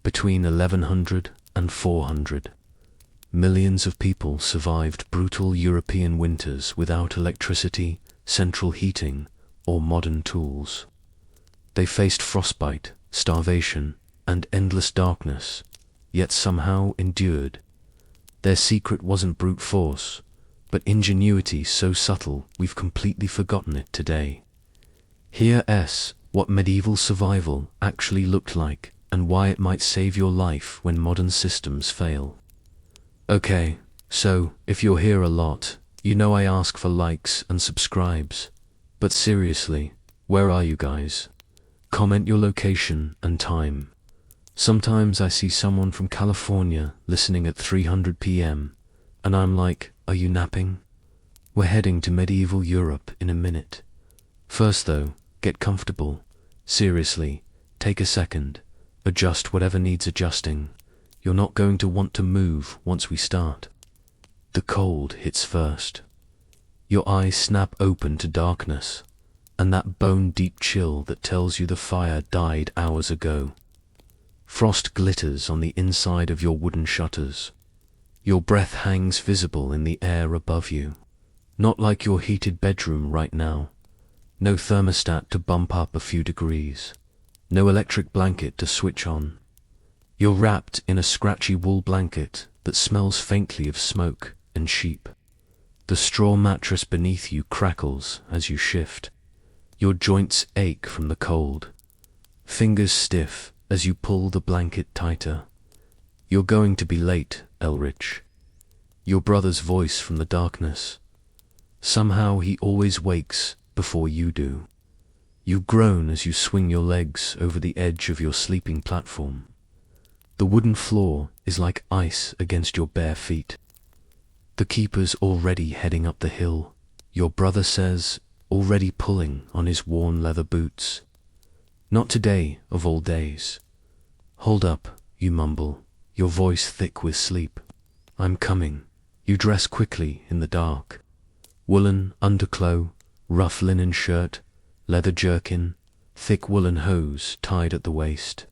Between 1100 and 400, millions of people survived brutal European winters without electricity, central heating, or modern tools. They faced frostbite, starvation, and endless darkness, yet somehow endured. Their secret wasn't brute force, but ingenuity so subtle we've completely forgotten it today. Here's what medieval survival actually looked like and why it might save your life when modern systems fail. Okay, so if you're here a lot, you know I ask for likes and subscribes. But seriously, where are you guys? Comment your location and time. Sometimes I see someone from California listening at 300 p.m. and I'm like, are you napping? We're heading to medieval Europe in a minute. First though, get comfortable. Seriously, take a second. Adjust whatever needs adjusting. You're not going to want to move once we start. The cold hits first. Your eyes snap open to darkness, and that bone-deep chill that tells you the fire died hours ago. Frost glitters on the inside of your wooden shutters. Your breath hangs visible in the air above you. Not like your heated bedroom right now. No thermostat to bump up a few degrees. No electric blanket to switch on. You're wrapped in a scratchy wool blanket that smells faintly of smoke and sheep. The straw mattress beneath you crackles as you shift. Your joints ache from the cold. Fingers stiff as you pull the blanket tighter. You're going to be late, Elrich. Your brother's voice from the darkness. Somehow he always wakes before you do. You groan as you swing your legs over the edge of your sleeping platform. The wooden floor is like ice against your bare feet. The keeper's already heading up the hill, your brother says, already pulling on his worn leather boots. Not today of all days. Hold up, you mumble, your voice thick with sleep. I'm coming. You dress quickly in the dark. Woolen undercloth, rough linen shirt, leather jerkin, thick woolen hose tied at the waist.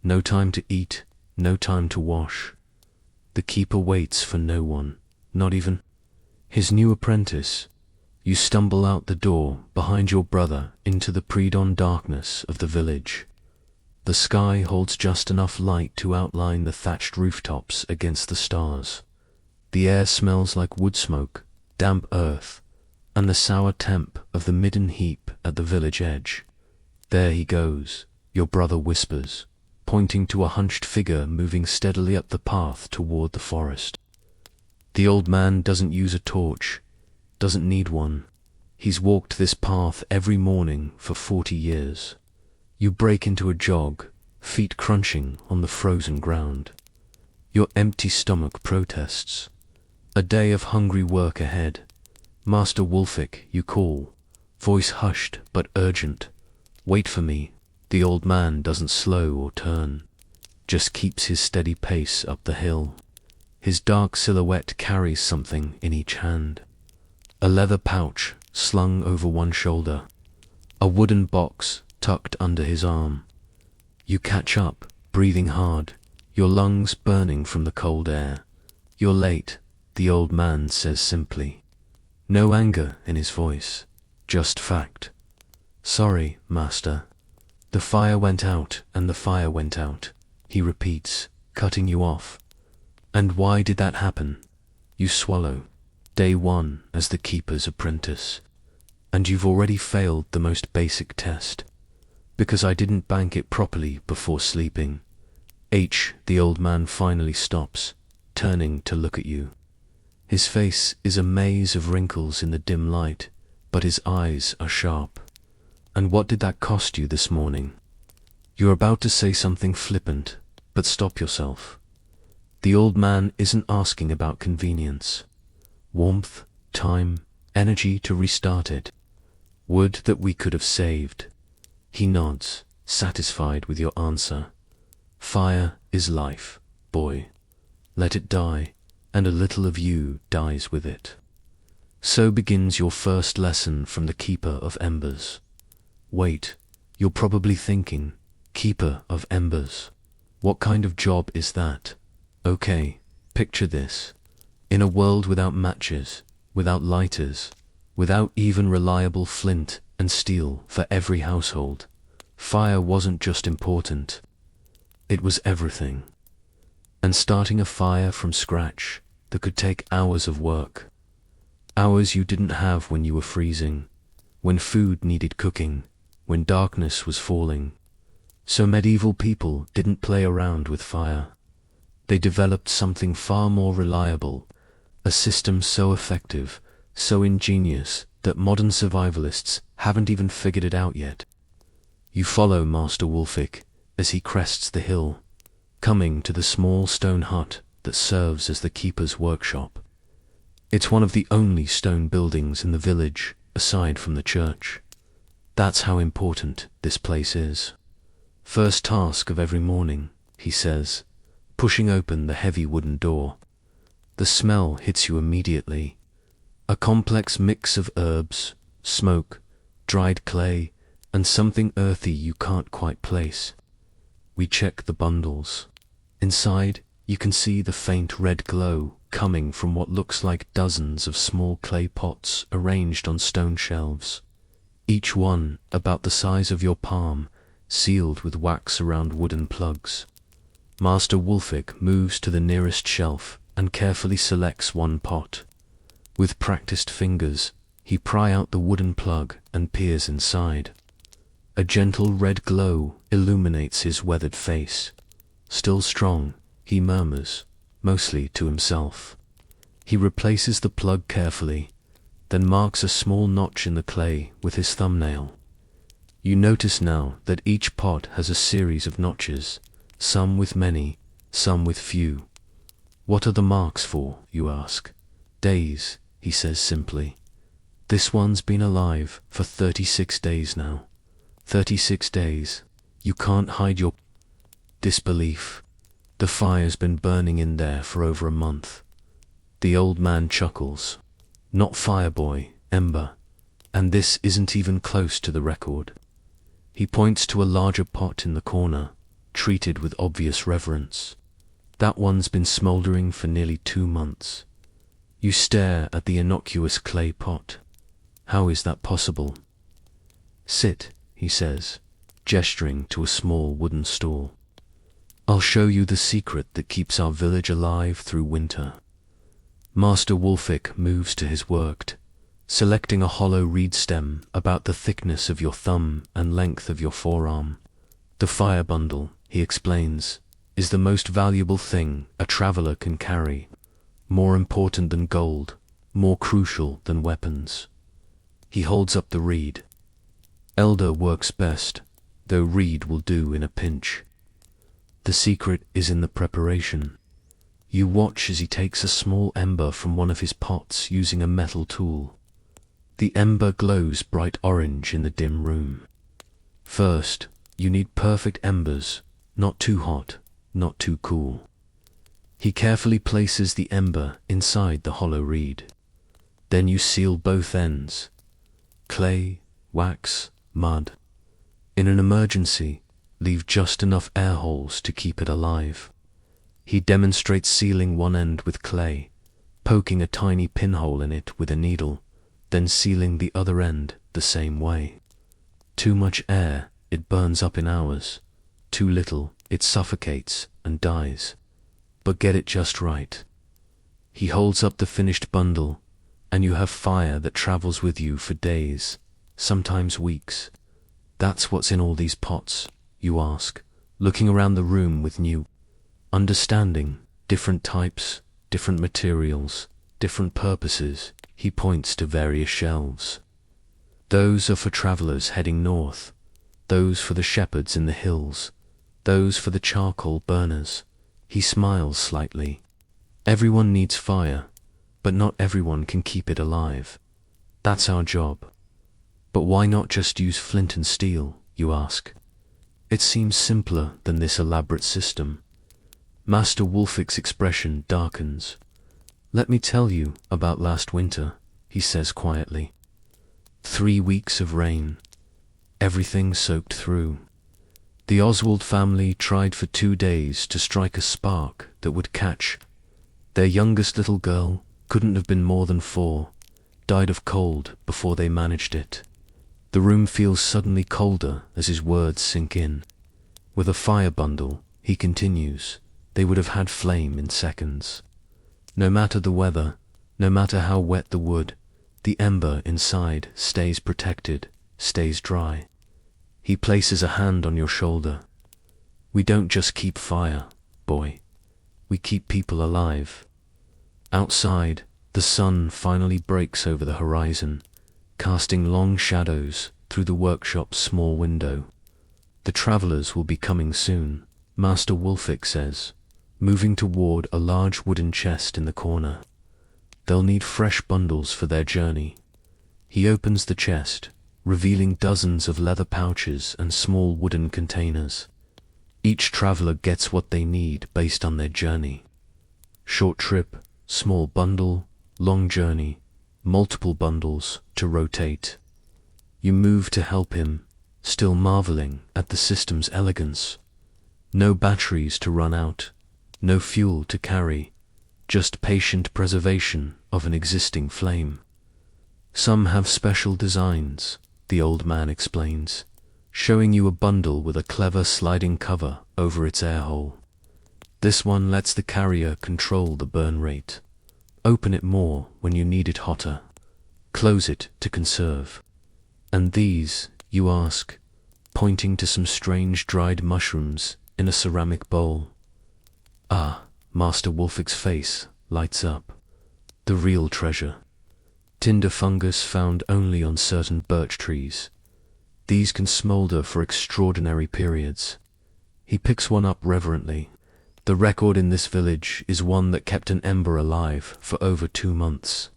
No time to eat, no time to wash. The keeper waits for no one, not even his new apprentice. You stumble out the door behind your brother into the pre-dawn darkness of the village. The sky holds just enough light to outline the thatched rooftops against the stars. The air smells like wood smoke, damp earth, and the sour temp of the midden heap at the village edge. There he goes, your brother whispers, pointing to a hunched figure moving steadily up the path toward the forest. The old man doesn't use a torch, doesn't need one. He's walked this path every morning for 40 years. You break into a jog, feet crunching on the frozen ground. Your empty stomach protests. A day of hungry work ahead. Master Wulfik, you call, voice hushed but urgent. Wait for me. The old man doesn't slow or turn, just keeps his steady pace up the hill. His dark silhouette carries something in each hand. A leather pouch slung over one shoulder. A wooden box tucked under his arm. You catch up, breathing hard, your lungs burning from the cold air. You're late, the old man says simply. No anger in his voice, just fact. Sorry, master. The fire went out and the fire went out, he repeats, cutting you off. And why did that happen? You swallow. Day one as the keeper's apprentice. And you've already failed the most basic test. Because I didn't bank it properly before sleeping. The old man finally stops, turning to look at you. His face is a maze of wrinkles in the dim light, but his eyes are sharp. And what did that cost you this morning? You're about to say something flippant, but stop yourself. The old man isn't asking about convenience. Warmth, time, energy to restart it. Wood that we could have saved. He nods, satisfied with your answer. Fire is life, boy. Let it die, and a little of you dies with it. So begins your first lesson from the Keeper of Embers. Wait, you're probably thinking, Keeper of Embers. What kind of job is that? Okay, picture this. In a world without matches, without lighters, without even reliable flint and steel for every household, fire wasn't just important, it was everything. And starting a fire from scratch that could take hours of work, hours you didn't have when you were freezing, when food needed cooking, when darkness was falling. So medieval people didn't play around with fire. They developed something far more reliable, a system so effective, so ingenious, that modern survivalists haven't even figured it out yet. You follow Master Wulfik as he crests the hill, coming to the small stone hut that serves as the keeper's workshop. It's one of the only stone buildings in the village, aside from the church. That's how important this place is. First task of every morning, he says, pushing open the heavy wooden door. The smell hits you immediately. A complex mix of herbs, smoke, dried clay, and something earthy you can't quite place. We check the bundles. Inside, you can see the faint red glow coming from what looks like dozens of small clay pots arranged on stone shelves, each one about the size of your palm, sealed with wax around wooden plugs. Master Wulfik moves to the nearest shelf and carefully selects one pot. With practiced fingers, he pries out the wooden plug and peers inside. A gentle red glow illuminates his weathered face. Still strong, he murmurs, mostly to himself. He replaces the plug carefully, then marks a small notch in the clay with his thumbnail. You notice now that each pot has a series of notches, some with many, some with few. What are the marks for, you ask? Days, he says simply. This one's been alive for 36 days now. 36 days. You can't hide your disbelief. The fire's been burning in there for over a month. The old man chuckles. Not fireboy, ember. And this isn't even close to the record. He points to a larger pot in the corner, treated with obvious reverence. That one's been smouldering for nearly 2 months. You stare at the innocuous clay pot. How is that possible? Sit, he says, gesturing to a small wooden stool. I'll show you the secret that keeps our village alive through winter. Master Wulfik moves to his work, selecting a hollow reed stem about the thickness of your thumb and length of your forearm. The fire bundle, he explains, is the most valuable thing a traveler can carry, more important than gold, more crucial than weapons. He holds up the reed. Elder works best, though reed will do in a pinch. The secret is in the preparation. You watch as he takes a small ember from one of his pots using a metal tool. The ember glows bright orange in the dim room. First, you need perfect embers, not too hot, not too cool. He carefully places the ember inside the hollow reed. Then you seal both ends. Clay, wax, mud. In an emergency, leave just enough air holes to keep it alive. He demonstrates sealing one end with clay, poking a tiny pinhole in it with a needle, then sealing the other end the same way. Too much air, it burns up in hours. Too little, it suffocates and dies. But get it just right. He holds up the finished bundle, and you have fire that travels with you for days, sometimes weeks. That's what's in all these pots, you ask, looking around the room with new understanding. Different types, different materials, different purposes. He points to various shelves. Those are for travelers heading north, those for the shepherds in the hills, those for the charcoal burners. He smiles slightly. Everyone needs fire, but not everyone can keep it alive. That's our job. But why not just use flint and steel, you ask? It seems simpler than this elaborate system. Master Wulfik's expression darkens. Let me tell you about last winter, he says quietly. 3 weeks of rain. Everything soaked through. The Oswald family tried for 2 days to strike a spark that would catch. Their youngest little girl, couldn't have been more than 4, died of cold before they managed it. The room feels suddenly colder as his words sink in. With a fire bundle, he continues, they would have had flame in seconds. No matter the weather, no matter how wet the wood, the ember inside stays protected, stays dry. He places a hand on your shoulder. We don't just keep fire, boy. We keep people alive. Outside, the sun finally breaks over the horizon, casting long shadows through the workshop's small window. The travelers will be coming soon, Master Wulfik says, moving toward a large wooden chest in the corner. They'll need fresh bundles for their journey. He opens the chest, revealing dozens of leather pouches and small wooden containers. Each traveler gets what they need based on their journey. Short trip, small bundle, long journey, multiple bundles to rotate. You move to help him, still marveling at the system's elegance. No batteries to run out, no fuel to carry, just patient preservation of an existing flame. Some have special designs, the old man explains, showing you a bundle with a clever sliding cover over its air hole. This one lets the carrier control the burn rate. Open it more when you need it hotter. Close it to conserve. And these, you ask, pointing to some strange dried mushrooms in a ceramic bowl. Ah, Master Wulfik's face lights up. The real treasure. Tinder fungus found only on certain birch trees. These can smolder for extraordinary periods. He picks one up reverently. The record in this village is one that kept an ember alive for over 2 months.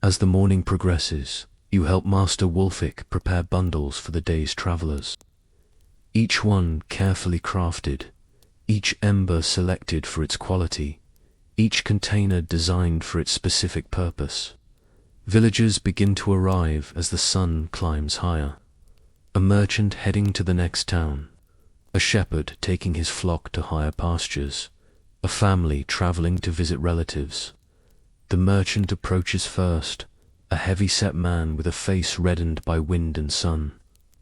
As the morning progresses, you help Master Wulfik prepare bundles for the day's travelers. Each one carefully crafted, each ember selected for its quality, each container designed for its specific purpose. Villagers begin to arrive as the sun climbs higher. A merchant heading to the next town, a shepherd taking his flock to higher pastures, a family traveling to visit relatives. The merchant approaches first, a heavy-set man with a face reddened by wind and sun.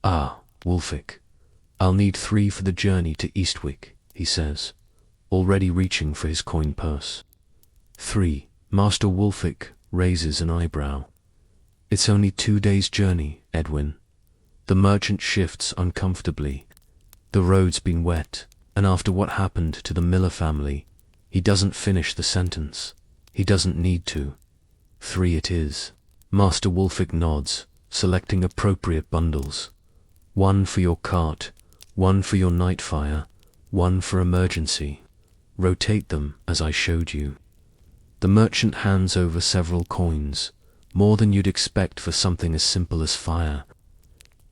Ah, Wulfik, I'll need 3 for the journey to Eastwick, he says, already reaching for his coin purse. 3, Master Wulfik raises an eyebrow. It's only 2 days' journey, Edwin. The merchant shifts uncomfortably. The road's been wet, and after what happened to the Miller family, he doesn't finish the sentence. He doesn't need to. 3 it is. Master Wulfik nods, selecting appropriate bundles. 1 for your cart, 1 for your night fire, 1 for emergency. Rotate them as I showed you. The merchant hands over several coins, more than you'd expect for something as simple as fire.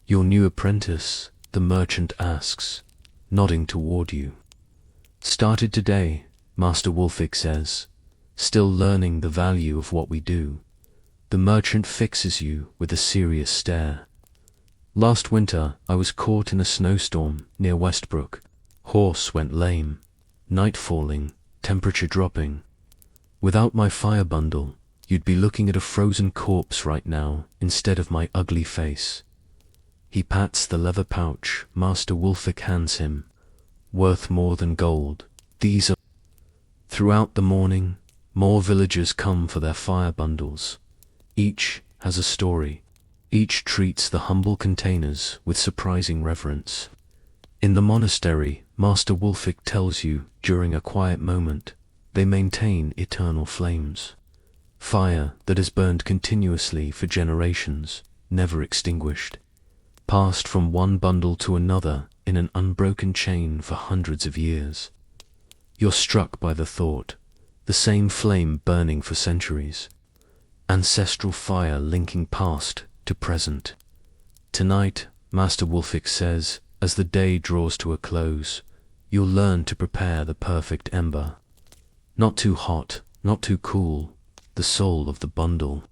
Your new apprentice, the merchant asks, nodding toward you. Started today, Master Wulfik says, still learning the value of what we do. The merchant fixes you with a serious stare. Last winter, I was caught in a snowstorm near Westbrook. Horse went lame. Night falling, temperature dropping. Without my fire bundle, you'd be looking at a frozen corpse right now instead of my ugly face. He pats the leather pouch Master Wulfik hands him. Worth more than gold. These are... Throughout the morning, more villagers come for their fire bundles. Each has a story. Each treats the humble containers with surprising reverence. In the monastery, Master Wulfik tells you, during a quiet moment, they maintain eternal flames. Fire that has burned continuously for generations, never extinguished. Passed from one bundle to another in an unbroken chain for hundreds of years. You're struck by the thought, the same flame burning for centuries. Ancestral fire linking past to present. Tonight, Master Wulfik says, as the day draws to a close, you'll learn to prepare the perfect ember. Not too hot, not too cool, the soul of the bundle.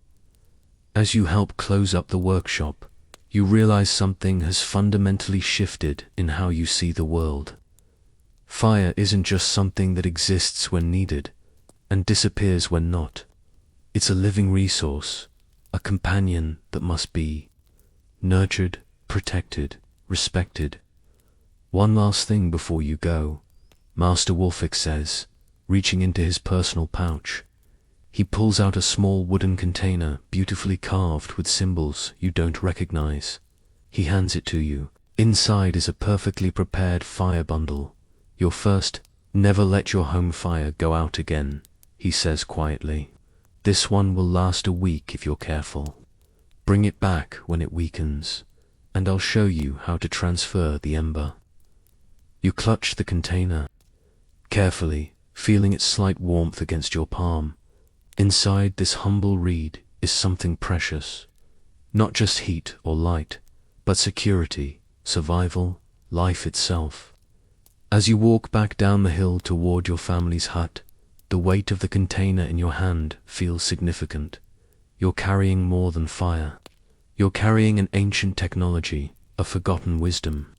As you help close up the workshop, you realize something has fundamentally shifted in how you see the world. Fire isn't just something that exists when needed and disappears when not. It's a living resource, a companion that must be nurtured, protected, respected. One last thing before you go, Master Wolfik says, reaching into his personal pouch. He pulls out a small wooden container beautifully carved with symbols you don't recognize. He hands it to you. Inside is a perfectly prepared fire bundle. Your first, never let your home fire go out again, he says quietly. This one will last a week if you're careful. Bring it back when it weakens, and I'll show you how to transfer the ember. You clutch the container carefully, feeling its slight warmth against your palm. Inside this humble reed is something precious. Not just heat or light, but security, survival, life itself. As you walk back down the hill toward your family's hut, the weight of the container in your hand feels significant. You're carrying more than fire. You're carrying an ancient technology, a forgotten wisdom.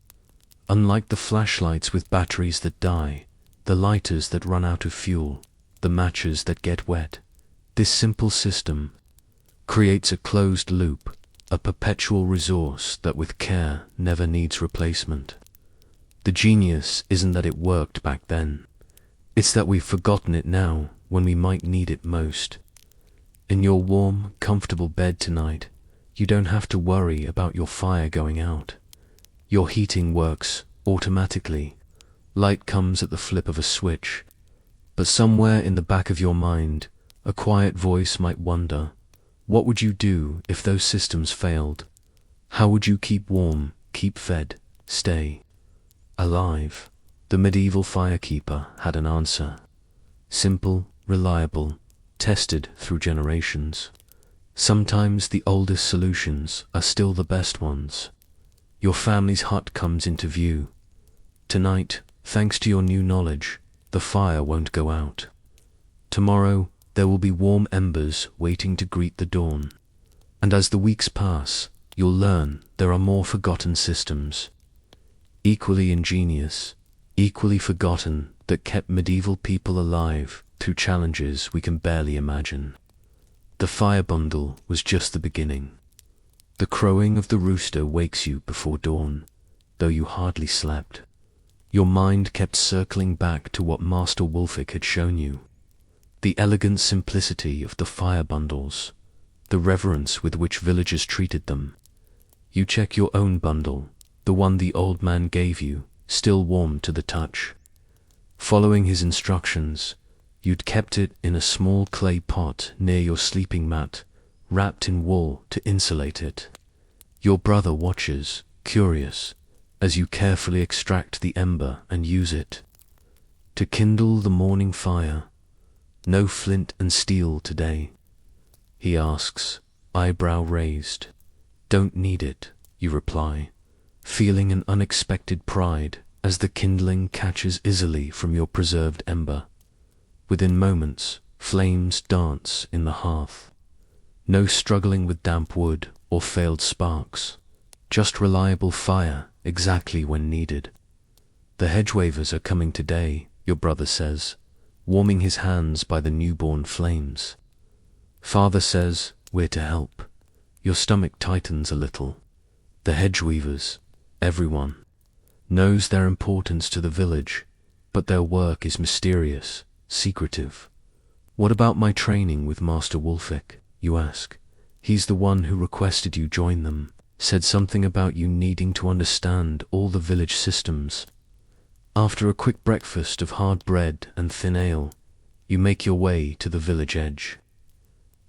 Unlike the flashlights with batteries that die, the lighters that run out of fuel, the matches that get wet, this simple system creates a closed loop, a perpetual resource that with care never needs replacement. The genius isn't that it worked back then. It's that we've forgotten it now when we might need it most. In your warm, comfortable bed tonight, you don't have to worry about your fire going out. Your heating works automatically. Light comes at the flip of a switch. But somewhere in the back of your mind, a quiet voice might wonder, what would you do if those systems failed? How would you keep warm, keep fed, stay alive? The medieval firekeeper had an answer. Simple, reliable, tested through generations. Sometimes the oldest solutions are still the best ones. Your family's hut comes into view. Tonight, thanks to your new knowledge, the fire won't go out. Tomorrow, there will be warm embers waiting to greet the dawn. And as the weeks pass, you'll learn there are more forgotten systems, equally ingenious, equally forgotten, that kept medieval people alive through challenges we can barely imagine. The fire bundle was just the beginning. The crowing of the rooster wakes you before dawn, though you hardly slept. Your mind kept circling back to what Master Wolfik had shown you. The elegant simplicity of the fire bundles, the reverence with which villagers treated them. You check your own bundle, the one the old man gave you, still warm to the touch. Following his instructions, you'd kept it in a small clay pot near your sleeping mat, wrapped in wool to insulate it. Your brother watches, curious, as you carefully extract the ember and use it to kindle the morning fire. No flint and steel today, he asks, eyebrow raised. Don't need it, you reply, feeling an unexpected pride as the kindling catches easily from your preserved ember. Within moments, flames dance in the hearth. No struggling with damp wood or failed sparks, just reliable fire exactly when needed. The hedge weavers are coming today, your brother says, warming his hands by the newborn flames. Father says, we're to help. Your stomach tightens a little. The hedge weavers, everyone, knows their importance to the village, but their work is mysterious, secretive. What about my training with Master Wolfik, you ask? He's the one who requested you join them, said something about you needing to understand all the village systems. After a quick breakfast of hard bread and thin ale, you make your way to the village edge.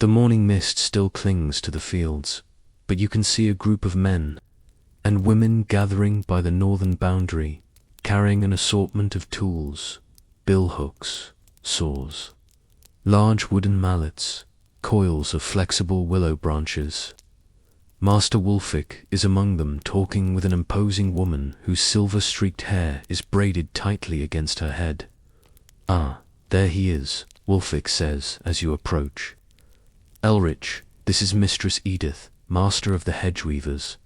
The morning mist still clings to the fields, but you can see a group of men and women gathering by the northern boundary, carrying an assortment of tools, billhooks, saws, large wooden mallets, coils of flexible willow branches. Master Wolfik is among them, talking with an imposing woman whose silver-streaked hair is braided tightly against her head. Ah, there he is, Wolfik says as you approach. Elrich, this is Mistress Edith, master of the hedge weavers.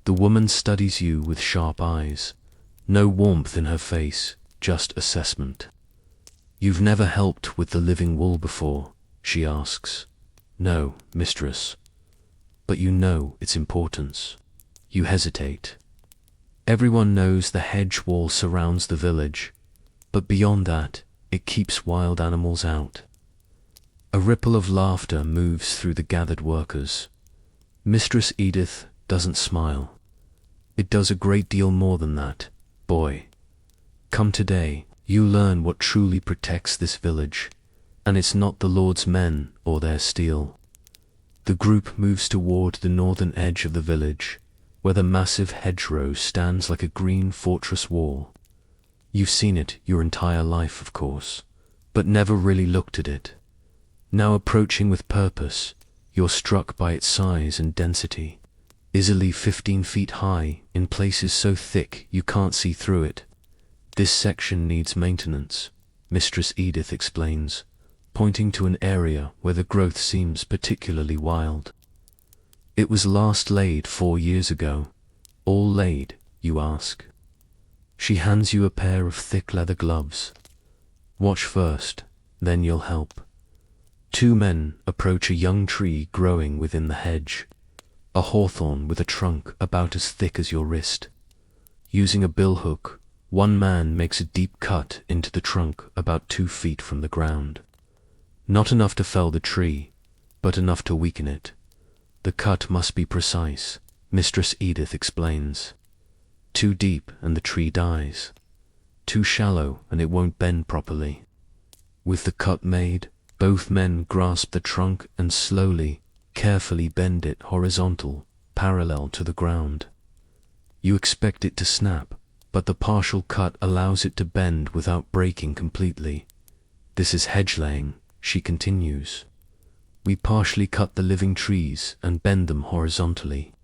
The woman studies you with sharp eyes. No warmth in her face, just assessment. "You've never helped with the living wool before?" she asks. "No, mistress." "But you know its importance." You hesitate. Everyone knows the hedge wall surrounds the village, but beyond that, it keeps wild animals out. A ripple of laughter moves through the gathered workers. Mistress Edith doesn't smile. "It does a great deal more than that, boy. Come today, you learn what truly protects this village, and it's not the Lord's men or their steel." The group moves toward the northern edge of the village, where the massive hedgerow stands like a green fortress wall. You've seen it your entire life, of course, but never really looked at it. Now approaching with purpose, you're struck by its size and density. Easily 15 feet high, in places so thick you can't see through it. "This section needs maintenance," Mistress Edith explains, pointing to an area where the growth seems particularly wild. "It was last laid 4 years ago." "All laid?" you ask. She hands you a pair of thick leather gloves. "Watch first, then you'll help." 2 men approach a young tree growing within the hedge. A hawthorn with a trunk about as thick as your wrist. Using a billhook, one man makes a deep cut into the trunk about 2 feet from the ground. Not enough to fell the tree, but enough to weaken it. The cut must be precise, Mistress Edith explains. Too deep and the tree dies. Too shallow and it won't bend properly. With the cut made, both men grasp the trunk and slowly, carefully bend it horizontal, parallel to the ground. You expect it to snap, but the partial cut allows it to bend without breaking completely. "This is hedge laying," she continues. "We partially cut the living trees and bend them horizontally.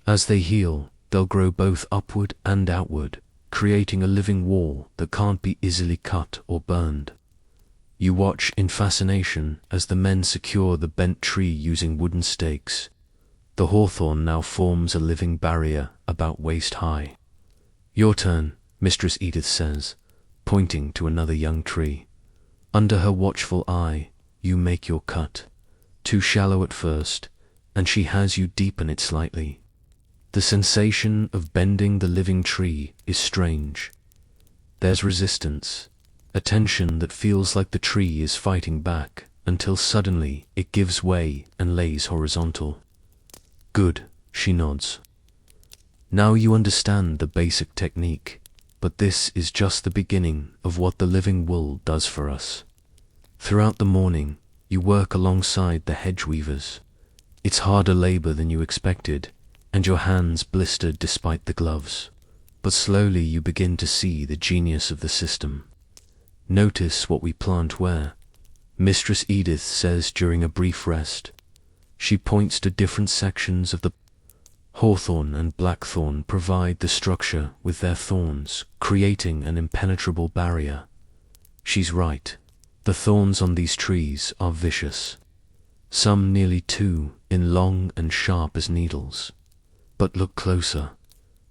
As they heal, they'll grow both upward and outward, creating a living wall that can't be easily cut or burned." You watch in fascination as the men secure the bent tree using wooden stakes. The hawthorn now forms a living barrier about waist high. "Your turn," Mistress Edith says, pointing to another young tree. Under her watchful eye, you make your cut. Too shallow at first, and she has you deepen it slightly. The sensation of bending the living tree is strange. There's resistance, a tension that feels like the tree is fighting back, until suddenly it gives way and lays horizontal. "Good," she nods. "Now you understand the basic technique, but this is just the beginning of what the living wool does for us." Throughout the morning, you work alongside the hedge weavers. It's harder labor than you expected, and your hands blister despite the gloves. But slowly you begin to see the genius of the system. "Notice what we plant where," Mistress Edith says during a brief rest. She points to different sections of the hawthorn and blackthorn provide the structure with their thorns, creating an impenetrable barrier. She's right. The thorns on these trees are vicious. Some nearly 2 in long and sharp as needles. But look closer.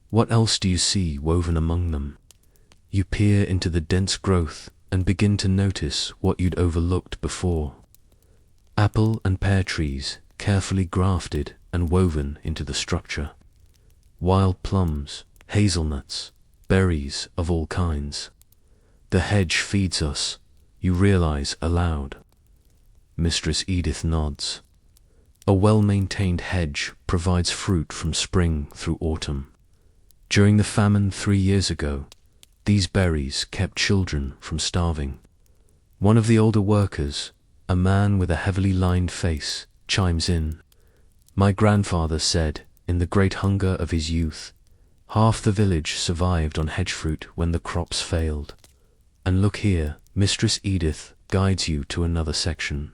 What else do you see woven among them? You peer into the dense growth and begin to notice what you'd overlooked before. Apple and pear trees, carefully grafted and woven into the structure. Wild plums, hazelnuts, berries of all kinds. The hedge feeds us, you realize aloud. Mistress Edith nods. A well-maintained hedge provides fruit from spring through autumn. During the famine 3 years ago, these berries kept children from starving. One of the older workers, a man with a heavily lined face, chimes in. "My grandfather said, in the great hunger of his youth, half the village survived on hedge fruit when the crops failed. And look here, Mistress Edith guides you to another section.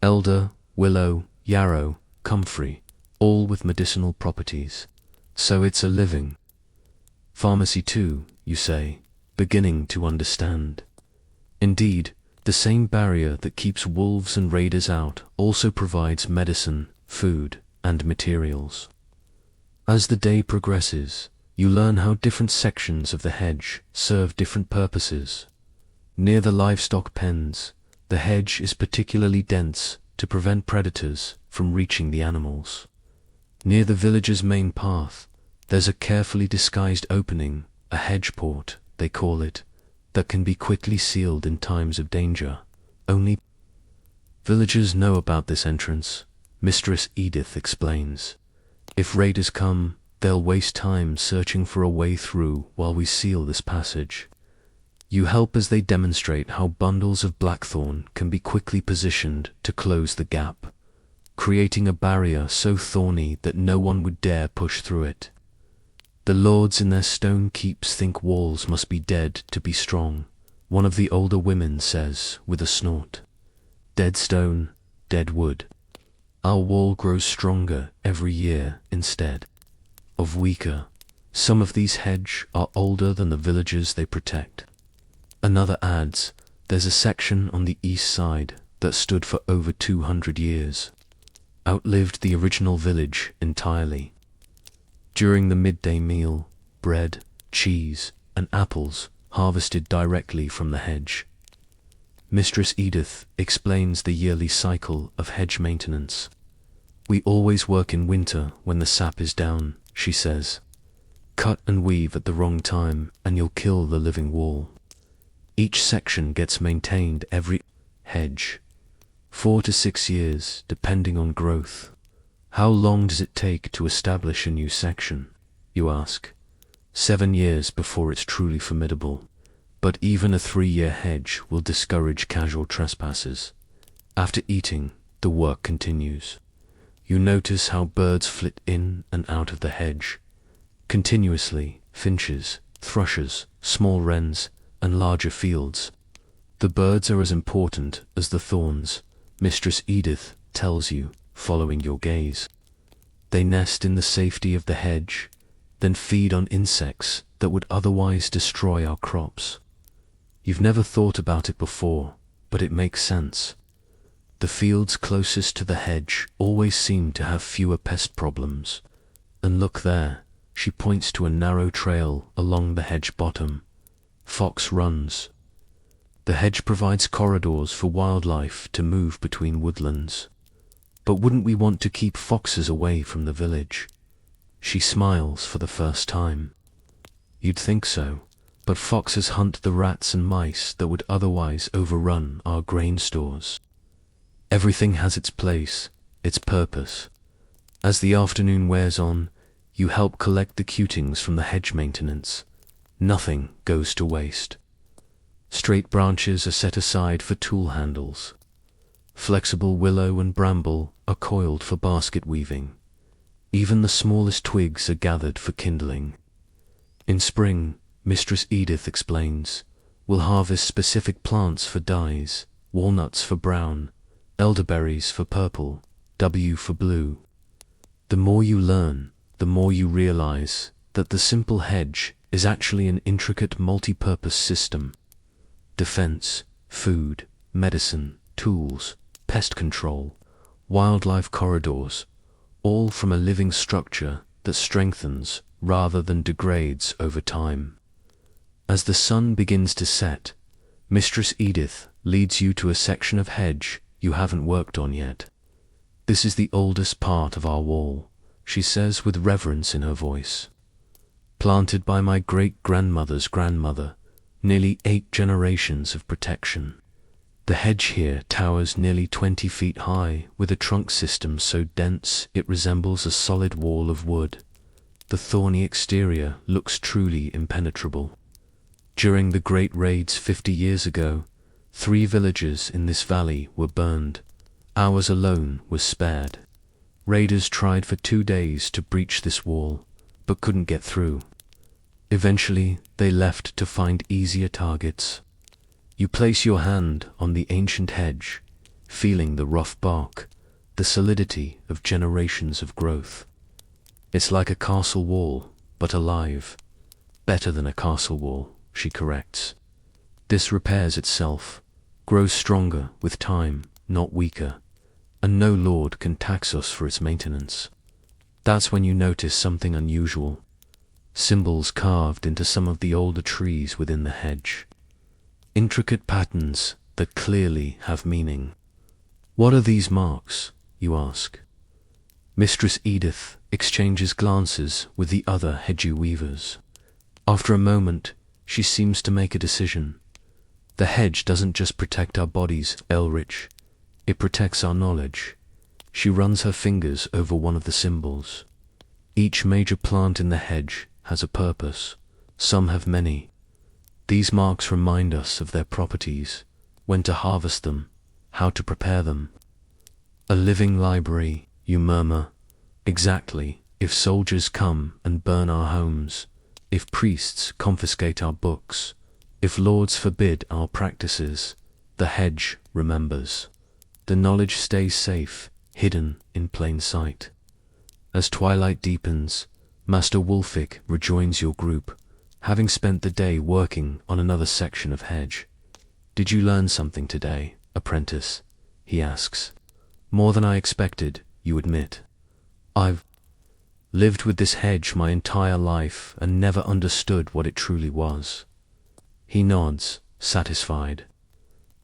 Elder, willow, yarrow, comfrey, all with medicinal properties. So it's a living pharmacy too, you say, beginning to understand. Indeed, the same barrier that keeps wolves and raiders out also provides medicine, food, and materials. As the day progresses, you learn how different sections of the hedge serve different purposes. Near the livestock pens, the hedge is particularly dense to prevent predators from reaching the animals. Near the village's main path, there's a carefully disguised opening, a hedge port, they call it, that can be quickly sealed in times of danger. Only villagers know about this entrance, Mistress Edith explains. If raiders come, they'll waste time searching for a way through while we seal this passage. You help as they demonstrate how bundles of blackthorn can be quickly positioned to close the gap, creating a barrier so thorny that no one would dare push through it. The lords in their stone keeps think walls must be dead to be strong, one of the older women says with a snort. Dead stone, dead wood. Our wall grows stronger every year instead of weaker. Some of these hedge are older than the villages they protect. Another adds, there's a section on the east side that stood for over 200 years. Outlived the original village entirely. During the midday meal, bread, cheese, and apples harvested directly from the hedge. Mistress Edith explains the yearly cycle of hedge maintenance. We always work in winter when the sap is down, she says. Cut and weave at the wrong time and you'll kill the living wall. Each section gets maintained every hedge, 4 to 6 years, depending on growth. How long does it take to establish a new section, you ask? 7 years before it's truly formidable. But even a 3-year hedge will discourage casual trespassers. After eating, the work continues. You notice how birds flit in and out of the hedge. Continuously, finches, thrushes, small wrens, and larger fields. The birds are as important as the thorns, Mistress Edith tells you, following your gaze. They nest in the safety of the hedge, then feed on insects that would otherwise destroy our crops. You've never thought about it before, but it makes sense. The fields closest to the hedge always seem to have fewer pest problems. And look there, she points to a narrow trail along the hedge bottom. Fox runs. The hedge provides corridors for wildlife to move between woodlands. But wouldn't we want to keep foxes away from the village? She smiles for the first time. You'd think so, but foxes hunt the rats and mice that would otherwise overrun our grain stores. Everything has its place, its purpose. As the afternoon wears on, you help collect the cutings from the hedge maintenance. Nothing goes to waste. Straight branches are set aside for tool handles. Flexible willow and bramble are coiled for basket weaving. Even the smallest twigs are gathered for kindling. In spring, Mistress Edith explains, we'll harvest specific plants for dyes, walnuts for brown, elderberries for purple, W for blue. The more you learn, the more you realize that the simple hedge is actually an intricate multi-purpose system. Defense, food, medicine, tools, pest control, wildlife corridors, all from a living structure that strengthens rather than degrades over time. As the sun begins to set, Mistress Edith leads you to a section of hedge you haven't worked on yet. This is the oldest part of our wall, she says with reverence in her voice. Planted by my great-grandmother's grandmother, nearly 8 generations of protection. The hedge here towers nearly 20 feet high, with a trunk system so dense it resembles a solid wall of wood. The thorny exterior looks truly impenetrable. During the Great Raids 50 years ago, 3 villages in this valley were burned. Ours alone was spared. Raiders tried for 2 days to breach this wall, but couldn't get through. Eventually, they left to find easier targets. You place your hand on the ancient hedge, feeling the rough bark, the solidity of generations of growth. It's like a castle wall, but alive. Better than a castle wall, she corrects. This repairs itself, grows stronger with time, not weaker, and no lord can tax us for its maintenance. That's when you notice something unusual. Symbols carved into some of the older trees within the hedge. Intricate patterns that clearly have meaning. What are these marks, you ask? Mistress Edith exchanges glances with the other hedge weavers. After a moment, she seems to make a decision. The hedge doesn't just protect our bodies, Elrich. It protects our knowledge. She runs her fingers over one of the symbols. Each major plant in the hedge has a purpose. Some have many. These marks remind us of their properties, when to harvest them, how to prepare them. A living library, you murmur. Exactly. If soldiers come and burn our homes, if priests confiscate our books, if lords forbid our practices, the hedge remembers. The knowledge stays safe, hidden in plain sight. As twilight deepens, Master Wulfik rejoins your group, having spent the day working on another section of hedge. Did you learn something today, apprentice? He asks. More than I expected, you admit. I've lived with this hedge my entire life and never understood what it truly was. He nods, satisfied.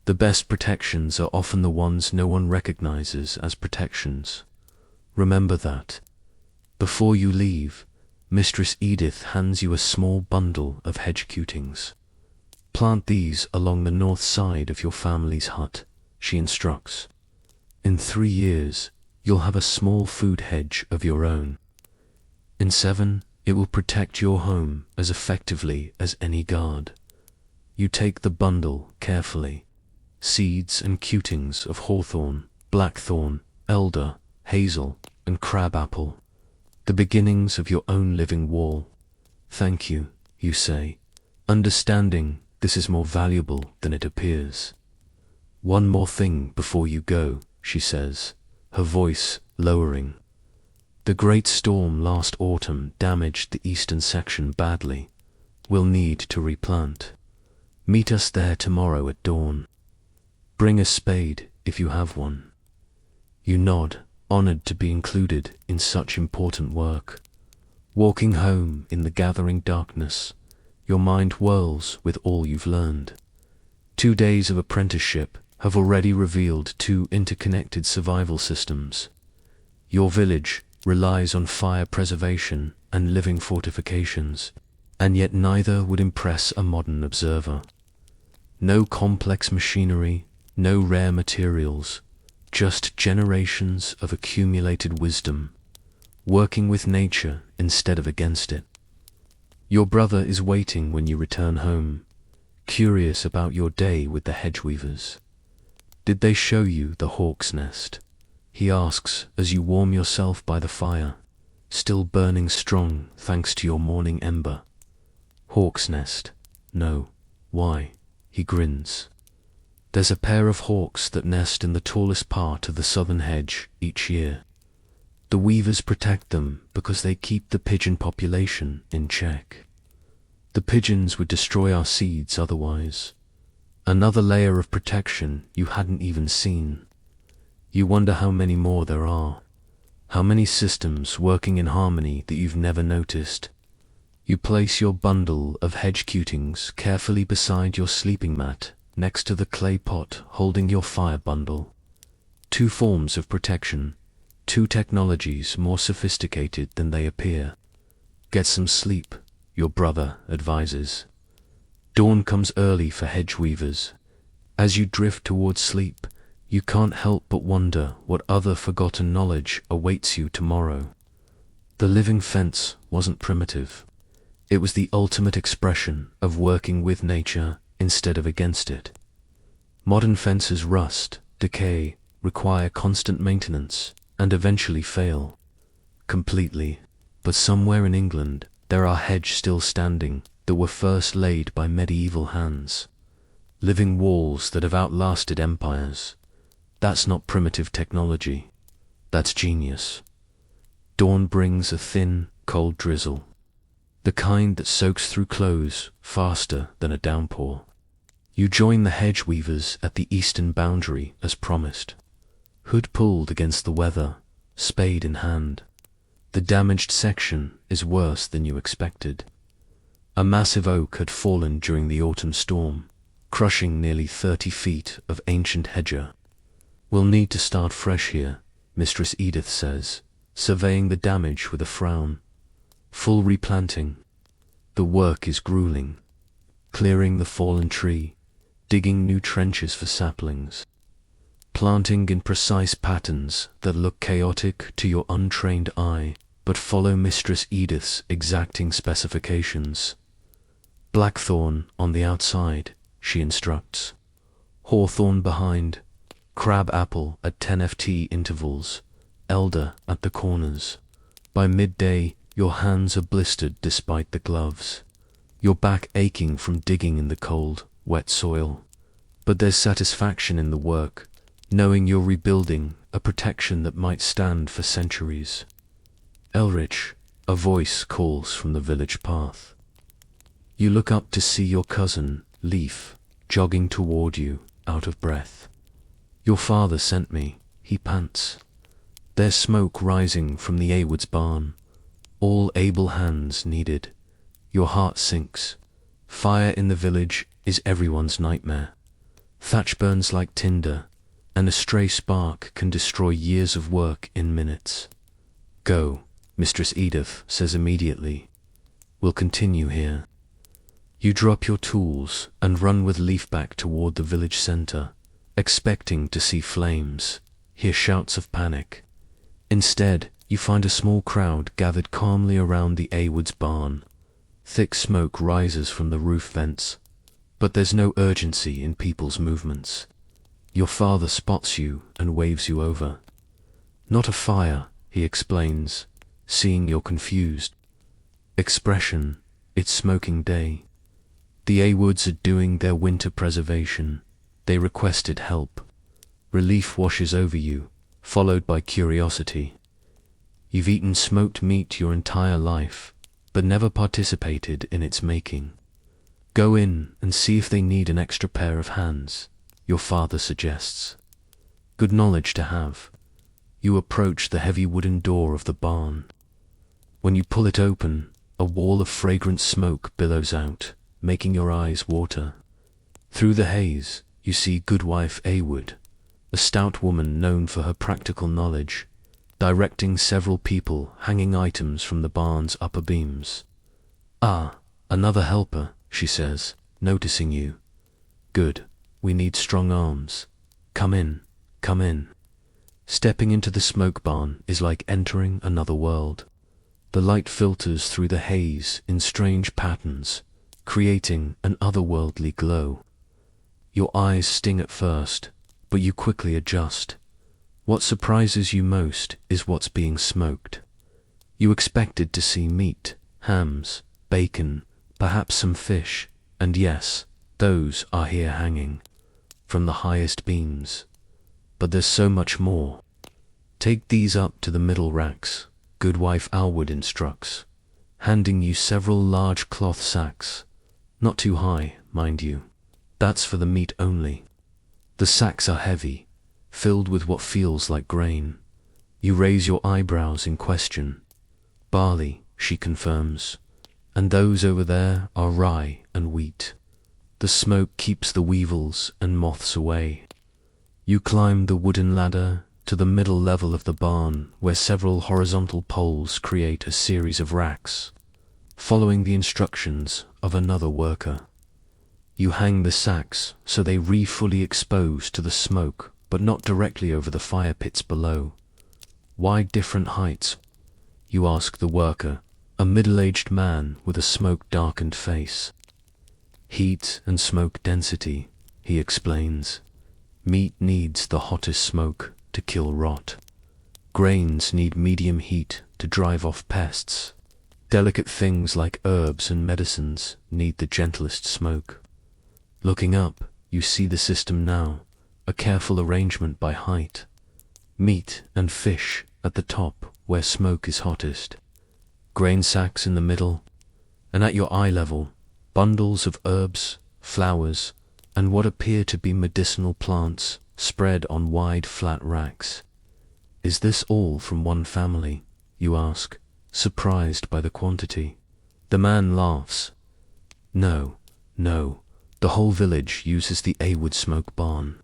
The best protections are often the ones no one recognizes as protections. Remember that. Before you leave, Mistress Edith hands you a small bundle of hedge cutings. Plant these along the north side of your family's hut, she instructs. In 3 years, you'll have a small food hedge of your own. In 7, it will protect your home as effectively as any guard. You take the bundle carefully. Seeds and cutings of hawthorn, blackthorn, elder, hazel, and crabapple. The beginnings of your own living wall. Thank you, you say, understanding this is more valuable than it appears. One more thing before you go, she says, her voice lowering. The great storm last autumn damaged the eastern section badly. We'll need to replant. Meet us there tomorrow at dawn. Bring a spade if you have one. You nod, honored to be included in such important work. Walking home in the gathering darkness, your mind whirls with all you've learned. 2 days of apprenticeship have already revealed 2 interconnected survival systems. Your village relies on fire preservation and living fortifications, and yet neither would impress a modern observer. No complex machinery, no rare materials, just generations of accumulated wisdom, working with nature instead of against it. Your brother is waiting when you return home, curious about your day with the hedge weavers. Did they show you the hawk's nest? He asks as you warm yourself by the fire, still burning strong thanks to your morning ember. Hawk's nest? No. Why? He grins. There's a pair of hawks that nest in the tallest part of the southern hedge each year. The weavers protect them because they keep the pigeon population in check. The pigeons would destroy our seeds otherwise. Another layer of protection you hadn't even seen. You wonder how many more there are. How many systems working in harmony that you've never noticed. You place your bundle of hedge cutings carefully beside your sleeping mat, next to the clay pot holding your fire bundle. 2 forms of protection, 2 technologies more sophisticated than they appear. Get some sleep, your brother advises. Dawn comes early for hedge weavers. As you drift towards sleep, you can't help but wonder what other forgotten knowledge awaits you tomorrow. The living fence wasn't primitive. It was the ultimate expression of working with nature instead of against it. Modern fences rust, decay, require constant maintenance, and eventually fail. Completely. But somewhere in England, there are hedges still standing that were first laid by medieval hands. Living walls that have outlasted empires. That's not primitive technology. That's genius. Dawn brings a thin, cold drizzle. The kind that soaks through clothes faster than a downpour. You join the hedge weavers at the eastern boundary as promised. Hood pulled against the weather, spade in hand. The damaged section is worse than you expected. A massive oak had fallen during the autumn storm, crushing nearly 30 feet of ancient hedger. We'll need to start fresh here, Mistress Edith says, surveying the damage with a frown. Full replanting. The work is grueling. Clearing the fallen tree, digging new trenches for saplings, planting in precise patterns that look chaotic to your untrained eye, but follow Mistress Edith's exacting specifications. Blackthorn on the outside, she instructs. Hawthorn behind, crab apple at 10 ft intervals, elder at the corners. By midday, your hands are blistered despite the gloves. Your back aching from digging in the cold, wet soil. But there's satisfaction in the work, knowing you're rebuilding a protection that might stand for centuries. Elrich, a voice calls from the village path. You look up to see your cousin, Leaf, jogging toward you, out of breath. Your father sent me, he pants. There's smoke rising from the Awood's barn. All able hands needed. Your heart sinks. Fire in the village is everyone's nightmare. Thatch burns like tinder, and a stray spark can destroy years of work in minutes. Go, Mistress Edith says immediately. We'll continue here. You drop your tools and run with Leaf back toward the village center, expecting to see flames, hear shouts of panic. Instead, you find a small crowd gathered calmly around the Awood's barn. Thick smoke rises from the roof vents, but there's no urgency in people's movements. Your father spots you and waves you over. Not a fire, he explains, seeing you're confused. Expression, it's smoking day. The Awoods are doing their winter preservation. They requested help. Relief washes over you, followed by curiosity. You've eaten smoked meat your entire life, but never participated in its making. Go in and see if they need an extra pair of hands, your father suggests. Good knowledge to have. You approach the heavy wooden door of the barn. When you pull it open, a wall of fragrant smoke billows out, making your eyes water. Through the haze, you see Goodwife Awood, a stout woman known for her practical knowledge, directing several people hanging items from the barn's upper beams. Ah, another helper, she says, noticing you. Good, we need strong arms. Come in, come in. Stepping into the smoke barn is like entering another world. The light filters through the haze in strange patterns, creating an otherworldly glow. Your eyes sting at first, but you quickly adjust. What surprises you most is what's being smoked. You expected to see meat, hams, bacon, perhaps some fish, and yes, those are here hanging, from the highest beams. But there's so much more. Take these up to the middle racks, Goodwife Awood instructs, handing you several large cloth sacks. Not too high, mind you. That's for the meat only. The sacks are heavy, filled with what feels like grain. You raise your eyebrows in question. Barley, she confirms, and those over there are rye and wheat. The smoke keeps the weevils and moths away. You climb the wooden ladder to the middle level of the barn, where several horizontal poles create a series of racks, following the instructions of another worker. You hang the sacks so they fully exposed to the smoke, but not directly over the fire pits below. Why different heights? You ask the worker, a middle-aged man with a smoke-darkened face. Heat and smoke density, he explains. Meat needs the hottest smoke to kill rot. Grains need medium heat to drive off pests. Delicate things like herbs and medicines need the gentlest smoke. Looking up, you see the system now, a careful arrangement by height. Meat and fish at the top where smoke is hottest. Grain sacks in the middle, and at your eye level, bundles of herbs, flowers, and what appear to be medicinal plants spread on wide flat racks. Is this all from one family? you ask, surprised by the quantity. The man laughs. No, no, the whole village uses the Awood smoke barn.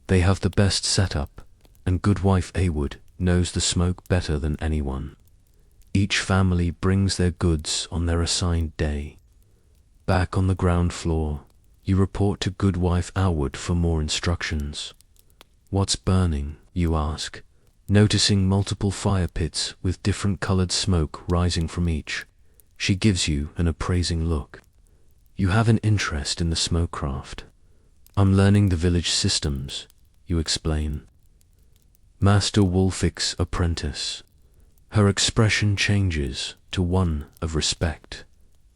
They have the best setup, and Goodwife Awood knows the smoke better than anyone. Each family brings their goods on their assigned day. Back on the ground floor, you report to Goodwife Awood for more instructions. What's burning, you ask, noticing multiple fire pits with different colored smoke rising from each. She gives you an appraising look. You have an interest in the smokecraft. I'm learning the village systems, you explain. Master Wolfik's apprentice. Her expression changes to one of respect.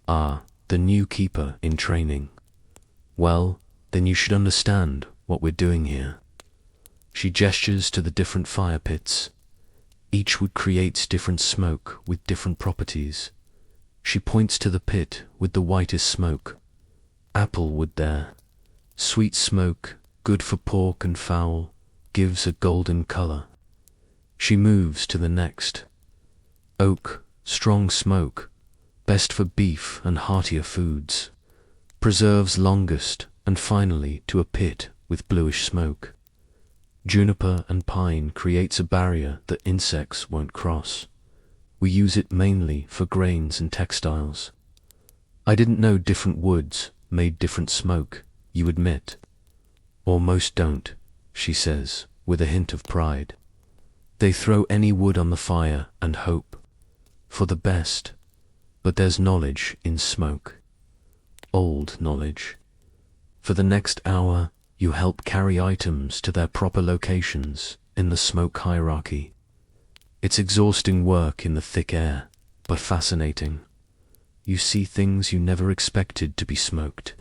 Ah, the new keeper in training. Well, then you should understand what we're doing here. She gestures to the different fire pits. Each wood creates different smoke with different properties. She points to the pit with the whitest smoke. Apple wood there. Sweet smoke, good for pork and fowl, gives a golden color. She moves to the next. Oak, strong smoke, best for beef and heartier foods. Preserves longest, and finally to a pit with bluish smoke. Juniper and pine creates a barrier that insects won't cross. We use it mainly for grains and textiles. I didn't know different woods made different smoke, you admit. Or most don't, she says, with a hint of pride. They throw any wood on the fire and hope for the best, but there's knowledge in smoke. Old knowledge. For the next hour, you help carry items to their proper locations in the smoke hierarchy. It's exhausting work in the thick air, but fascinating. You see things you never expected to be smoked.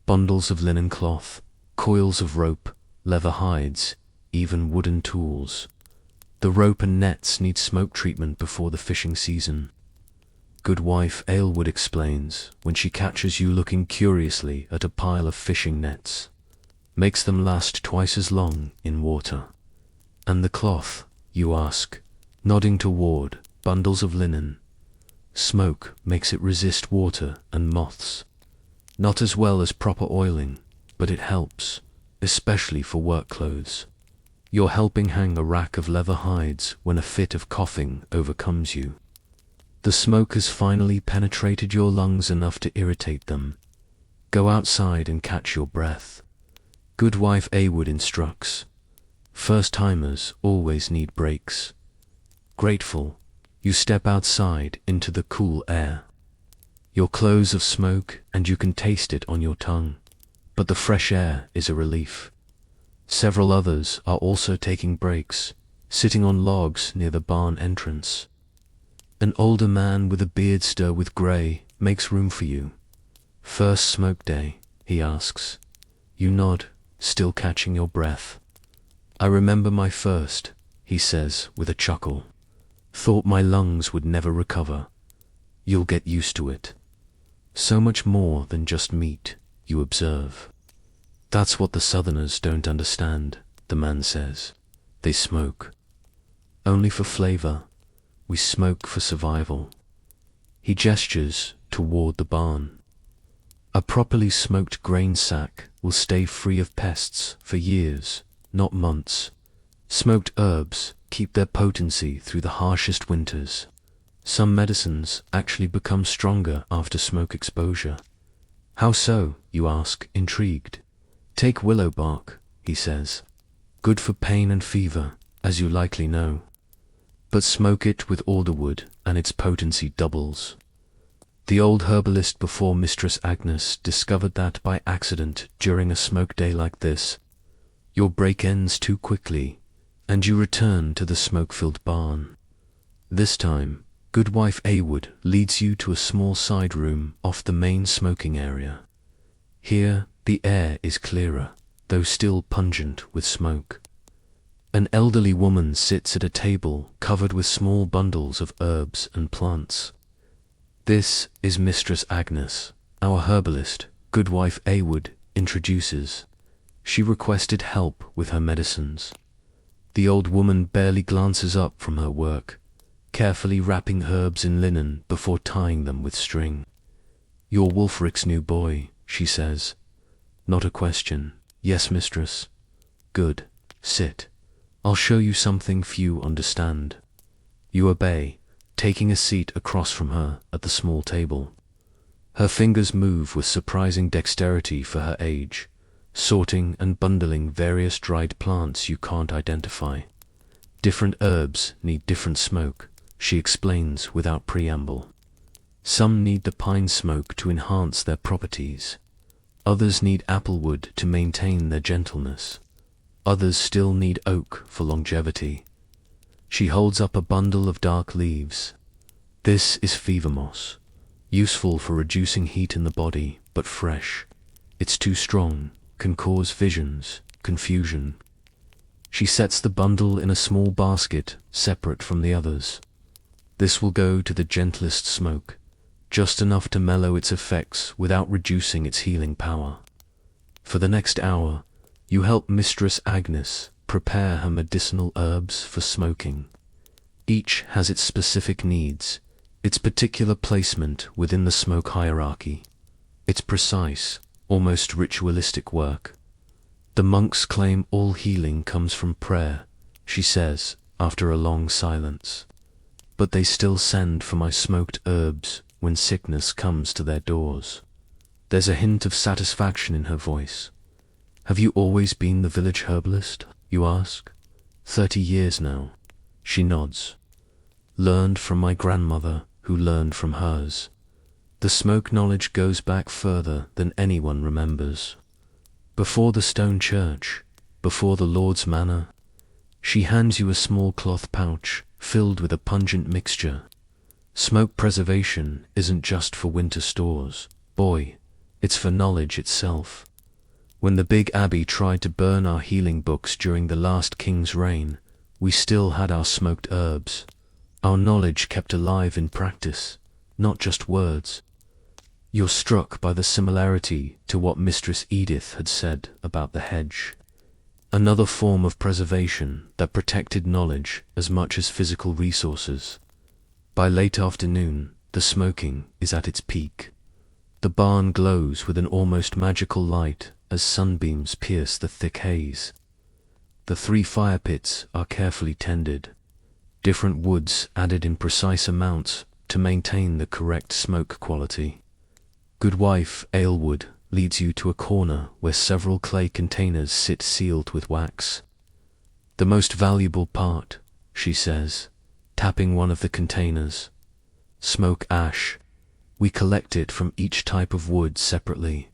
Bundles of linen cloth, coils of rope, leather hides, even wooden tools. The rope and nets need smoke treatment before the fishing season. Goodwife Aylwood explains when she catches you looking curiously at a pile of fishing nets. Makes them last twice as long in water. And the cloth, you ask, nodding toward bundles of linen. Smoke makes it resist water and moths. Not as well as proper oiling, but it helps, especially for work clothes. You're helping hang a rack of leather hides when a fit of coughing overcomes you. The smoke has finally penetrated your lungs enough to irritate them. Go outside and catch your breath. Goodwife Awood instructs. First-timers always need breaks. Grateful, you step outside into the cool air. Your clothes of smoke and you can taste it on your tongue, but the fresh air is a relief. Several others are also taking breaks, sitting on logs near the barn entrance. An older man with a beard stir with grey makes room for you. First smoke day, he asks. You nod, still catching your breath. I remember my first, he says with a chuckle. Thought my lungs would never recover. You'll get used to it. So much more than just meat, you observe. That's what the Southerners don't understand, the man says. They smoke. Only for flavor. We smoke for survival. He gestures toward the barn. A properly smoked grain sack will stay free of pests for years, not months. Smoked herbs keep their potency through the harshest winters. Some medicines actually become stronger after smoke exposure. How so, you ask, intrigued. Take willow bark, he says. Good for pain and fever, as you likely know. But smoke it with alderwood and its potency doubles. The old herbalist before Mistress Agnes discovered that by accident during a smoke day like this. Your break ends too quickly, and you return to the smoke-filled barn. This time, Goodwife Awood leads you to a small side room off the main smoking area. Here, the air is clearer, though still pungent with smoke. An elderly woman sits at a table covered with small bundles of herbs and plants. This is Mistress Agnes, our herbalist, Goodwife Awood introduces. She requested help with her medicines. The old woman barely glances up from her work, carefully wrapping herbs in linen before tying them with string. "You're Wulfric's new boy," she says. Not a question. "Yes, mistress." "Good. Sit. I'll show you something few understand." You obey, taking a seat across from her at the small table. Her fingers move with surprising dexterity for her age, sorting and bundling various dried plants you can't identify. Different herbs need different smoke, she explains without preamble. Some need the pine smoke to enhance their properties. Others need applewood to maintain their gentleness. Others still need oak for longevity. She holds up a bundle of dark leaves. This is fever moss, useful for reducing heat in the body, but fresh. It's too strong, can cause visions, confusion. She sets the bundle in a small basket, separate from the others. This will go to the gentlest smoke, just enough to mellow its effects without reducing its healing power. For the next hour, you help Mistress Agnes prepare her medicinal herbs for smoking. Each has its specific needs, its particular placement within the smoke hierarchy. It's precise, almost ritualistic work. The monks claim all healing comes from prayer, she says after a long silence. But they still send for my smoked herbs when sickness comes to their doors. There's a hint of satisfaction in her voice. "Have you always been the village herbalist?" you ask. 30 years now. She nods. "Learned from my grandmother, who learned from hers." The smoke knowledge goes back further than anyone remembers. Before the stone church, before the Lord's manor, she hands you a small cloth pouch filled with a pungent mixture. Smoke preservation isn't just for winter stores, boy, it's for knowledge itself. When the big abbey tried to burn our healing books during the last king's reign, we still had our smoked herbs. Our knowledge kept alive in practice, not just words. You're struck by the similarity to what Mistress Edith had said about the hedge. Another form of preservation that protected knowledge as much as physical resources. By late afternoon, the smoking is at its peak. The barn glows with an almost magical light as sunbeams pierce the thick haze. The 3 fire pits are carefully tended, different woods added in precise amounts to maintain the correct smoke quality. Goodwife Alewood leads you to a corner where several clay containers sit sealed with wax. "The most valuable part," she says, tapping one of the containers. "Smoke ash. We collect it from each type of wood separately.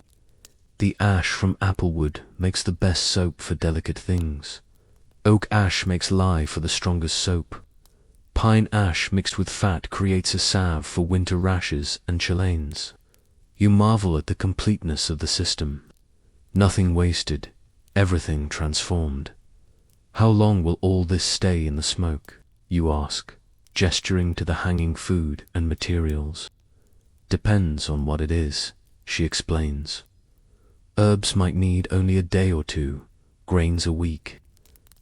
The ash from applewood makes the best soap for delicate things. Oak ash makes lye for the strongest soap. Pine ash mixed with fat creates a salve for winter rashes and chalanes." You marvel at the completeness of the system. Nothing wasted, everything transformed. "How long will all this stay in the smoke?" you ask, gesturing to the hanging food and materials. "Depends on what it is," she explains. Herbs might need only a day or 2, grains a week.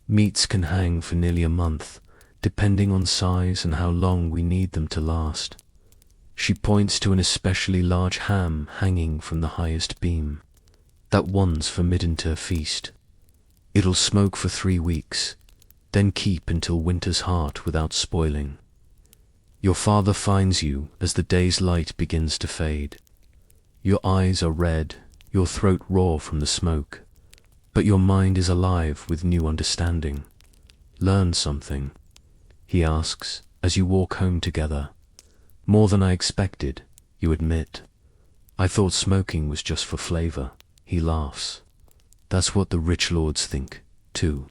Meats can hang for nearly a month, depending on size and how long we need them to last. She points to an especially large ham hanging from the highest beam. "That one's for midwinter feast. It'll smoke for 3 weeks, then keep until winter's heart without spoiling." Your father finds you as the day's light begins to fade. Your eyes are red, your throat raw from the smoke, but your mind is alive with new understanding. "Learn something?" he asks as you walk home together. "More than I expected," you admit. "I thought smoking was just for flavor," he laughs. "That's what the rich lords think, too.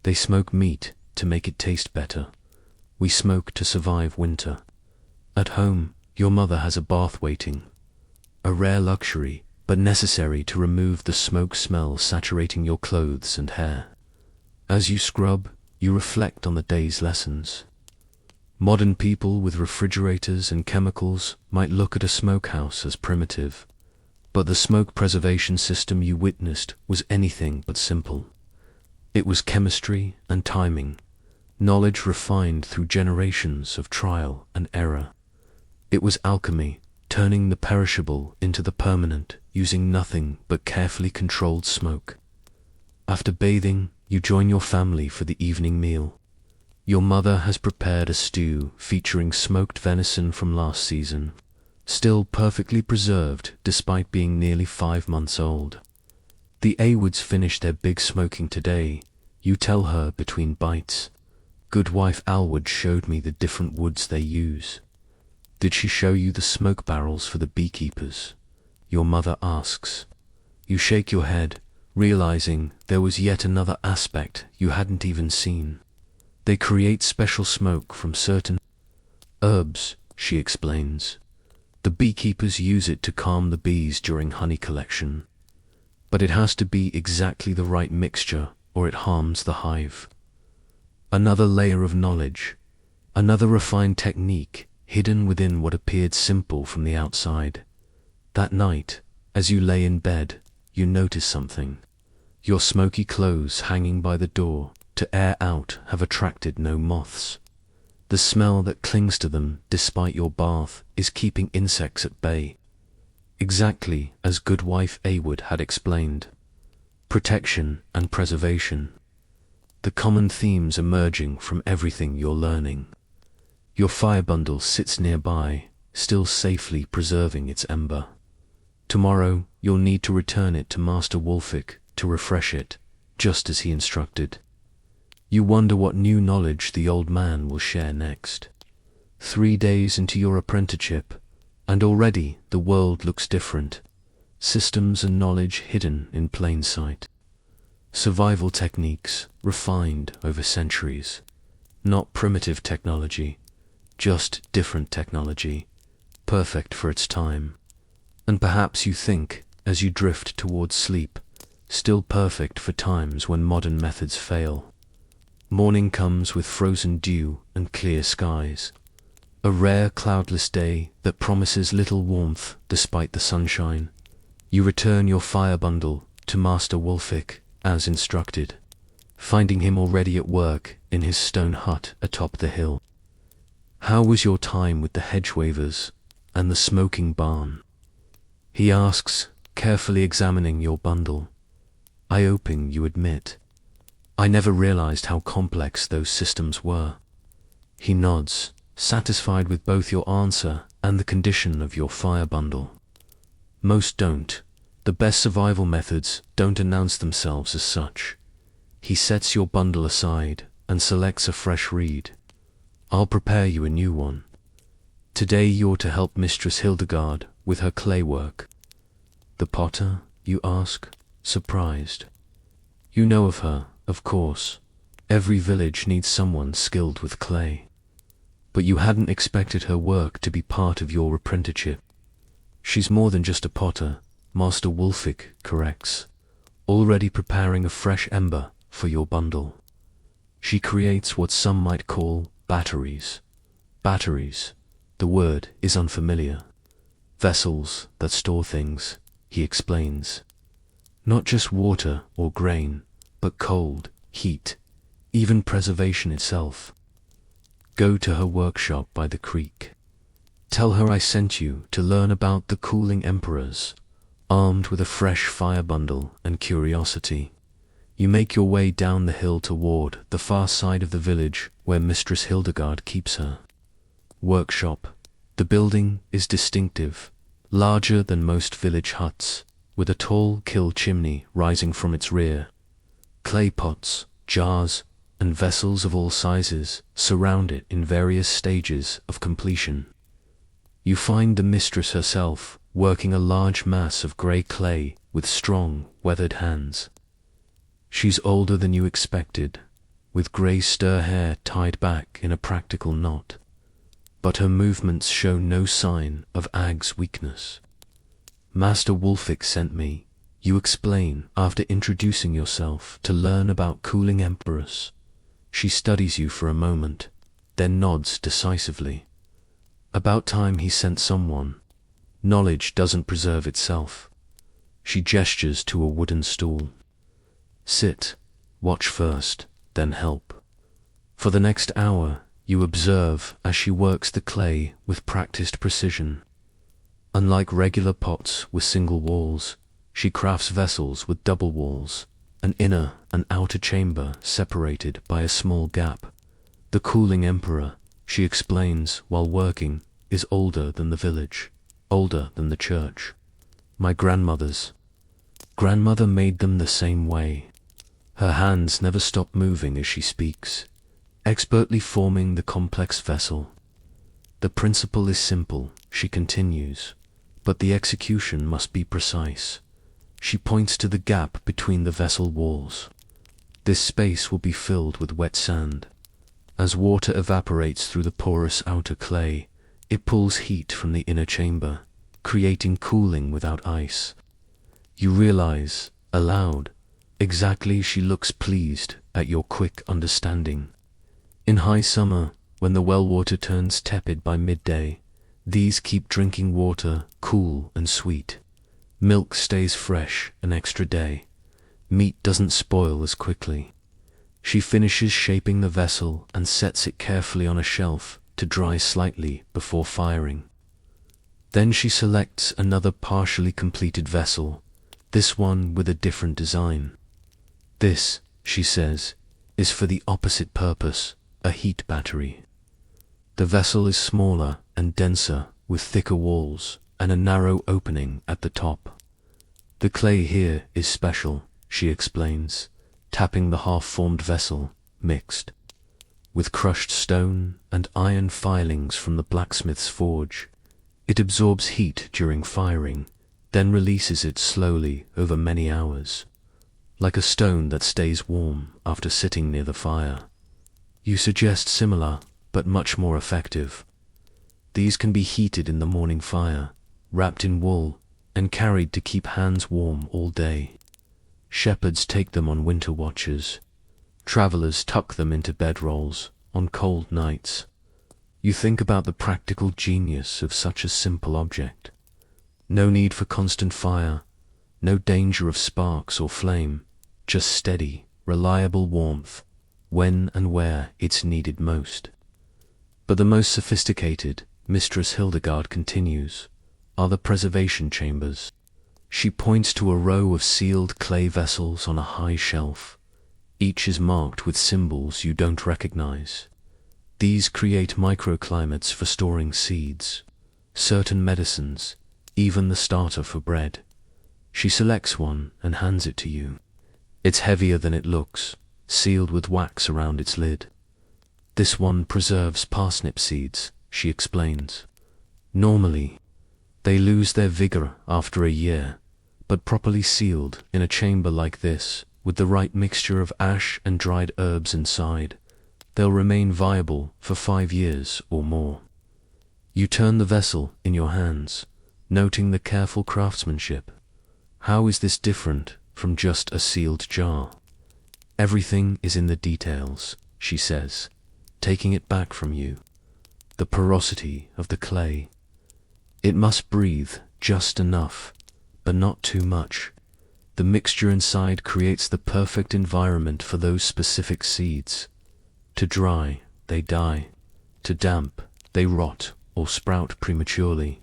They smoke meat to make it taste better. We smoke to survive winter. At home, your mother has a bath waiting. A rare luxury, but necessary to remove the smoke smell saturating your clothes and hair. As you scrub, you reflect on the day's lessons. Modern people with refrigerators and chemicals might look at a smokehouse as primitive, but the smoke preservation system you witnessed was anything but simple. It was chemistry and timing, knowledge refined through generations of trial and error. It was alchemy, turning the perishable into the permanent, using nothing but carefully controlled smoke. After bathing, you join your family for the evening meal. Your mother has prepared a stew featuring smoked venison from last season, still perfectly preserved despite being nearly 5 months old. The Awoods finish their big smoking today, you tell her between bites. Goodwife Alwood showed me the different woods they use. Did she show you the smoke barrels for the beekeepers? Your mother asks. You shake your head, realizing there was yet another aspect you hadn't even seen. They create special smoke from certain herbs, she explains. The beekeepers use it to calm the bees during honey collection. But it has to be exactly the right mixture, or it harms the hive. Another layer of knowledge, another refined technique hidden within what appeared simple from the outside. That night, as you lay in bed, you notice something. Your smoky clothes hanging by the door to air out have attracted no moths. The smell that clings to them despite your bath is keeping insects at bay. Exactly as Goodwife Awood had explained. Protection and preservation. The common themes emerging from everything you're learning. Your fire bundle sits nearby, still safely preserving its ember. Tomorrow, you'll need to return it to Master Wulfik to refresh it, just as he instructed. You wonder what new knowledge the old man will share next. 3 days into your apprenticeship, and already the world looks different. Systems and knowledge hidden in plain sight. Survival techniques refined over centuries. Not primitive technology, just different technology, perfect for its time. And perhaps you think, as you drift towards sleep, still perfect for times when modern methods fail. Morning comes with frozen dew and clear skies. A rare cloudless day that promises little warmth despite the sunshine. You return your fire bundle to Master Wulfik as instructed, finding him already at work in his stone hut atop the hill. How was your time with the hedge weavers and the smoking barn? He asks, carefully examining your bundle. Eye-opening, you admit. I never realized how complex those systems were. He nods, satisfied with both your answer and the condition of your fire bundle. Most don't. The best survival methods don't announce themselves as such. He sets your bundle aside and selects a fresh reed. I'll prepare you a new one. Today you're to help Mistress Hildegard with her clay work. The potter, you ask, surprised. You know of her, of course. Every village needs someone skilled with clay. But you hadn't expected her work to be part of your apprenticeship. She's more than just a potter, Master Wulfik corrects, already preparing a fresh ember for your bundle. She creates what some might call batteries. Batteries, the word is unfamiliar. Vessels that store things, he explains. Not just water or grain, but cold, heat, even preservation itself. Go to her workshop by the creek. Tell her I sent you to learn about the cooling emperors, armed with a fresh fire bundle and curiosity. You make your way down the hill toward the far side of the village where Mistress Hildegard keeps her workshop. The building is distinctive, larger than most village huts, with a tall kill chimney rising from its rear. Clay pots, jars, and vessels of all sizes surround it in various stages of completion. You find the mistress herself working a large mass of grey clay with strong, weathered hands. She's older than you expected, with grey stir hair tied back in a practical knot, but her movements show no sign of Ag's weakness. Master Wulfik sent me, you explain after introducing yourself, to learn about cooling emperors. She studies you for a moment, then nods decisively. About time he sent someone. Knowledge doesn't preserve itself. She gestures to a wooden stool. Sit, watch first, then help. For the next hour, you observe as she works the clay with practiced precision. Unlike regular pots with single walls, she crafts vessels with double walls, an inner and outer chamber separated by a small gap. The cooling emperor, she explains while working, is older than the village, older than the church. My grandmother made them the same way. Her hands never stop moving as she speaks, expertly forming the complex vessel. The principle is simple, she continues, but the execution must be precise. She points to the gap between the vessel walls. This space will be filled with wet sand. As water evaporates through the porous outer clay, it pulls heat from the inner chamber, creating cooling without ice. You realize, aloud, exactly she looks pleased at your quick understanding. In high summer, when the well water turns tepid by midday, these keep drinking water cool and sweet. Milk stays fresh an extra day. Meat doesn't spoil as quickly. She finishes shaping the vessel and sets it carefully on a shelf to dry slightly before firing. Then she selects another partially completed vessel, this one with a different design. This, she says, is for the opposite purpose, a heat battery. The vessel is smaller and denser, with thicker walls and a narrow opening at the top. The clay here is special, she explains, tapping the half-formed vessel, mixed with crushed stone and iron filings from the blacksmith's forge. It absorbs heat during firing, then releases it slowly over many hours, like a stone that stays warm after sitting near the fire. You suggest similar, but much more effective. These can be heated in the morning fire, wrapped in wool, and carried to keep hands warm all day. Shepherds take them on winter watches. Travelers tuck them into bedrolls on cold nights. You think about the practical genius of such a simple object. No need for constant fire, no danger of sparks or flame, just steady, reliable warmth, when and where it's needed most. But the most sophisticated, Mistress Hildegard continues, are the preservation chambers. She points to a row of sealed clay vessels on a high shelf. Each is marked with symbols you don't recognize. These create microclimates for storing seeds, certain medicines, even the starter for bread. She selects one and hands it to you. It's heavier than it looks, sealed with wax around its lid. This one preserves parsnip seeds, she explains. Normally, they lose their vigor after a year, but properly sealed in a chamber like this, with the right mixture of ash and dried herbs inside, they'll remain viable for 5 years or more. You turn the vessel in your hands, noting the careful craftsmanship. How is this different from just a sealed jar? Everything is in the details, she says, taking it back from you. The porosity of the clay. It must breathe just enough, but not too much. The mixture inside creates the perfect environment for those specific seeds. To dry, they die. To damp, they rot or sprout prematurely.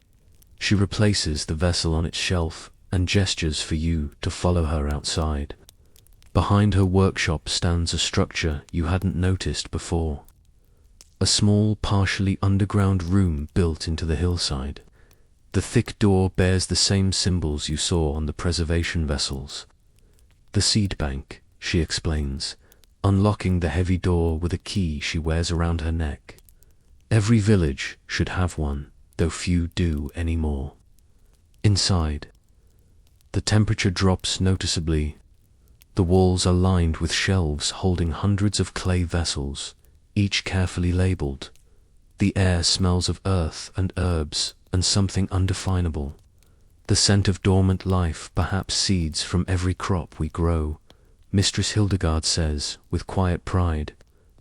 She replaces the vessel on its shelf and gestures for you to follow her outside. Behind her workshop stands a structure you hadn't noticed before. A small, partially underground room built into the hillside. The thick door bears the same symbols you saw on the preservation vessels. The seed bank, she explains, unlocking the heavy door with a key she wears around her neck. Every village should have one, though few do anymore. Inside, the temperature drops noticeably. The walls are lined with shelves holding hundreds of clay vessels, each carefully labeled. The air smells of earth and herbs and something undefinable. The scent of dormant life, perhaps seeds from every crop we grow, Mistress Hildegard says with quiet pride,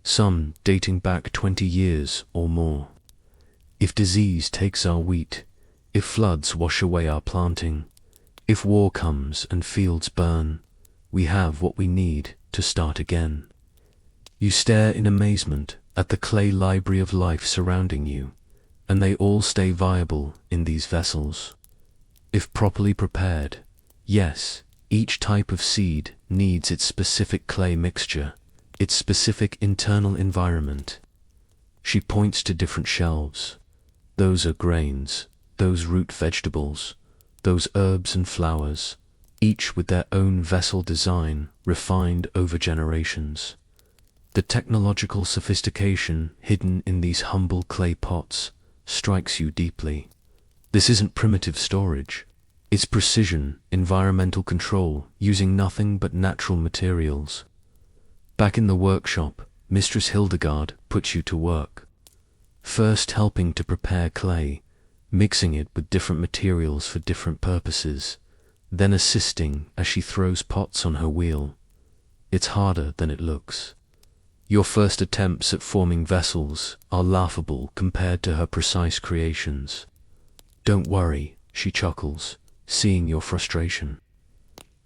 some dating back 20 years or more. If disease takes our wheat, if floods wash away our planting, if war comes and fields burn, we have what we need to start again. You stare in amazement at the clay library of life surrounding you, and they all stay viable in these vessels. If properly prepared, yes, each type of seed needs its specific clay mixture, its specific internal environment. She points to different shelves. Those are grains, those root vegetables, those herbs and flowers, each with their own vessel design refined over generations. The technological sophistication hidden in these humble clay pots strikes you deeply. This isn't primitive storage. It's precision, environmental control, using nothing but natural materials. Back in the workshop, Mistress Hildegard puts you to work. First helping to prepare clay, mixing it with different materials for different purposes, then assisting as she throws pots on her wheel. It's harder than it looks. Your first attempts at forming vessels are laughable compared to her precise creations. Don't worry, she chuckles, seeing your frustration.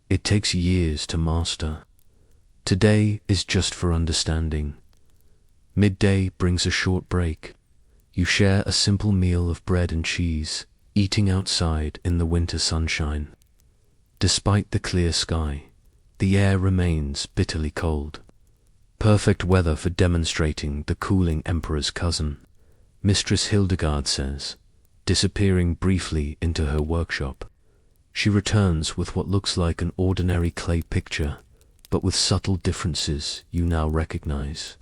It takes years to master. Today is just for understanding. Midday brings a short break. You share a simple meal of bread and cheese, eating outside in the winter sunshine. Despite the clear sky, the air remains bitterly cold. Perfect weather for demonstrating the cooling emperor's cousin, Mistress Hildegard says, disappearing briefly into her workshop. She returns with what looks like an ordinary clay picture, but with subtle differences you now recognize.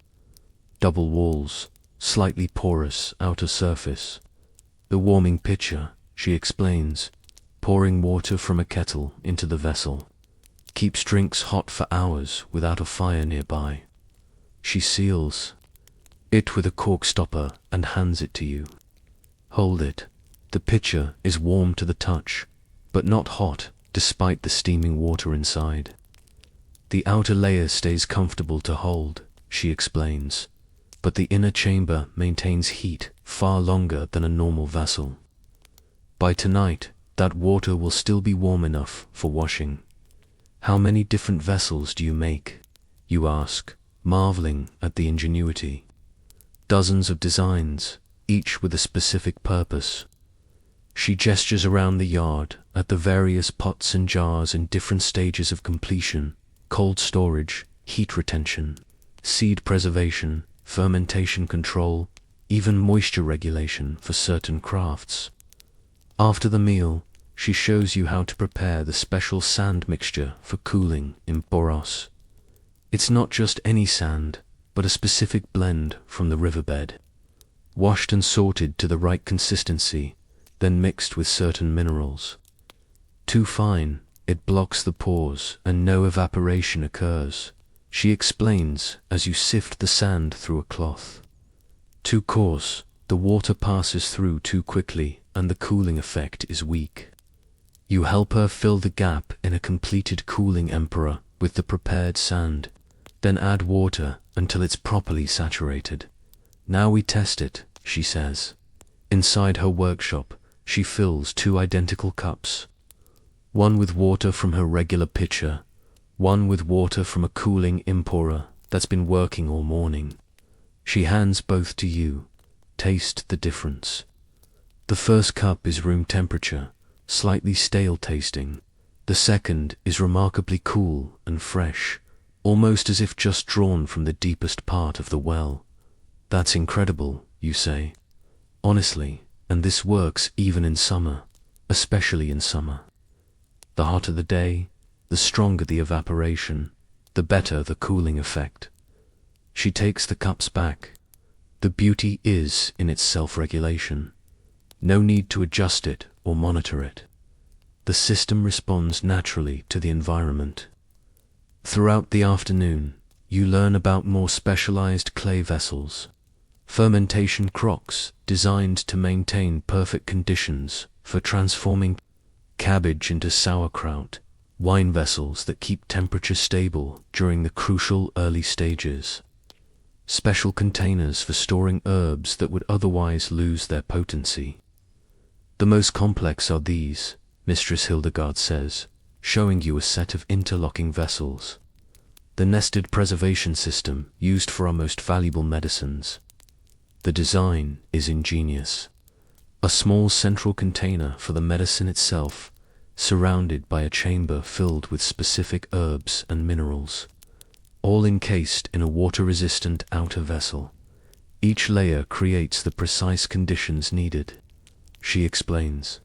Double walls, slightly porous outer surface. The warming pitcher, she explains, pouring water from a kettle into the vessel, keeps drinks hot for hours without a fire nearby. She seals it with a cork stopper and hands it to you. Hold it. The pitcher is warm to the touch, but not hot despite the steaming water inside. The outer layer stays comfortable to hold, she explains, but the inner chamber maintains heat far longer than a normal vessel. By tonight, that water will still be warm enough for washing. How many different vessels do you make? You ask, marveling at the ingenuity. Dozens of designs, each with a specific purpose. She gestures around the yard at the various pots and jars in different stages of completion: cold storage, heat retention, seed preservation, fermentation control, even moisture regulation for certain crafts. After the meal, she shows you how to prepare the special sand mixture for cooling in Boros. It's not just any sand, but a specific blend from the riverbed, washed and sorted to the right consistency, then mixed with certain minerals. Too fine, it blocks the pores and no evaporation occurs, she explains as you sift the sand through a cloth. Too coarse, the water passes through too quickly and the cooling effect is weak. You help her fill the gap in a completed cooling emperor with the prepared sand, then add water until it's properly saturated. Now we test it, she says. Inside her workshop, she fills 2 identical cups, one with water from her regular pitcher, one with water from a cooling impora that's been working all morning. She hands both to you. Taste the difference. The first cup is room temperature, slightly stale tasting. The second is remarkably cool and fresh, almost as if just drawn from the deepest part of the well. That's incredible, you say. Honestly, and this works even in summer, especially in summer. The hotter the day, the stronger the evaporation, the better the cooling effect. She takes the cups back. The beauty is in its self-regulation. No need to adjust it or monitor it. The system responds naturally to the environment. Throughout the afternoon, you learn about more specialized clay vessels, fermentation crocks designed to maintain perfect conditions for transforming cabbage into sauerkraut, wine vessels that keep temperature stable during the crucial early stages, special containers for storing herbs that would otherwise lose their potency. The most complex are these, Mistress Hildegard says, showing you a set of interlocking vessels. the nested preservation system used for our most valuable medicines. The design is ingenious. A small central container for the medicine itself, surrounded by a chamber filled with specific herbs and minerals, all encased in a water-resistant outer vessel. Each layer creates the precise conditions needed, she explains.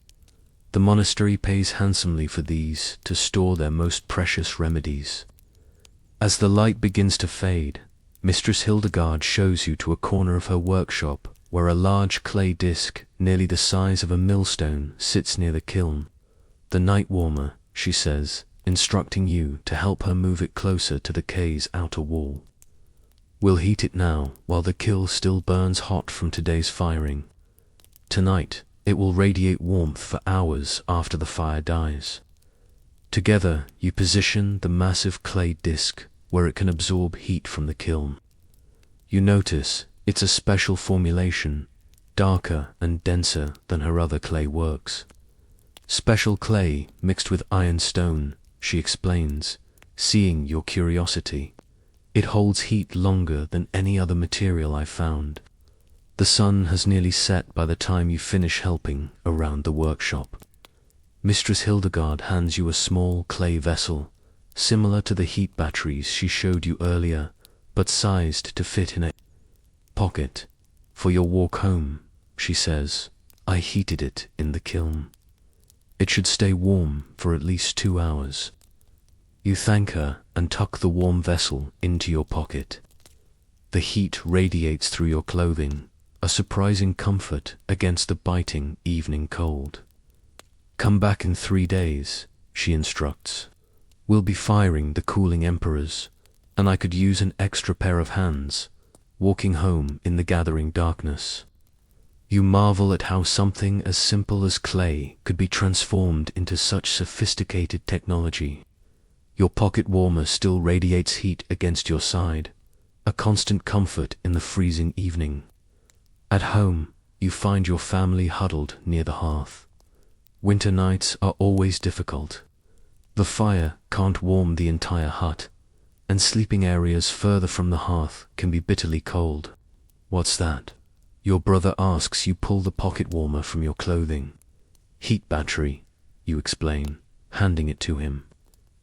The monastery pays handsomely for these to store their most precious remedies. As the light begins to fade, Mistress Hildegard shows you to a corner of her workshop where a large clay disc, nearly the size of a millstone, sits near the kiln. The night warmer, she says, instructing you to help her move it closer to the quay's outer wall. We'll heat it now while the kiln still burns hot from today's firing. Tonight, it will radiate warmth for hours after the fire dies. Together, you position the massive clay disc where it can absorb heat from the kiln. You notice it's a special formulation, darker and denser than her other clay works. Special clay mixed with iron stone, she explains, seeing your curiosity. It holds heat longer than any other material I've found. The sun has nearly set by the time you finish helping around the workshop. Mistress Hildegard hands you a small clay vessel, similar to the heat batteries she showed you earlier, but sized to fit in a pocket. For your walk home, she says, I heated it in the kiln. It should stay warm for at least 2 hours. You thank her and tuck the warm vessel into your pocket. The heat radiates through your clothing, a surprising comfort against the biting evening cold. Come back in 3 days, she instructs. We'll be firing the cooling emperors, and I could use an extra pair of hands, walking home in the gathering darkness. You marvel at how something as simple as clay could be transformed into such sophisticated technology. Your pocket warmer still radiates heat against your side, a constant comfort in the freezing evening. At home, you find your family huddled near the hearth. Winter nights are always difficult. The fire can't warm the entire hut, and sleeping areas further from the hearth can be bitterly cold. What's that? Your brother asks. You pull the pocket warmer from your clothing. Heat battery, you explain, handing it to him.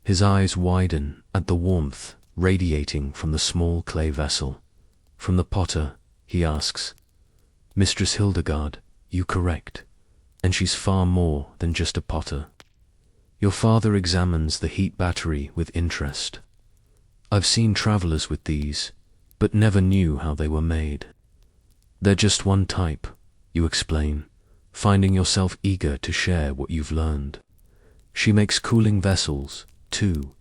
His eyes widen at the warmth radiating from the small clay vessel. From the potter, he asks. Mistress Hildegard, you correct, and she's far more than just a potter. Your father examines the heat battery with interest. I've seen travelers with these, but never knew how they were made. They're just one type, you explain, finding yourself eager to share what you've learned. She makes cooling vessels, too,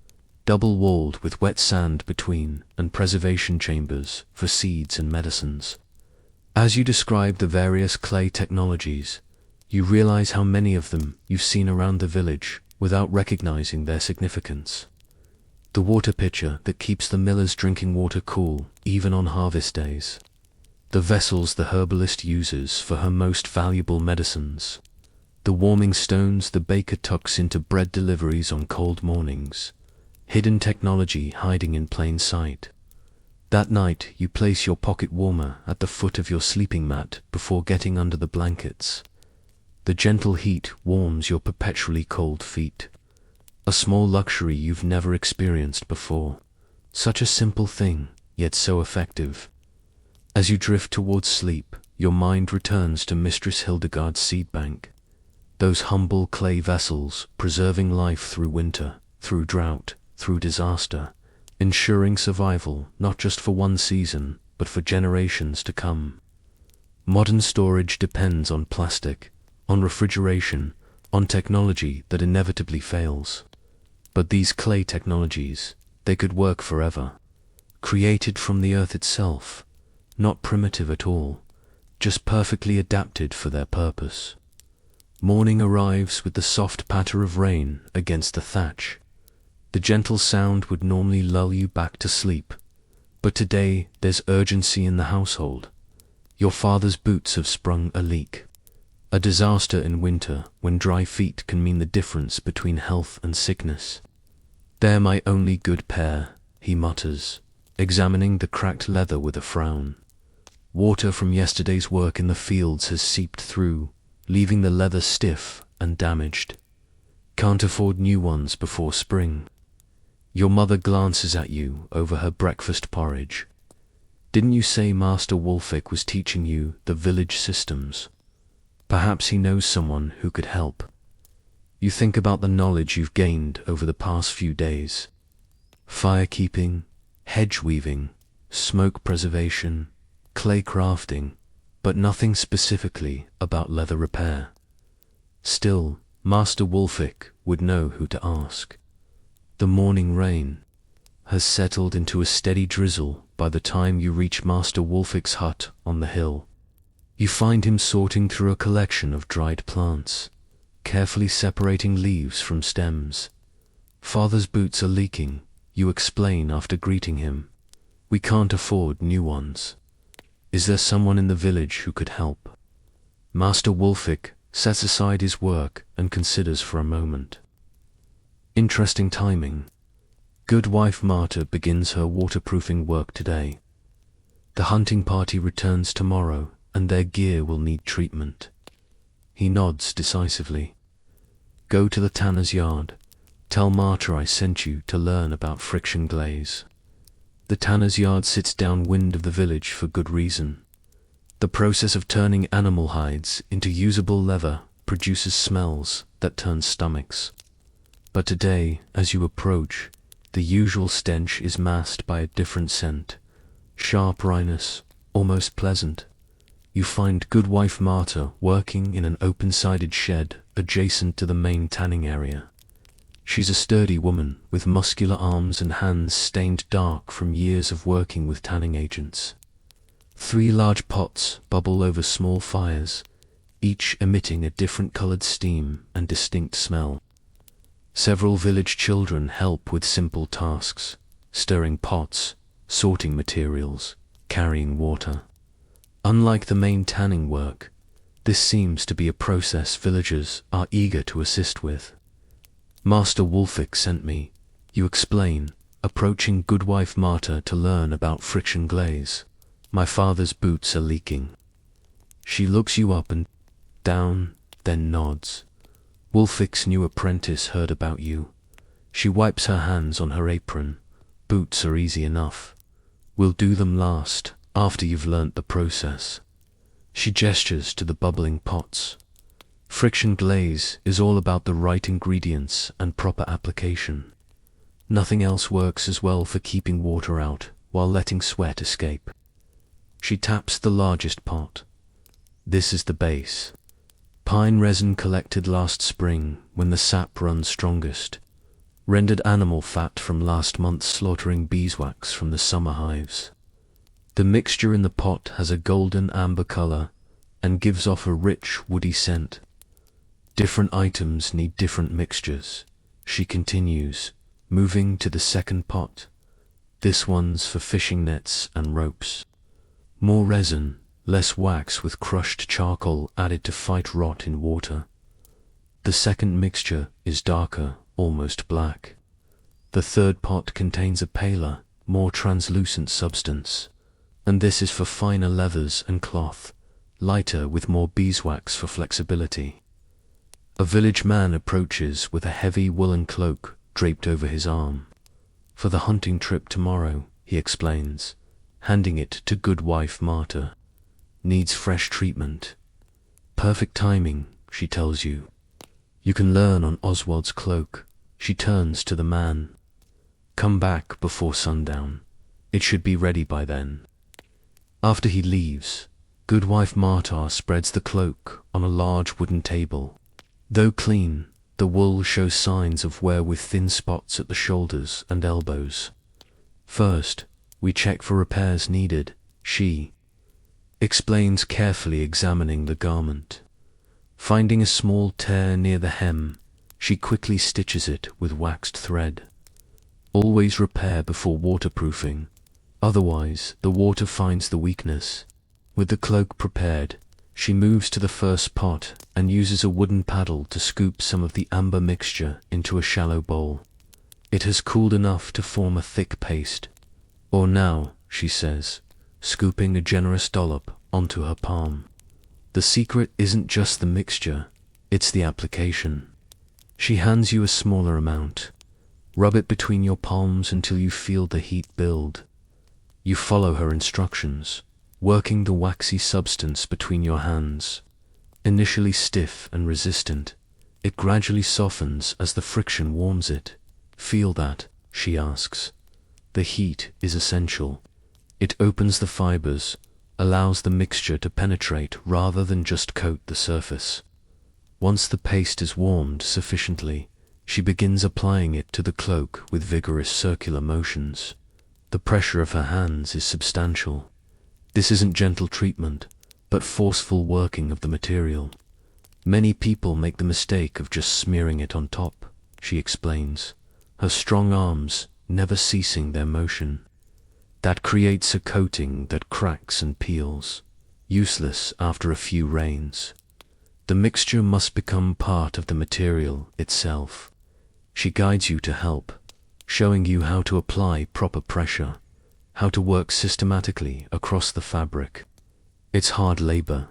double-walled with wet sand between and preservation chambers for seeds and medicines. As you describe the various clay technologies, you realize how many of them you've seen around the village without recognizing their significance. The water pitcher that keeps the miller's drinking water cool even on harvest days. The vessels the herbalist uses for her most valuable medicines. The warming stones the baker tucks into bread deliveries on cold mornings. Hidden technology hiding in plain sight. That night you place your pocket warmer at the foot of your sleeping mat before getting under the blankets. The gentle heat warms your perpetually cold feet. A small luxury you've never experienced before. Such a simple thing, yet so effective. As you drift towards sleep, your mind returns to Mistress Hildegard's seed bank. Those humble clay vessels preserving life through winter, through drought, through disaster, ensuring survival not just for one season, but for generations to come. Modern storage depends on plastic, on refrigeration, on technology that inevitably fails. But these clay technologies, they could work forever. Created from the earth itself, not primitive at all, just perfectly adapted for their purpose. Morning arrives with the soft patter of rain against the thatch. The gentle sound would normally lull you back to sleep, but today there's urgency in the household. Your father's boots have sprung a leak. A disaster in winter when dry feet can mean the difference between health and sickness. They're my only good pair, he mutters, examining the cracked leather with a frown. Water from yesterday's work in the fields has seeped through, leaving the leather stiff and damaged. Can't afford new ones before spring. Your mother glances at you over her breakfast porridge. Didn't you say Master Wulfik was teaching you the village systems? Perhaps he knows someone who could help. You think about the knowledge you've gained over the past few days. Firekeeping, hedge weaving, smoke preservation, clay crafting, but nothing specifically about leather repair. Still, Master Wulfik would know who to ask. The morning rain has settled into a steady drizzle by the time you reach Master Wulfik's hut on the hill. You find him sorting through a collection of dried plants, carefully separating leaves from stems. Father's boots are leaking, you explain after greeting him. We can't afford new ones. Is there someone in the village who could help? Master Wulfik sets aside his work and considers for a moment. Interesting timing. Good wife Marta begins her waterproofing work today. The hunting party returns tomorrow, and their gear will need treatment. He nods decisively. Go to the tanner's yard. Tell Marta I sent you to learn about friction glaze. The tanner's yard sits downwind of the village for good reason. The process of turning animal hides into usable leather produces smells that turn stomachs. But today, as you approach, the usual stench is masked by a different scent. Sharp wryness, almost pleasant. You find good wife Marta working in an open-sided shed adjacent to the main tanning area. She's a sturdy woman with muscular arms and hands stained dark from years of working with tanning agents. 3 large pots bubble over small fires, each emitting a different colored steam and distinct smell. Several village children help with simple tasks, stirring pots, sorting materials, carrying water. Unlike the main tanning work, this seems to be a process villagers are eager to assist with. Master Wulfik sent me, you explain, approaching good wife Marta to learn about friction glaze. My father's boots are leaking. She looks you up and down, then nods. Wulfik's new apprentice heard about you. She wipes her hands on her apron. Boots are easy enough. We'll do them last, after you've learnt the process. She gestures to the bubbling pots. Friction glaze is all about the right ingredients and proper application. Nothing else works as well for keeping water out while letting sweat escape. She taps the largest pot. This is the base. Pine resin collected last spring when the sap runs strongest. Rendered animal fat from last month's slaughtering beeswax from the summer hives. The mixture in the pot has a golden amber color and gives off a rich woody scent. Different items need different mixtures, she continues, moving to the second pot. This one's for fishing nets and ropes. More resin, less wax with crushed charcoal added to fight rot in water. The second mixture is darker, almost black. The third pot contains a paler, more translucent substance, and this is for finer leathers and cloth, lighter with more beeswax for flexibility. A village man approaches with a heavy woolen cloak draped over his arm. For the hunting trip tomorrow, he explains, handing it to good wife Marta. Needs fresh treatment. Perfect timing, she tells you. You can learn on Oswald's cloak. She turns to the man. Come back before sundown. It should be ready by then. After he leaves, good wife Marta spreads the cloak on a large wooden table. Though clean, the wool shows signs of wear with thin spots at the shoulders and elbows. First, we check for repairs needed, she explains, carefully examining the garment. Finding a small tear near the hem, she quickly stitches it with waxed thread. Always repair before waterproofing, otherwise the water finds the weakness. With the cloak prepared, she moves to the first pot and uses a wooden paddle to scoop some of the amber mixture into a shallow bowl. It has cooled enough to form a thick paste. Or now, she says, scooping a generous dollop onto her palm. The secret isn't just the mixture, it's the application. She hands you a smaller amount. Rub it between your palms until you feel the heat build. You follow her instructions, working the waxy substance between your hands. Initially stiff and resistant, it gradually softens as the friction warms it. Feel that, she asks. The heat is essential. It opens the fibers, allows the mixture to penetrate rather than just coat the surface. Once the paste is warmed sufficiently, she begins applying it to the cloak with vigorous circular motions. The pressure of her hands is substantial. This isn't gentle treatment, but forceful working of the material. Many people make the mistake of just smearing it on top, she explains, her strong arms never ceasing their motion. That creates a coating that cracks and peels, useless after a few rains. The mixture must become part of the material itself. She guides you to help, showing you how to apply proper pressure, how to work systematically across the fabric. It's hard labor.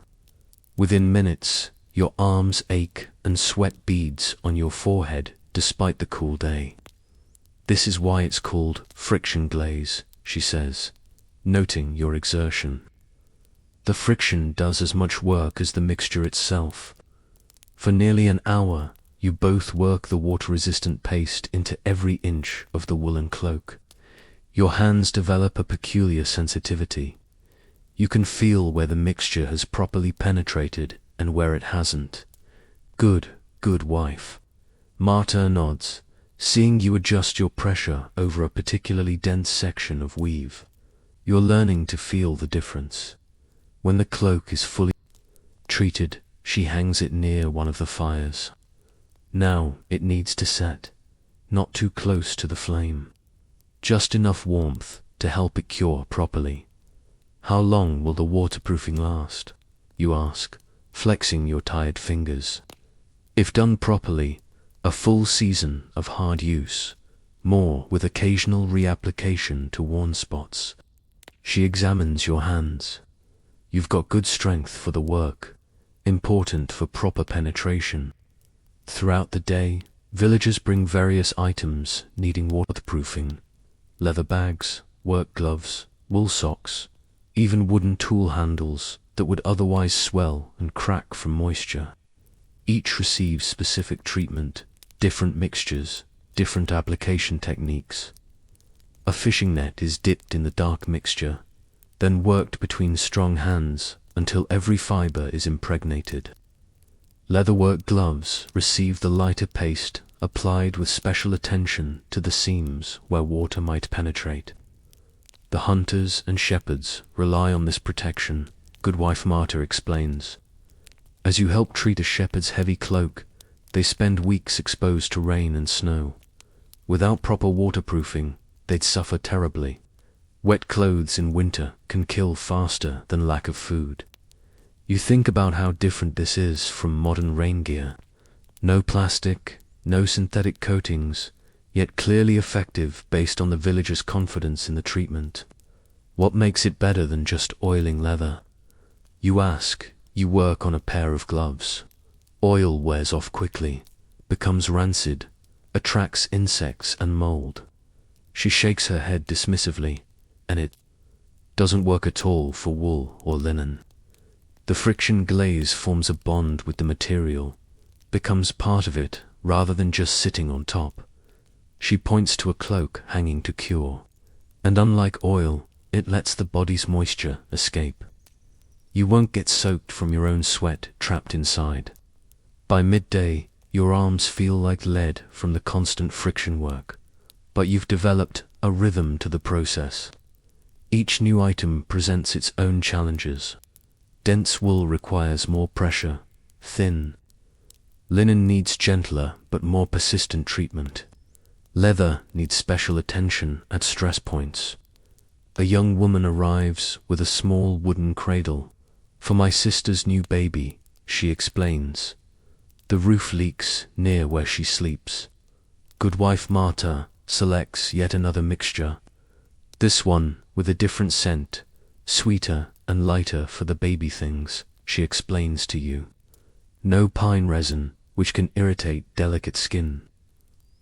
Within minutes, your arms ache and sweat beads on your forehead despite the cool day. This is why it's called friction glaze, she says, noting your exertion. The friction does as much work as the mixture itself. For nearly an hour, you both work the water-resistant paste into every inch of the woolen cloak. Your hands develop a peculiar sensitivity. You can feel where the mixture has properly penetrated and where it hasn't. Good wife. Marta nods, seeing you adjust your pressure over a particularly dense section of weave. You're learning to feel the difference. When the cloak is fully treated, she hangs it near one of the fires. Now it needs to set, not too close to the flame. Just enough warmth to help it cure properly. How long will the waterproofing last? You ask, flexing your tired fingers. If done properly, a full season of hard use, more with occasional reapplication to worn spots. She examines your hands. You've got good strength for the work, important for proper penetration. Throughout the day, villagers bring various items needing waterproofing: leather bags, work gloves, wool socks, even wooden tool handles that would otherwise swell and crack from moisture. Each receives specific treatment, different mixtures, different application techniques. A fishing net is dipped in the dark mixture, then worked between strong hands until every fiber is impregnated. Leatherwork gloves receive the lighter paste applied with special attention to the seams where water might penetrate. The hunters and shepherds rely on this protection, Goodwife Marta explains. As you help treat a shepherd's heavy cloak, they spend weeks exposed to rain and snow. Without proper waterproofing, they'd suffer terribly. Wet clothes in winter can kill faster than lack of food. You think about how different this is from modern rain gear. No plastic, no synthetic coatings, yet clearly effective based on the villagers' confidence in the treatment. What makes it better than just oiling leather? You ask. You work on a pair of gloves. Oil wears off quickly, becomes rancid, attracts insects and mold. She shakes her head dismissively, and it doesn't work at all for wool or linen. The friction glaze forms a bond with the material, becomes part of it rather than just sitting on top. She points to a cloak hanging to cure, and unlike oil, it lets the body's moisture escape. You won't get soaked from your own sweat trapped inside. By midday, your arms feel like lead from the constant friction work, but you've developed a rhythm to the process. Each new item presents its own challenges. Dense wool requires more pressure, thin. Linen needs gentler but more persistent treatment. Leather needs special attention at stress points. A young woman arrives with a small wooden cradle. For my sister's new baby, she explains. The roof leaks near where she sleeps. Goodwife Marta selects yet another mixture. This one with a different scent, sweeter and lighter for the baby things, she explains to you. No pine resin, which can irritate delicate skin.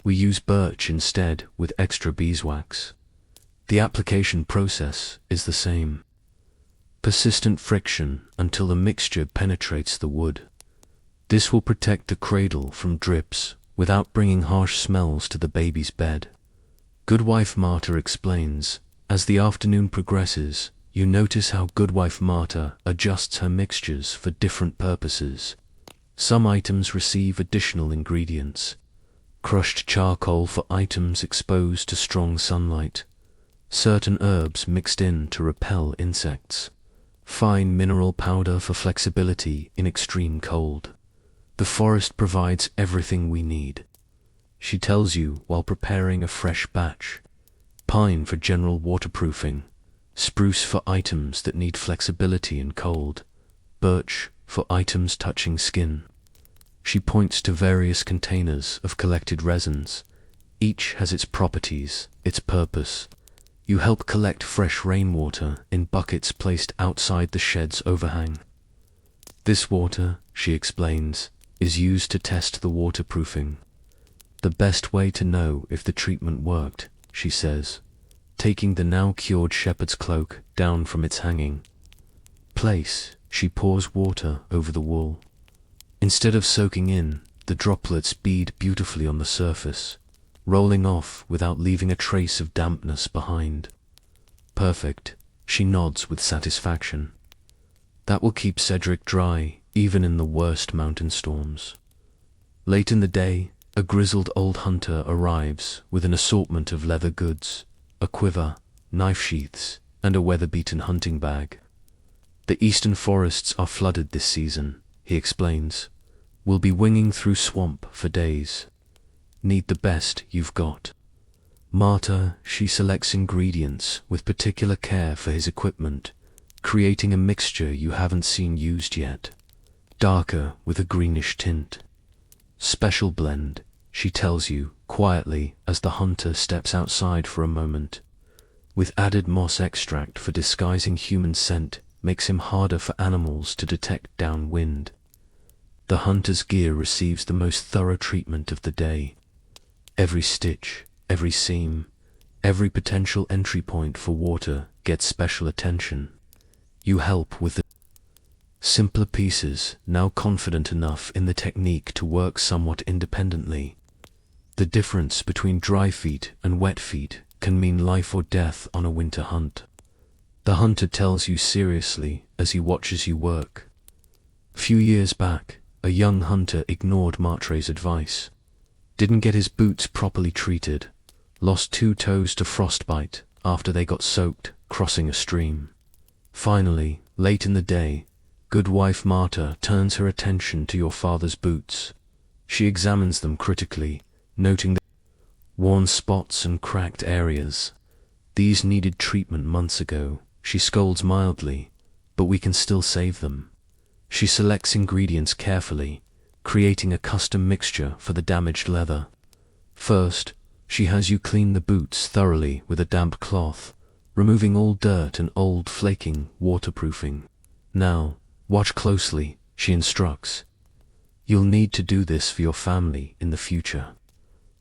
We use birch instead with extra beeswax. The application process is the same. Persistent friction until the mixture penetrates the wood. This will protect the cradle from drips without bringing harsh smells to the baby's bed. Goodwife Marta explains, as the afternoon progresses, you notice how Goodwife Marta adjusts her mixtures for different purposes. Some items receive additional ingredients. Crushed charcoal for items exposed to strong sunlight. Certain herbs mixed in to repel insects. Fine mineral powder for flexibility in extreme cold. The forest provides everything we need. She tells you while preparing a fresh batch. Pine for general waterproofing. Spruce for items that need flexibility in cold. Birch for items touching skin. She points to various containers of collected resins. Each has its properties, its purpose. You help collect fresh rainwater in buckets placed outside the shed's overhang. This water, she explains, is used to test the waterproofing. The best way to know if the treatment worked, she says, taking the now cured shepherd's cloak down from its hanging place, she pours water over the wool. Instead of soaking in, the droplets bead beautifully on the surface, rolling off without leaving a trace of dampness behind. Perfect, she nods with satisfaction. That will keep Cedric dry, even in the worst mountain storms. Late in the day, a grizzled old hunter arrives with an assortment of leather goods, a quiver, knife sheaths, and a weather-beaten hunting bag. The eastern forests are flooded this season, he explains. We'll be winging through swamp for days. Need the best you've got. Marta, she selects ingredients with particular care for his equipment, creating a mixture you haven't seen used yet. Darker with a greenish tint. Special blend, she tells you quietly as the hunter steps outside for a moment. With added moss extract for disguising human scent makes him harder for animals to detect downwind. The hunter's gear receives the most thorough treatment of the day. Every stitch, every seam, every potential entry point for water gets special attention. You help with the simpler pieces, now confident enough in the technique to work somewhat independently. The difference between dry feet and wet feet can mean life or death on a winter hunt. The hunter tells you seriously as he watches you work. A few years back, a young hunter ignored Martre's advice. Didn't get his boots properly treated. Lost 2 toes to frostbite after they got soaked crossing a stream. Finally, late in the day, Goodwife Marta turns her attention to your father's boots. She examines them critically, noting the worn spots and cracked areas. These needed treatment months ago, she scolds mildly, but we can still save them. She selects ingredients carefully, creating a custom mixture for the damaged leather. First, she has you clean the boots thoroughly with a damp cloth, removing all dirt and old flaking waterproofing. Now, watch closely, she instructs. You'll need to do this for your family in the future.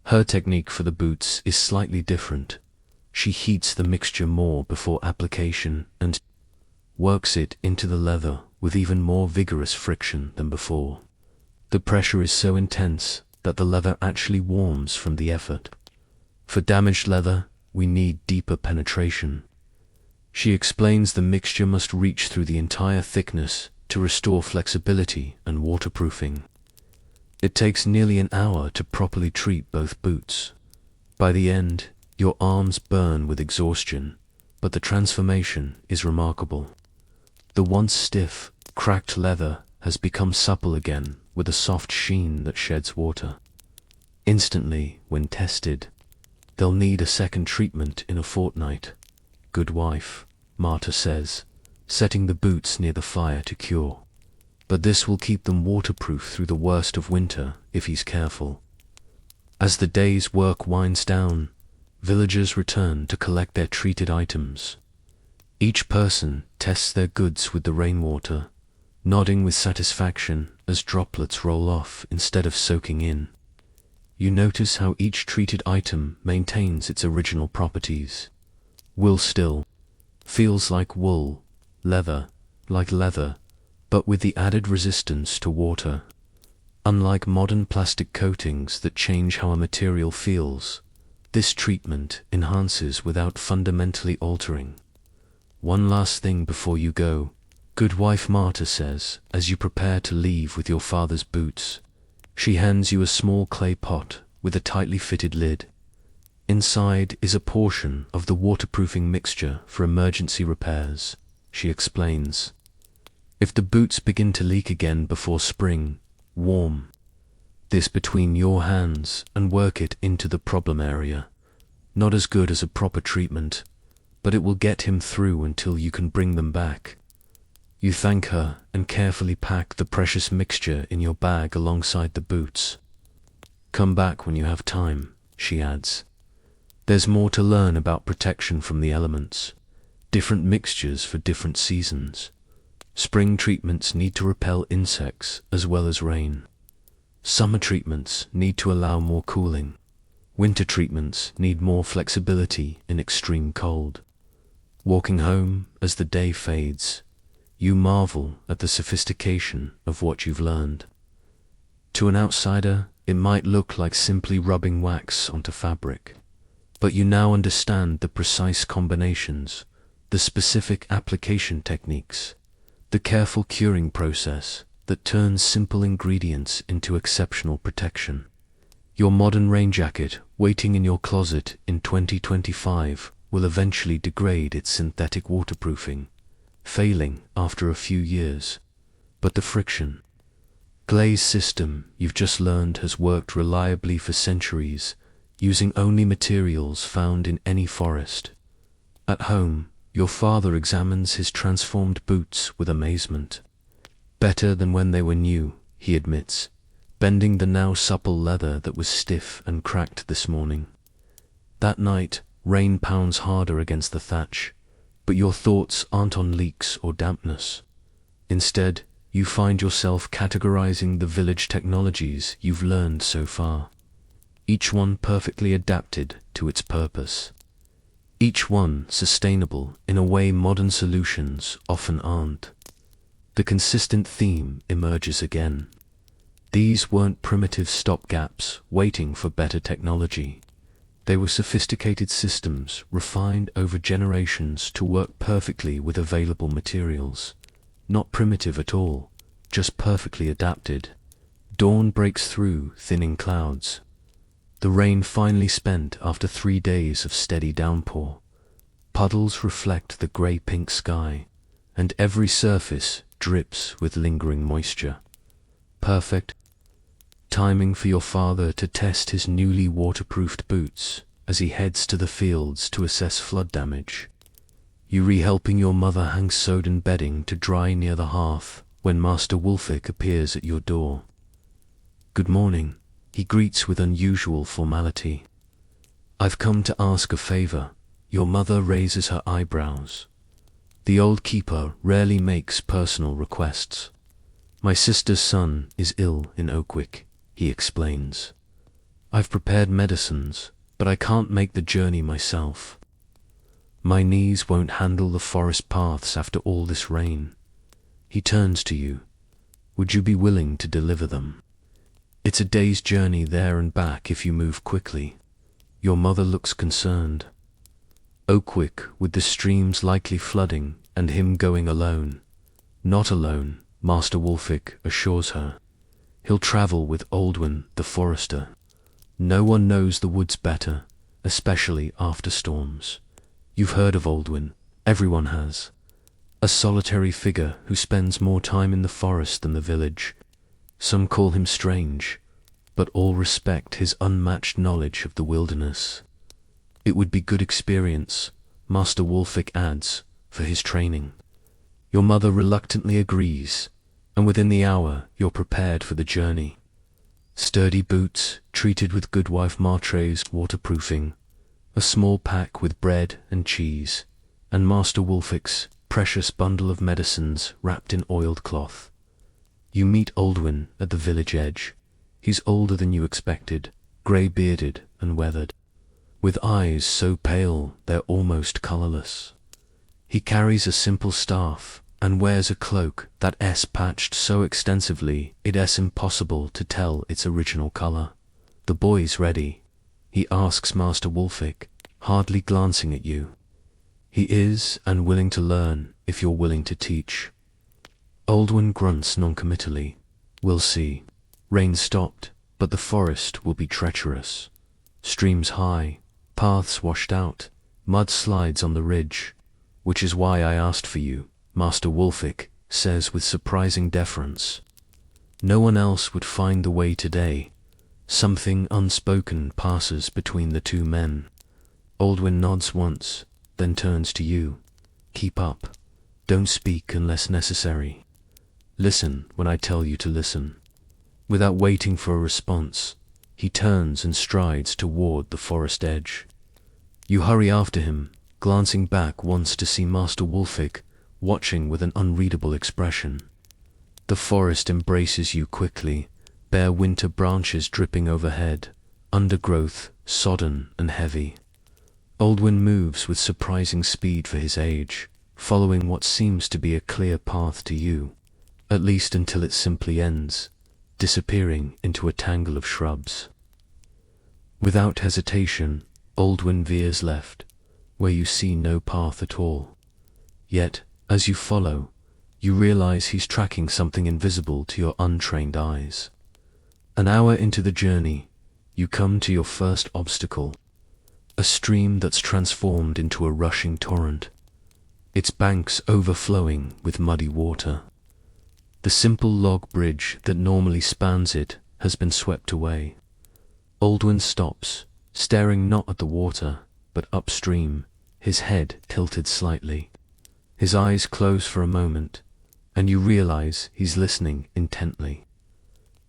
Her technique for the boots is slightly different. She heats the mixture more before application and works it into the leather with even more vigorous friction than before. The pressure is so intense that the leather actually warms from the effort. For damaged leather, we need deeper penetration. She explains the mixture must reach through the entire thickness to restore flexibility and waterproofing. It takes nearly an hour to properly treat both boots. By the end, your arms burn with exhaustion, but the transformation is remarkable. The once stiff, cracked leather has become supple again with a soft sheen that sheds water. Instantly, when tested, they'll need a second treatment in a fortnight. Goodwife, Marta says, setting the boots near the fire to cure. But this will keep them waterproof through the worst of winter if he's careful. As the day's work winds down, Villagers return to collect their treated items. Each person tests their goods with the rainwater, nodding with satisfaction as droplets roll off instead of soaking in. You notice how each treated item maintains its original properties. Wool still feels like wool, leather like leather, but with the added resistance to water. Unlike modern plastic coatings that change how a material feels, this treatment enhances without fundamentally altering. One last thing before you go, good wife Marta says, as you prepare to leave with your father's boots. She hands you a small clay pot with a tightly fitted lid. Inside is a portion of the waterproofing mixture for emergency repairs, she explains. If the boots begin to leak again before spring, warm this between your hands and work it into the problem area. Not as good as a proper treatment, but it will get him through until you can bring them back. You thank her and carefully pack the precious mixture in your bag alongside the boots. Come back when you have time, she adds. There's more to learn about protection from the elements, different mixtures for different seasons. Spring treatments need to repel insects as well as rain. Summer treatments need to allow more cooling. Winter treatments need more flexibility in extreme cold. Walking home as the day fades, you marvel at the sophistication of what you've learned. To an outsider, it might look like simply rubbing wax onto fabric, but you now understand the precise combinations, the specific application techniques, the careful curing process that turns simple ingredients into exceptional protection. Your modern rain jacket waiting in your closet in 2025 will eventually degrade its synthetic waterproofing, failing after a few years. But the friction glaze system you've just learned has worked reliably for centuries, using only materials found in any forest. At home, your father examines his transformed boots with amazement. Better than when they were new, he admits, bending the now supple leather that was stiff and cracked this morning. That night, rain pounds harder against the thatch, but your thoughts aren't on leaks or dampness. Instead, you find yourself categorizing the village technologies you've learned so far, each one perfectly adapted to its purpose. Each one sustainable in a way modern solutions often aren't. The consistent theme emerges again. These weren't primitive stopgaps waiting for better technology. They were sophisticated systems refined over generations to work perfectly with available materials. Not primitive at all, just perfectly adapted. Dawn breaks through thinning clouds. The rain finally spent after 3 days of steady downpour. Puddles reflect the grey-pink sky, and every surface drips with lingering moisture. Perfect timing for your father to test his newly waterproofed boots as he heads to the fields to assess flood damage. You helping your mother hang sodden bedding to dry near the hearth when Master Wolfick appears at your door. Good morning, he greets with unusual formality. I've come to ask a favor. Your mother raises her eyebrows. The old keeper rarely makes personal requests. My sister's son is ill in Oakwick, he explains. I've prepared medicines, but I can't make the journey myself. My knees won't handle the forest paths after all this rain. He turns to you. Would you be willing to deliver them? It's a day's journey there and back if you move quickly. Your mother looks concerned. Oakwick, with the streams likely flooding and him going alone. Not alone, Master Wolfick assures her. He'll travel with Oldwin the forester. No one knows the woods better, especially after storms. You've heard of Oldwin, everyone has. A solitary figure who spends more time in the forest than the village. Some call him strange, but all respect his unmatched knowledge of the wilderness. It would be good experience, Master Wolfick adds, for his training. Your mother reluctantly agrees, and within the hour you're prepared for the journey. Sturdy boots, treated with Goodwife Martre's waterproofing, a small pack with bread and cheese, and Master Wulfik's precious bundle of medicines wrapped in oiled cloth. You meet Aldwin at the village edge. He's older than you expected, grey-bearded and weathered, with eyes so pale they're almost colourless. He carries a simple staff and wears a cloak that's patched so extensively it's impossible to tell its original colour. "The boy's ready?" he asks Master Wulfik, hardly glancing at you. "He is, and willing to learn if you're willing to teach." Aldwin grunts noncommittally. "We'll see." Rain stopped, but the forest will be treacherous. Streams high, paths washed out, mud slides on the ridge. "Which is why I asked for you," Master Wulfik says with surprising deference. "No one else would find the way today." Something unspoken passes between the two men. Aldwin nods once, then turns to you. "Keep up. Don't speak unless necessary. Listen when I tell you to listen." Without waiting for a response, he turns and strides toward the forest edge. You hurry after him, glancing back once to see Master Wulfik watching with an unreadable expression. The forest embraces you quickly, bare winter branches dripping overhead, undergrowth sodden and heavy. Aldwin moves with surprising speed for his age, following what seems to be a clear path to you, at least until it simply ends, disappearing into a tangle of shrubs. Without hesitation, Aldwin veers left, where you see no path at all. Yet, as you follow, you realize he's tracking something invisible to your untrained eyes. An hour into the journey, you come to your first obstacle, a stream that's transformed into a rushing torrent, its banks overflowing with muddy water. The simple log bridge that normally spans it has been swept away. Aldwin stops, staring not at the water, but upstream, his head tilted slightly. His eyes close for a moment, and you realize he's listening intently.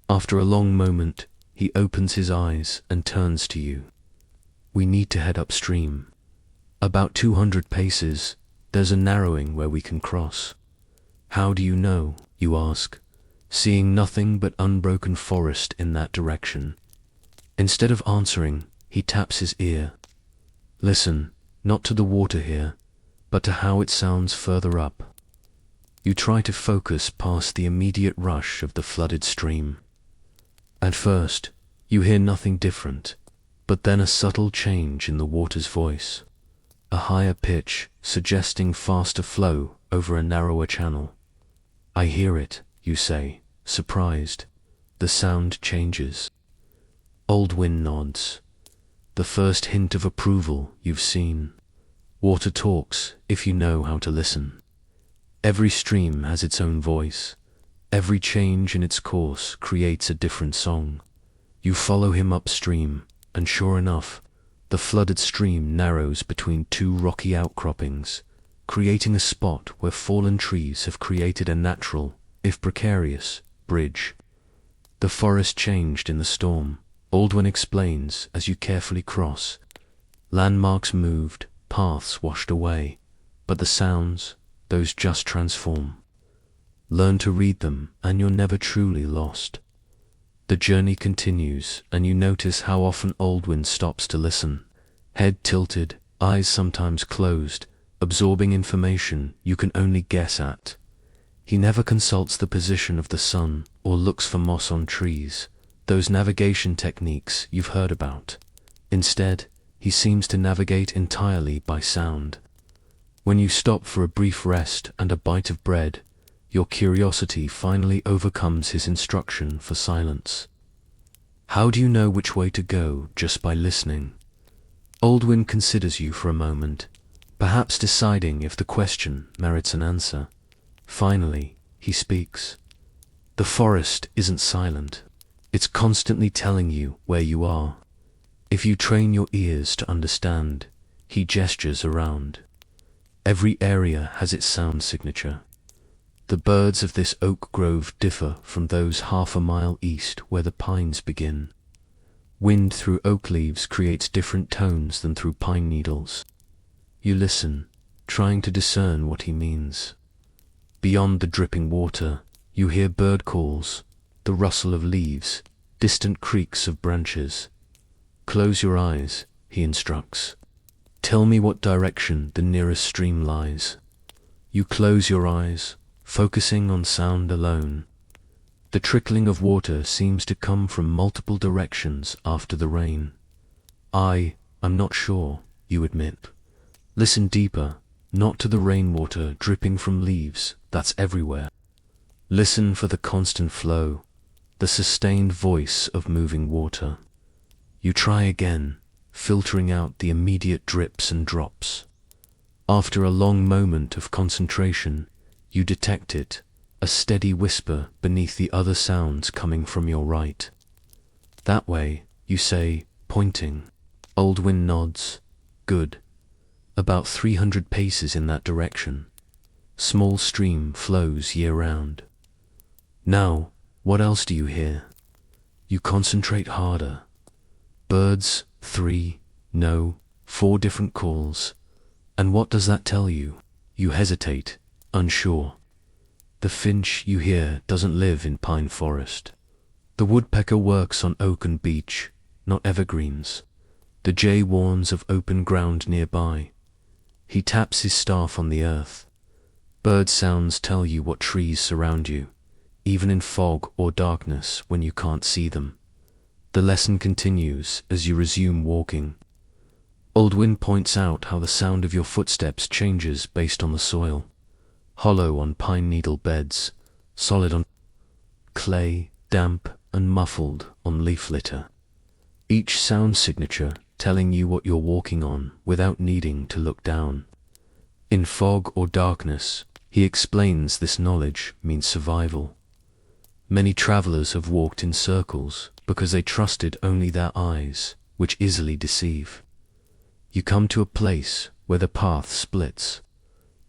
After a long moment, he opens his eyes and turns to you. "We need to head upstream. About 200 paces, there's a narrowing where we can cross." "How do you know?" you ask, seeing nothing but unbroken forest in that direction. Instead of answering, he taps his ear. "Listen, not to the water here, but to how it sounds further up." You try to focus past the immediate rush of the flooded stream. At first, you hear nothing different, but then a subtle change in the water's voice, a higher pitch suggesting faster flow over a narrower channel. "I hear it," you say, surprised. The sound changes. Aldwin nods. The first hint of approval you've seen. Water talks if you know how to listen. Every stream has its own voice. Every change in its course creates a different song. You follow him upstream, and sure enough, the flooded stream narrows between two rocky outcroppings, creating a spot where fallen trees have created a natural, if precarious, bridge. "The forest changed in the storm," Aldwin explains as you carefully cross. "Landmarks moved, paths washed away, but the sounds, those just transform. Learn to read them, and you're never truly lost." The journey continues, and you notice how often Aldwin stops to listen, head tilted, eyes sometimes closed, absorbing information you can only guess at. He never consults the position of the sun or looks for moss on trees, those navigation techniques you've heard about. Instead, he seems to navigate entirely by sound. When you stop for a brief rest and a bite of bread, your curiosity finally overcomes his instruction for silence. How do you know which way to go just by listening? Aldwin considers you for a moment, perhaps deciding if the question merits an answer. Finally, he speaks. "The forest isn't silent. It's constantly telling you where you are. If you train your ears to understand," he gestures around. "Every area has its sound signature. The birds of this oak grove differ from those half a mile east where the pines begin. Wind through oak leaves creates different tones than through pine needles. You listen, trying to discern what he means. Beyond the dripping water, you hear bird calls, the rustle of leaves, distant creaks of branches. Close your eyes, he instructs. Tell me what direction the nearest stream lies. You close your eyes, focusing on sound alone. The trickling of water seems to come from multiple directions after the rain. I'm not sure, you admit. Listen deeper, not to the rainwater dripping from leaves that's everywhere. Listen for the constant flow, the sustained voice of moving water. You try again, filtering out the immediate drips and drops. After a long moment of concentration, you detect it, a steady whisper beneath the other sounds coming from your right. That way, you say, pointing. Oldwin nods. Good. About 300 paces in that direction. Small stream flows year-round. Now, what else do you hear? You concentrate harder. Birds, 3, no, 4 different calls. And what does that tell you? You hesitate, unsure. The finch you hear doesn't live in pine forest. The woodpecker works on oak and beech, not evergreens. The jay warns of open ground nearby. He taps his staff on the earth. Bird sounds tell you what trees surround you, even in fog or darkness when you can't see them. The lesson continues as you resume walking. Oldwin points out how the sound of your footsteps changes based on the soil. Hollow on pine needle beds, solid on clay, damp and muffled on leaf litter. Each sound signature telling you what you're walking on without needing to look down. In fog or darkness, he explains this knowledge means survival. Many travelers have walked in circles because they trusted only their eyes, which easily deceive. You come to a place where the path splits.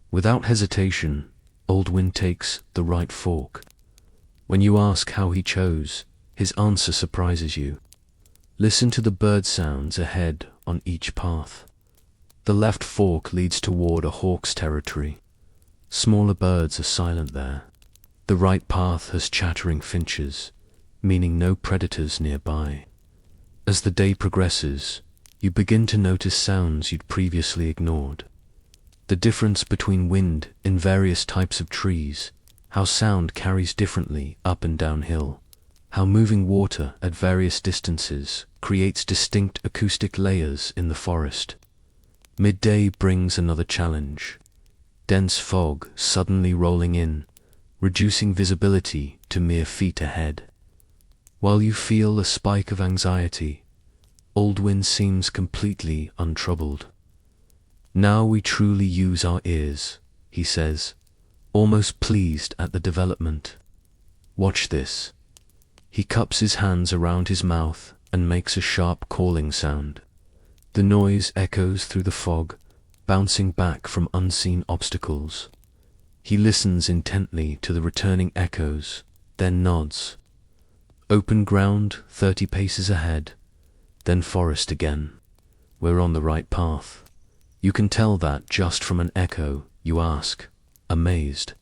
Without hesitation, Oldwin takes the right fork. When you ask how he chose, his answer surprises you. Listen to the bird sounds ahead on each path. The left fork leads toward a hawk's territory. Smaller birds are silent there. The right path has chattering finches, meaning no predators nearby. As the day progresses, you begin to notice sounds you'd previously ignored. The difference between wind in various types of trees, how sound carries differently up and downhill, how moving water at various distances creates distinct acoustic layers in the forest. Midday brings another challenge. Dense fog suddenly rolling in, reducing visibility to mere feet ahead. While you feel a spike of anxiety, Oldwin seems completely untroubled. Now we truly use our ears, he says, almost pleased at the development. Watch this. He cups his hands around his mouth and makes a sharp calling sound. The noise echoes through the fog, bouncing back from unseen obstacles. He listens intently to the returning echoes, then nods. Open ground 30 paces ahead, then forest again. We're on the right path. You can tell that just from an echo, you ask, amazed.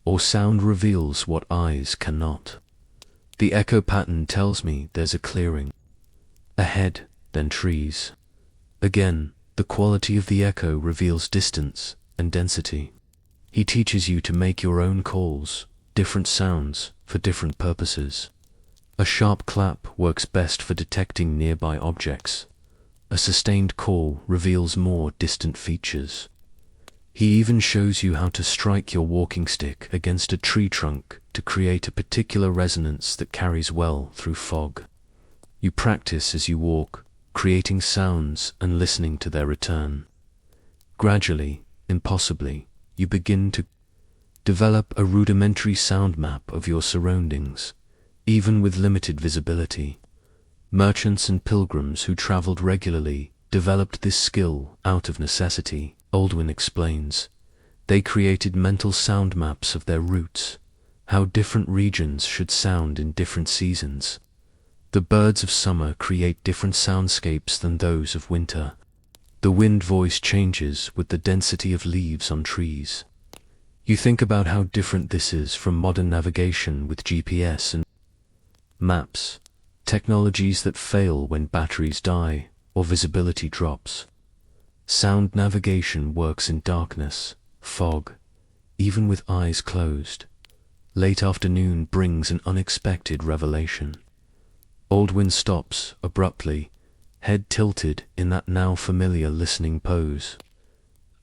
Or sound reveals what eyes cannot. The echo pattern tells me there's a clearing. Ahead, then trees. Again, the quality of the echo reveals distance and density. He teaches you to make your own calls, different sounds for different purposes. A sharp clap works best for detecting nearby objects. A sustained call reveals more distant features. He even shows you how to strike your walking stick against a tree trunk to create a particular resonance that carries well through fog. You practice as you walk, creating sounds and listening to their return. Gradually, impossibly, you begin to develop a rudimentary sound map of your surroundings, even with limited visibility. Merchants and pilgrims who traveled regularly developed this skill out of necessity, Oldwin explains. They created mental sound maps of their routes, how different regions should sound in different seasons. The birds of summer create different soundscapes than those of winter. The wind voice changes with the density of leaves on trees. You think about how different this is from modern navigation with GPS and maps, technologies that fail when batteries die or visibility drops. Sound navigation works in darkness, fog, even with eyes closed. Late afternoon brings an unexpected revelation. Aldwin stops abruptly, head tilted in that now familiar listening pose.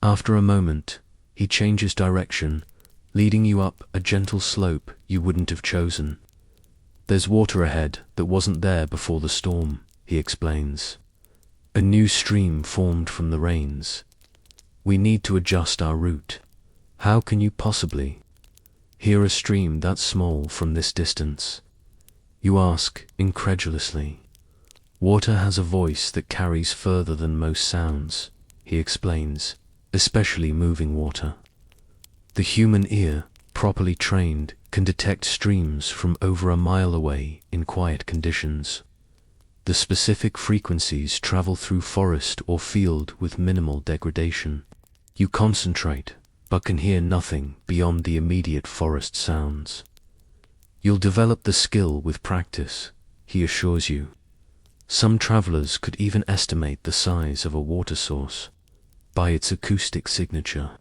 After a moment, he changes direction, leading you up a gentle slope you wouldn't have chosen. There's water ahead that wasn't there before the storm, he explains. A new stream formed from the rains. We need to adjust our route. How can you possibly hear a stream that small from this distance? You ask incredulously. Water has a voice that carries further than most sounds, he explains, especially moving water. The human ear, properly trained, can detect streams from over a mile away in quiet conditions. The specific frequencies travel through forest or field with minimal degradation. You concentrate, but can hear nothing beyond the immediate forest sounds. You'll develop the skill with practice, he assures you. Some travelers could even estimate the size of a water source by its acoustic signature.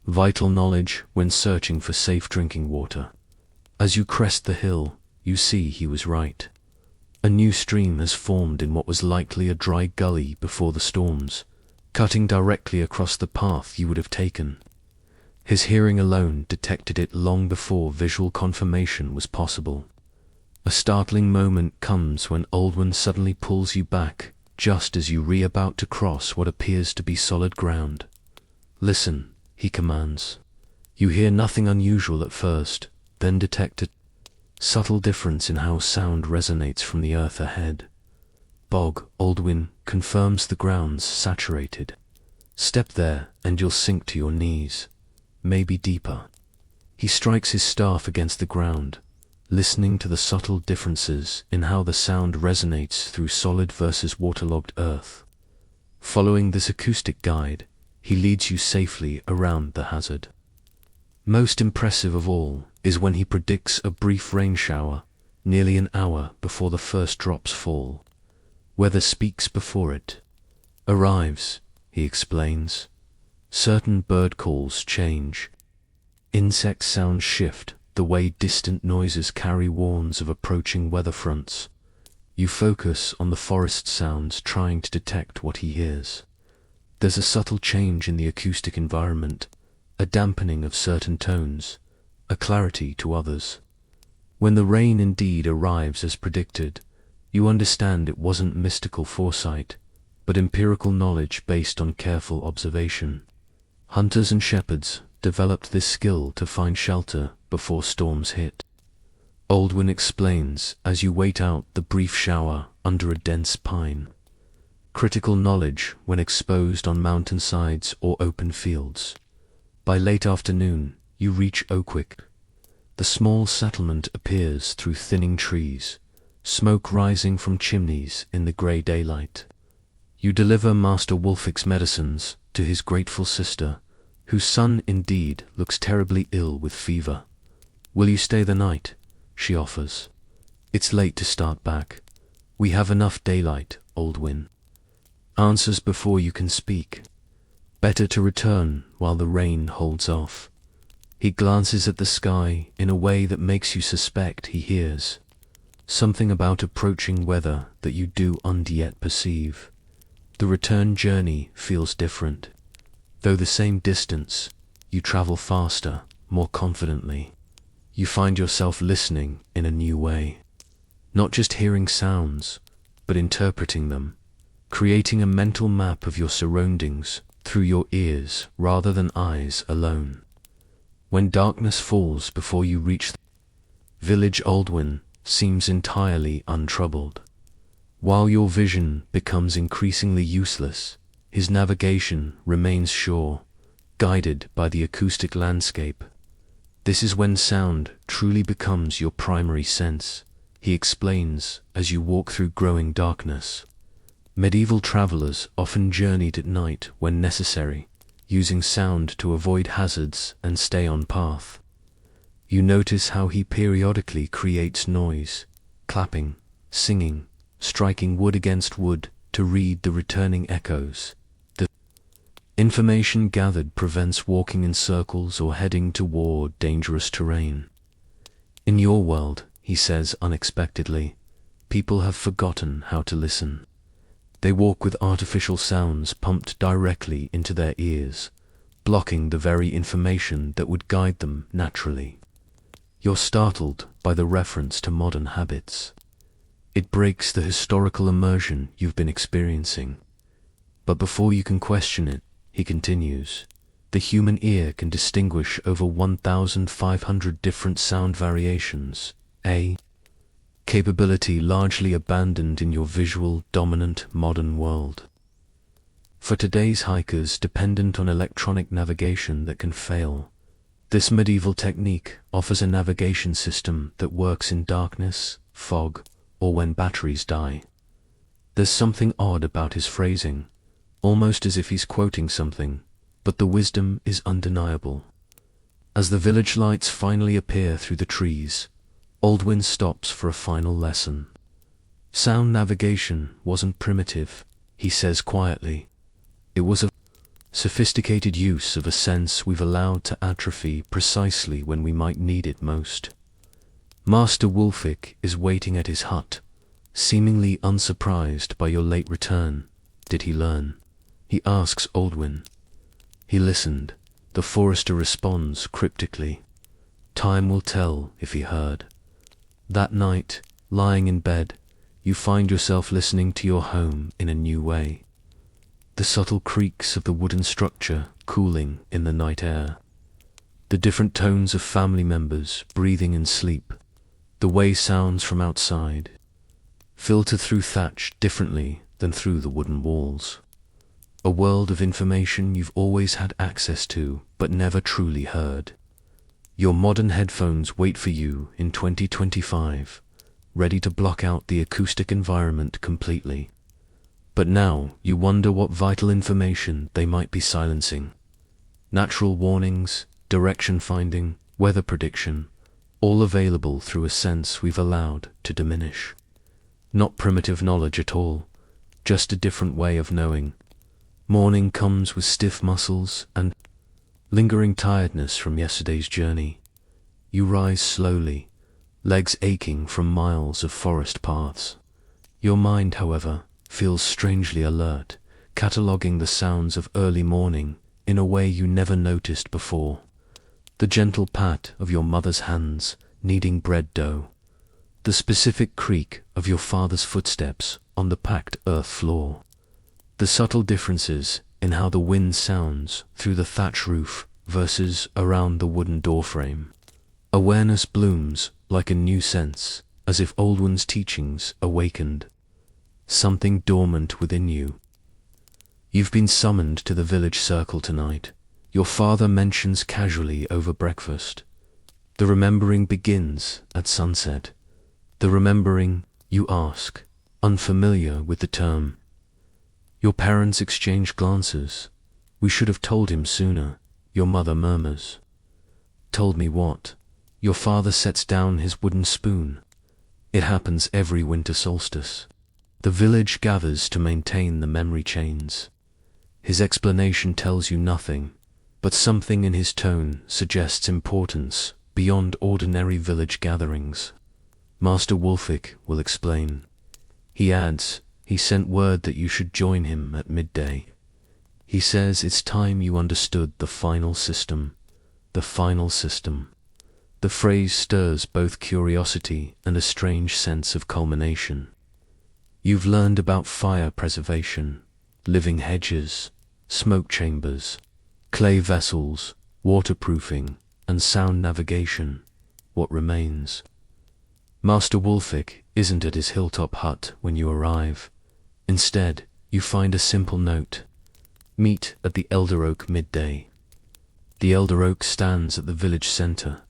Vital knowledge when searching for safe drinking water. As you crest the hill, you see he was right. A new stream has formed in what was likely a dry gully before the storms, cutting directly across the path you would have taken. His hearing alone detected it long before visual confirmation was possible. A startling moment comes when Aldwin suddenly pulls you back, just as you re-about to cross what appears to be solid ground. Listen, he commands. You hear nothing unusual at first, then detect a subtle difference in how sound resonates from the earth ahead. Bog, Aldwin confirms the ground's saturated. Step there and you'll sink to your knees, maybe deeper. He strikes his staff against the ground, listening to the subtle differences in how the sound resonates through solid versus waterlogged earth. Following this acoustic guide, he leads you safely around the hazard. Most impressive of all is when he predicts a brief rain shower, nearly an hour before the first drops fall. Weather speaks before it arrives, he explains. Certain bird calls change. Insect sounds shift the way distant noises carry warns of approaching weather fronts. You focus on the forest sounds, trying to detect what he hears. There's a subtle change in the acoustic environment, a dampening of certain tones, a clarity to others. When the rain indeed arrives as predicted, you understand it wasn't mystical foresight, but empirical knowledge based on careful observation. Hunters and shepherds developed this skill to find shelter before storms hit. Aldwin explains as you wait out the brief shower under a dense pine. Critical knowledge when exposed on mountainsides or open fields. By late afternoon, you reach Oakwick. The small settlement appears through thinning trees, smoke rising from chimneys in the grey daylight. You deliver Master Wulfric's medicines to his grateful sister, whose son indeed looks terribly ill with fever. Will you stay the night? She offers. It's late to start back. We have enough daylight, Aldwin answers before you can speak. Better to return while the rain holds off. He glances at the sky in a way that makes you suspect he hears something about approaching weather that you do yet perceive. The return journey feels different. Though the same distance, you travel faster, more confidently. You find yourself listening in a new way. Not just hearing sounds, but interpreting them, creating a mental map of your surroundings through your ears rather than eyes alone. When darkness falls before you reach the village, Aldwin seems entirely untroubled. While your vision becomes increasingly useless, his navigation remains sure, guided by the acoustic landscape. This is when sound truly becomes your primary sense, he explains as you walk through growing darkness. Medieval travelers often journeyed at night when necessary, using sound to avoid hazards and stay on path. You notice how he periodically creates noise, clapping, singing, striking wood against wood to read the returning echoes. The information gathered prevents walking in circles or heading toward dangerous terrain. In your world, he says unexpectedly, people have forgotten how to listen. They walk with artificial sounds pumped directly into their ears, blocking the very information that would guide them naturally. You're startled by the reference to modern habits. It breaks the historical immersion you've been experiencing. But before you can question it, he continues, the human ear can distinguish over 1,500 different sound variations, a capability largely abandoned in your visual, dominant modern world. For today's hikers dependent on electronic navigation that can fail, this medieval technique offers a navigation system that works in darkness, fog, or when batteries die. There's something odd about his phrasing, almost as if he's quoting something, but the wisdom is undeniable. As the village lights finally appear through the trees, Aldwin stops for a final lesson. Sound navigation wasn't primitive, he says quietly. It was a sophisticated use of a sense we've allowed to atrophy precisely when we might need it most. Master Wulfik is waiting at his hut, seemingly unsurprised by your late return. Did he learn? He asks Aldwin. He listened. The forester responds cryptically. Time will tell if he heard. That night, lying in bed, you find yourself listening to your home in a new way. The subtle creaks of the wooden structure cooling in the night air. The different tones of family members breathing in sleep. The way sounds from outside filter through thatch differently than through the wooden walls. A world of information you've always had access to but never truly heard. Your modern headphones wait for you in 2025, ready to block out the acoustic environment completely. But now you wonder what vital information they might be silencing. Natural warnings, direction finding, weather prediction, all available through a sense we've allowed to diminish. Not primitive knowledge at all, just a different way of knowing. Morning comes with stiff muscles and lingering tiredness from yesterday's journey. You rise slowly, legs aching from miles of forest paths. Your mind, however, feels strangely alert, cataloguing the sounds of early morning in a way you never noticed before. The gentle pat of your mother's hands kneading bread dough. The specific creak of your father's footsteps on the packed earth floor. The subtle differences in how the wind sounds through the thatch roof versus around the wooden doorframe. Awareness blooms like a new sense, as if Aldwin's teachings awakened something dormant within you. You've been summoned to the village circle tonight. Your father mentions casually over breakfast. The remembering begins at sunset. The remembering, you ask, unfamiliar with the term. Your parents exchange glances. We should have told him sooner, your mother murmurs. Told me what? Your father sets down his wooden spoon. It happens every winter solstice. The village gathers to maintain the memory chains. His explanation tells you nothing, but something in his tone suggests importance beyond ordinary village gatherings. Master Wulfik will explain. He adds, he sent word that you should join him at midday. He says it's time you understood the final system. The final system. The phrase stirs both curiosity and a strange sense of culmination. You've learned about fire preservation, living hedges, smoke chambers, clay vessels, waterproofing, and sound navigation. What remains? Master Wulfik isn't at his hilltop hut when you arrive. Instead, you find a simple note. Meet at the elder oak midday. The elder oak stands at the village center,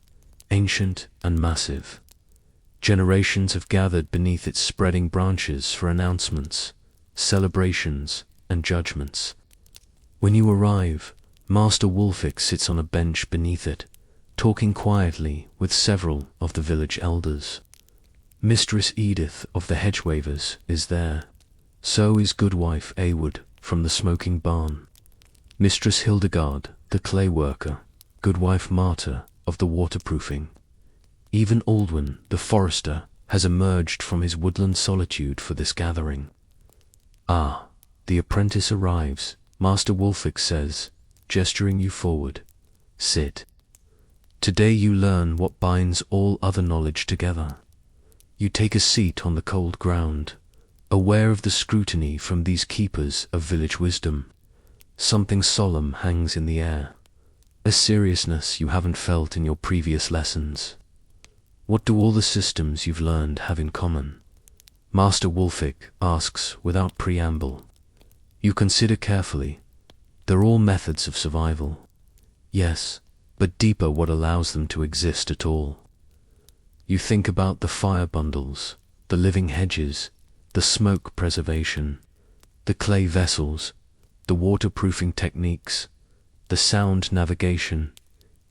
ancient and massive. Generations have gathered beneath its spreading branches for announcements, celebrations, and judgments. When you arrive, Master Wolfic sits on a bench beneath it, talking quietly with several of the village elders. Mistress Edith of the Hedgewavers is there. So is Goodwife Awood from the smoking barn. Mistress Hildegard, the clay worker, Goodwife Marta of the waterproofing. Even Aldwin, the forester, has emerged from his woodland solitude for this gathering. Ah, the apprentice arrives, Master Wolfic says, gesturing you forward. Sit. Today you learn what binds all other knowledge together. You take a seat on the cold ground, aware of the scrutiny from these keepers of village wisdom. Something solemn hangs in the air, a seriousness you haven't felt in your previous lessons. What do all the systems you've learned have in common? Master Wolfic asks without preamble. You consider carefully. They're all methods of survival. Yes, but deeper what allows them to exist at all. You think about the fire bundles, the living hedges, the smoke preservation, the clay vessels, the waterproofing techniques, the sound navigation,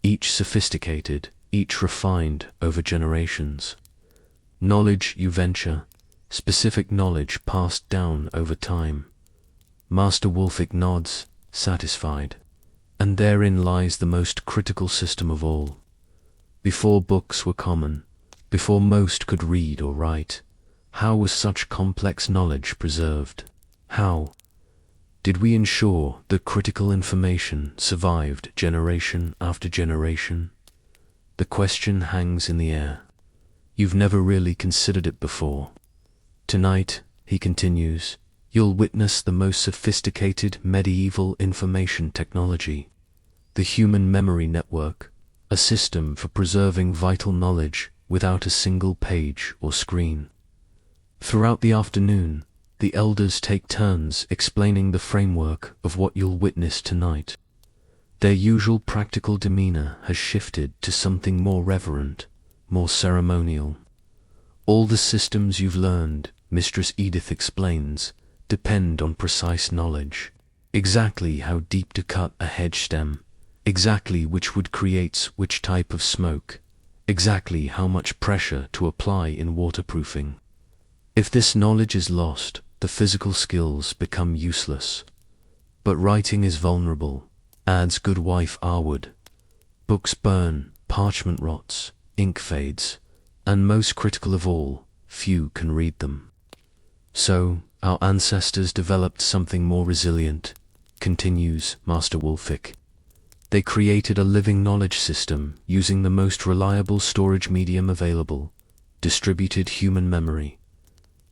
each sophisticated, each refined over generations. Knowledge you venture, specific knowledge passed down over time. Master Wolfic nods, satisfied. And therein lies the most critical system of all. Before books were common, before most could read or write, how was such complex knowledge preserved? How did we ensure that critical information survived generation after generation? The question hangs in the air. You've never really considered it before. Tonight, he continues, you'll witness the most sophisticated medieval information technology, the human memory network, a system for preserving vital knowledge without a single page or screen. Throughout the afternoon, the elders take turns explaining the framework of what you'll witness tonight. Their usual practical demeanor has shifted to something more reverent, more ceremonial. All the systems you've learned, Mistress Edith explains, depend on precise knowledge. Exactly how deep to cut a hedge stem, exactly which wood creates which type of smoke, exactly how much pressure to apply in waterproofing. If this knowledge is lost, the physical skills become useless. But writing is vulnerable, adds Goodwife Arwood. Books burn, parchment rots, ink fades, and most critical of all, few can read them. So, our ancestors developed something more resilient, continues Master Wolfic. They created a living knowledge system using the most reliable storage medium available, distributed human memory.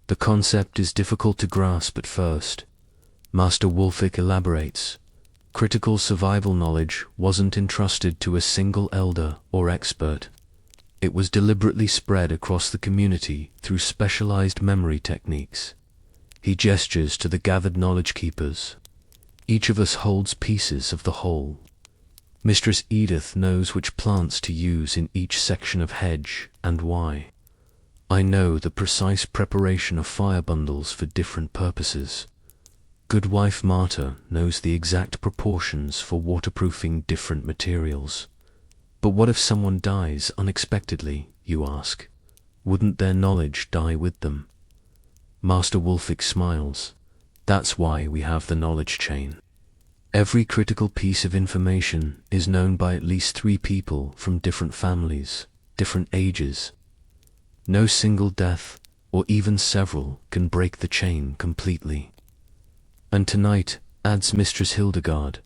The concept is difficult to grasp at first. Master Wolfic elaborates. Critical survival knowledge wasn't entrusted to a single elder or expert. It was deliberately spread across the community through specialized memory techniques. He gestures to the gathered knowledge keepers. Each of us holds pieces of the whole. Mistress Edith knows which plants to use in each section of hedge and why. I know the precise preparation of fire bundles for different purposes. Goodwife Marta knows the exact proportions for waterproofing different materials. But what if someone dies unexpectedly, you ask? Wouldn't their knowledge die with them? Master Wolfic smiles. That's why we have the knowledge chain. Every critical piece of information is known by at least 3 people from different families, different ages. No single death, or even several, can break the chain completely. And tonight, adds Mistress Hildegard,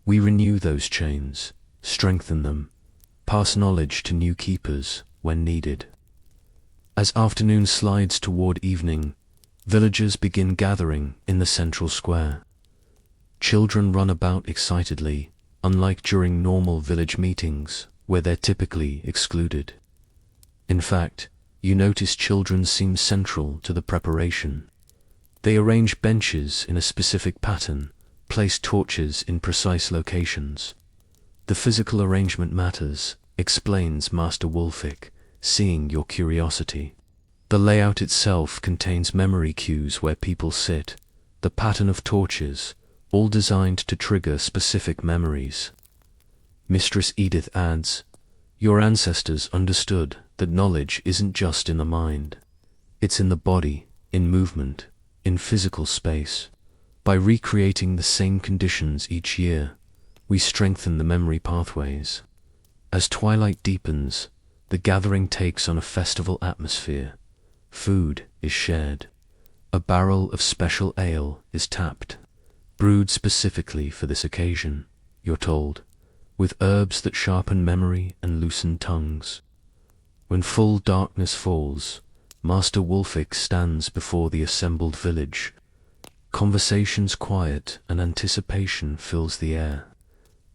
we renew those chains, strengthen them, pass knowledge to new keepers when needed. As afternoon slides toward evening, villagers begin gathering in the central square. Children run about excitedly, unlike during normal village meetings, where they're typically excluded. In fact, you notice children seem central to the preparation. They arrange benches in a specific pattern, place torches in precise locations. The physical arrangement matters, explains Master Wolfic, seeing your curiosity. The layout itself contains memory cues where people sit, the pattern of torches, all designed to trigger specific memories. Mistress Edith adds, "Your ancestors understood that knowledge isn't just in the mind. It's in the body, in movement, in physical space. By recreating the same conditions each year, we strengthen the memory pathways. As twilight deepens, the gathering takes on a festival atmosphere. Food is shared. A barrel of special ale is tapped, brewed specifically for this occasion, you're told, with herbs that sharpen memory and loosen tongues. When full darkness falls, Master Wulfik stands before the assembled village. Conversations quiet and anticipation fills the air.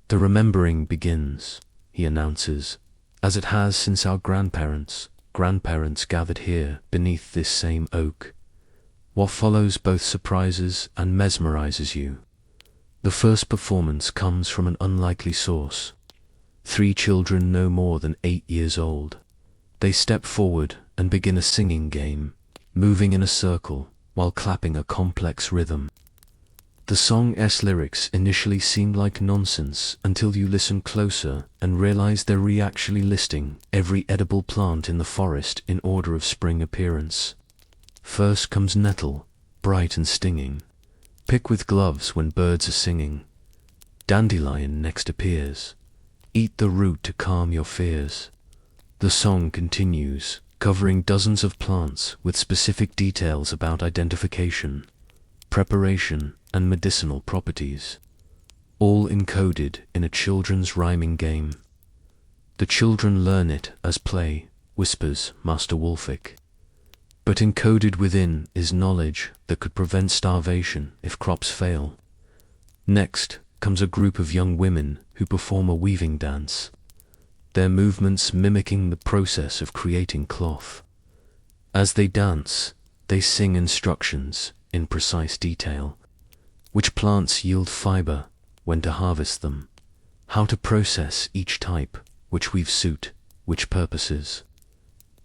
The remembering begins, he announces, as it has since our grandparents gathered here beneath this same oak. What follows both surprises and mesmerizes you. The first performance comes from an unlikely source. 3 children no more than 8 years old. They step forward and begin a singing game, moving in a circle while clapping a complex rhythm. The song's lyrics initially seem like nonsense until you listen closer and realize they're actually listing every edible plant in the forest in order of spring appearance. First comes nettle, bright and stinging. Pick with gloves when birds are singing. Dandelion next appears. Eat the root to calm your fears. The song continues, covering dozens of plants with specific details about identification, preparation, and medicinal properties, all encoded in a children's rhyming game. The children learn it as play, whispers Master Wulfik. But encoded within is knowledge that could prevent starvation if crops fail. Next comes a group of young women who perform a weaving dance, their movements mimicking the process of creating cloth. As they dance, they sing instructions in precise detail. Which plants yield fiber, when to harvest them, how to process each type, which weave suit, which purposes.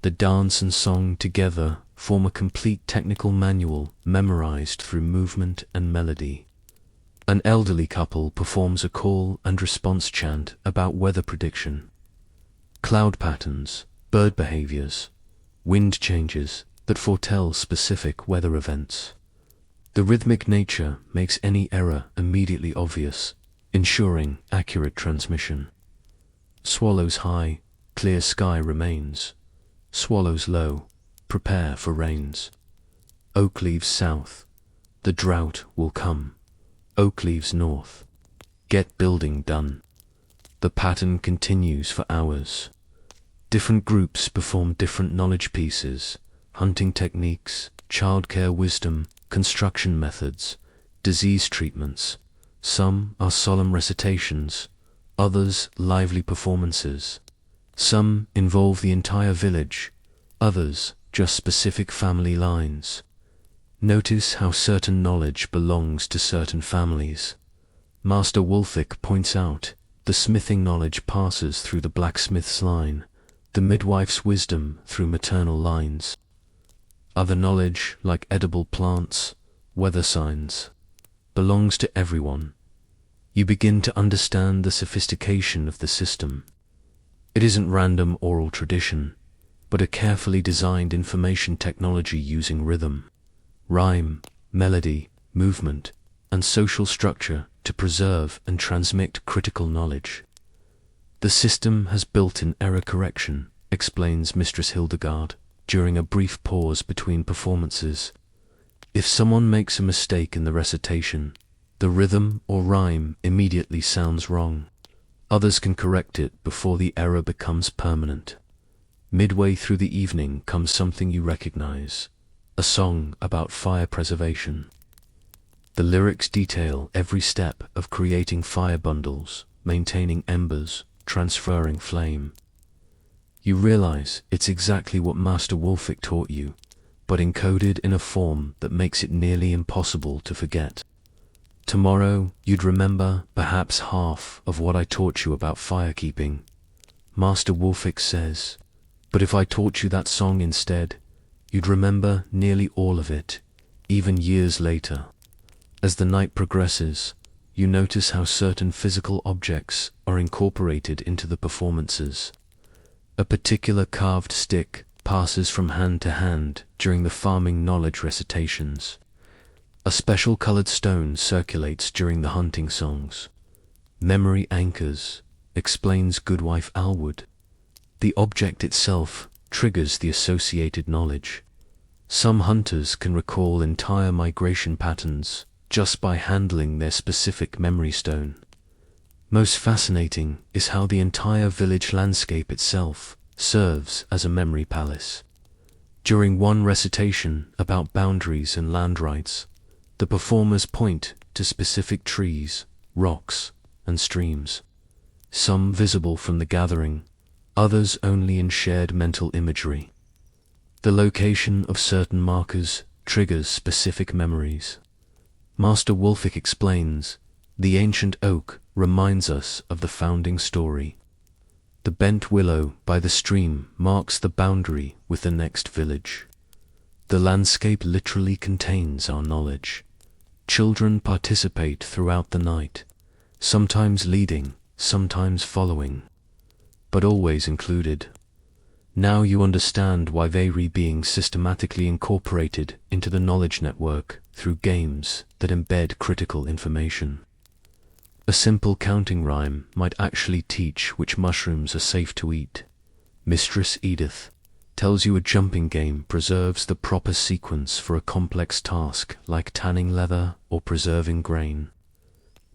The dance and song together form a complete technical manual memorized through movement and melody. An elderly couple performs a call and response chant about weather prediction, cloud patterns, bird behaviors, wind changes that foretell specific weather events. The rhythmic nature makes any error immediately obvious, ensuring accurate transmission. Swallows high, clear sky remains. Swallows low, prepare for rains. Oak leaves south, the drought will come. Oak leaves north, get building done. The pattern continues for hours. Different groups perform different knowledge pieces, hunting techniques, childcare wisdom, construction methods, disease treatments. Some are solemn recitations, others lively performances. Some involve the entire village, others just specific family lines. Notice how certain knowledge belongs to certain families. Master Wulfik points out, the smithing knowledge passes through the blacksmith's line, the midwife's wisdom through maternal lines. Other knowledge, like edible plants, weather signs, belongs to everyone. You begin to understand the sophistication of the system. It isn't random oral tradition, but a carefully designed information technology using rhythm, rhyme, melody, movement, and social structure to preserve and transmit critical knowledge. The system has built-in error correction, explains Mistress Hildegard, during a brief pause between performances. If someone makes a mistake in the recitation, the rhythm or rhyme immediately sounds wrong. Others can correct it before the error becomes permanent. Midway through the evening comes something you recognize, a song about fire preservation. The lyrics detail every step of creating fire bundles, maintaining embers, transferring flame. You realize it's exactly what Master Wulfik taught you, but encoded in a form that makes it nearly impossible to forget. Tomorrow, you'd remember perhaps half of what I taught you about firekeeping. Master Wulfik says, But if I taught you that song instead, you'd remember nearly all of it, even years later. As the night progresses, you notice how certain physical objects are incorporated into the performances. A particular carved stick passes from hand to hand during the farming knowledge recitations. A special colored stone circulates during the hunting songs. Memory anchors, explains Goodwife Alwood. The object itself triggers the associated knowledge. Some hunters can recall entire migration patterns just by handling their specific memory stone. Most fascinating is how the entire village landscape itself serves as a memory palace. During one recitation about boundaries and land rights, the performers point to specific trees, rocks, and streams, some visible from the gathering, others only in shared mental imagery. The location of certain markers triggers specific memories. Master Wolfick explains, the ancient oak reminds us of the founding story. The bent willow by the stream marks the boundary with the next village. The landscape literally contains our knowledge. Children participate throughout the night, sometimes leading, sometimes following, but always included. Now you understand why they are being systematically incorporated into the knowledge network through games that embed critical information. A simple counting rhyme might actually teach which mushrooms are safe to eat. Mistress Edith tells you a jumping game preserves the proper sequence for a complex task like tanning leather or preserving grain.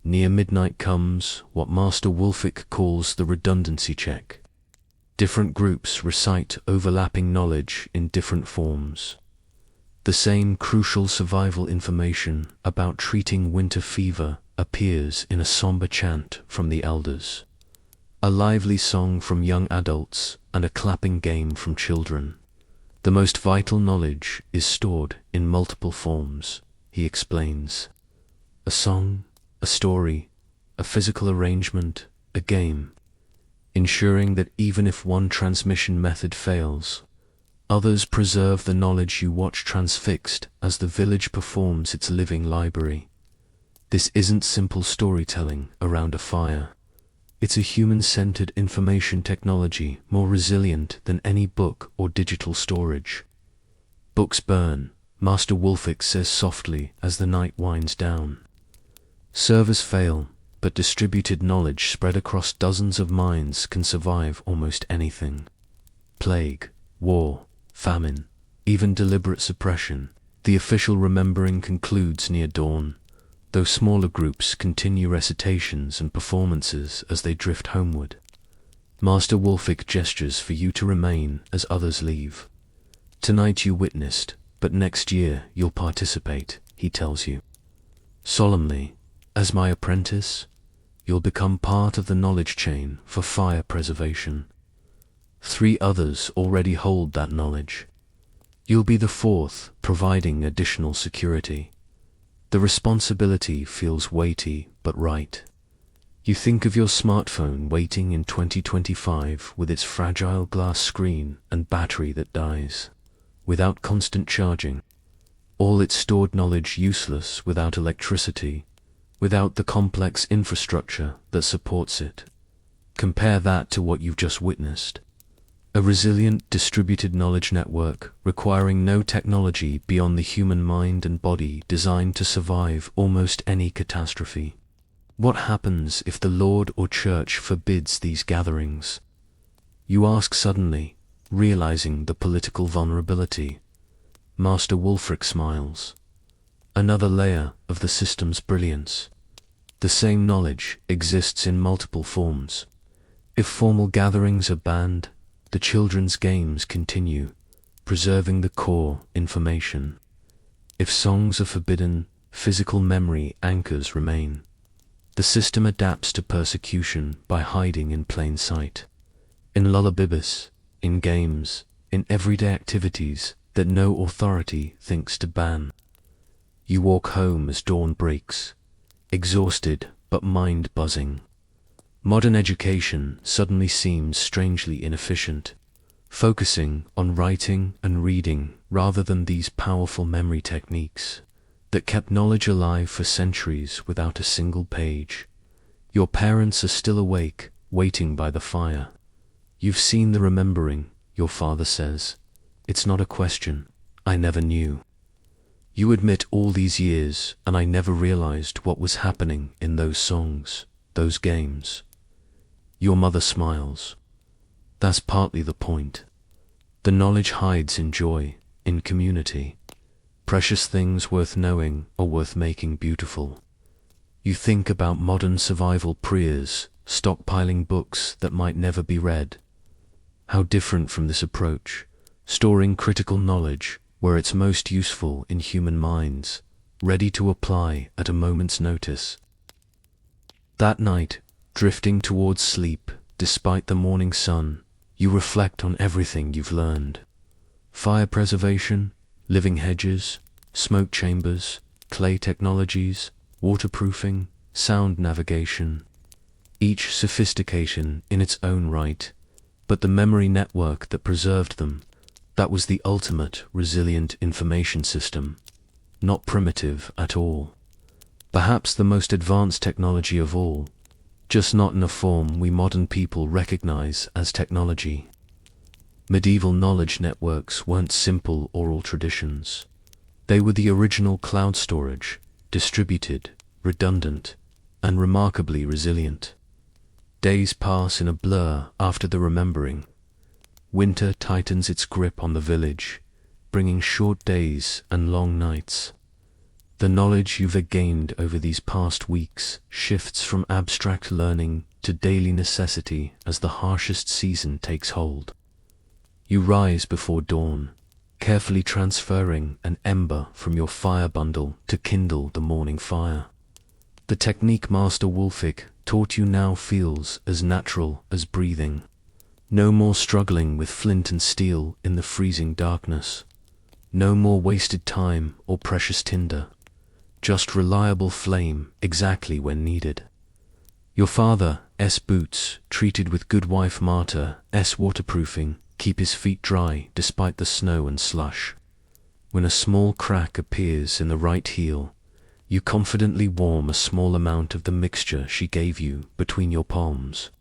Near midnight comes what Master Wolfick calls the redundancy check. Different groups recite overlapping knowledge in different forms. The same crucial survival information about treating winter fever appears in a somber chant from the elders, a lively song from young adults, and a clapping game from children. The most vital knowledge is stored in multiple forms, he explains. A song, a story, a physical arrangement, a game, ensuring that even if one transmission method fails, others preserve the knowledge you watch transfixed as the village performs its living library. This isn't simple storytelling around a fire. It's a human-centered information technology more resilient than any book or digital storage. Books burn, Master Wolfick says softly as the night winds down. Servers fail, but distributed knowledge spread across dozens of minds can survive almost anything. Plague, war, famine, even deliberate suppression. The official remembering concludes near dawn, though smaller groups continue recitations and performances as they drift homeward. Master Wolfick gestures for you to remain as others leave. Tonight you witnessed, but next year you'll participate, he tells you. Solemnly, as my apprentice, you'll become part of the knowledge chain for fire preservation. 3 others already hold that knowledge. You'll be the 4th, providing additional security. The responsibility feels weighty but right. You think of your smartphone waiting in 2025 with its fragile glass screen and battery that dies, without constant charging. All its stored knowledge useless without electricity, without the complex infrastructure that supports it. Compare that to what you've just witnessed. A resilient distributed knowledge network requiring no technology beyond the human mind and body designed to survive almost any catastrophe. What happens if the Lord or Church forbids these gatherings? You ask suddenly, realizing the political vulnerability. Master Wolfric smiles. Another layer of the system's brilliance. The same knowledge exists in multiple forms. If formal gatherings are banned, the children's games continue, preserving the core information. If songs are forbidden, physical memory anchors remain. The system adapts to persecution by hiding in plain sight. In lullabibis, in games, in everyday activities that no authority thinks to ban. You walk home as dawn breaks, exhausted but mind buzzing. Modern education suddenly seems strangely inefficient. focusing on writing and reading rather than these powerful memory techniques that kept knowledge alive for centuries without a single page. Your parents are still awake, waiting by the fire. You've seen the remembering, your father says. It's not a question. I never knew. You admit all these years, and I never realized what was happening in those songs, those games. Your mother smiles. That's partly the point. The knowledge hides in joy, in community. Precious things worth knowing or worth making beautiful. You think about modern survival prayers, stockpiling books that might never be read. How different from this approach, storing critical knowledge where it's most useful in human minds, ready to apply at a moment's notice. That night, drifting towards sleep, despite the morning sun, you reflect on everything you've learned. Fire preservation, living hedges, smoke chambers, clay technologies, waterproofing, sound navigation. Each sophistication in its own right, but the memory network that preserved them, that was the ultimate resilient information system, not primitive at all. Perhaps the most advanced technology of all, just not in a form we modern people recognize as technology. Medieval knowledge networks weren't simple oral traditions. They were the original cloud storage, distributed, redundant, and remarkably resilient. Days pass in a blur after the remembering. Winter tightens its grip on the village, bringing short days and long nights. The knowledge you've gained over these past weeks shifts from abstract learning to daily necessity as the harshest season takes hold. You rise before dawn, carefully transferring an ember from your fire bundle to kindle the morning fire. The technique Master Wulfik taught you now feels as natural as breathing. No more struggling with flint and steel in the freezing darkness. No more wasted time or precious tinder. Just reliable flame exactly when needed. Your father's boots, treated with good wife Marta's waterproofing, keep his feet dry despite the snow and slush. When a small crack appears in the right heel, you confidently warm a small amount of the mixture she gave you between your palms,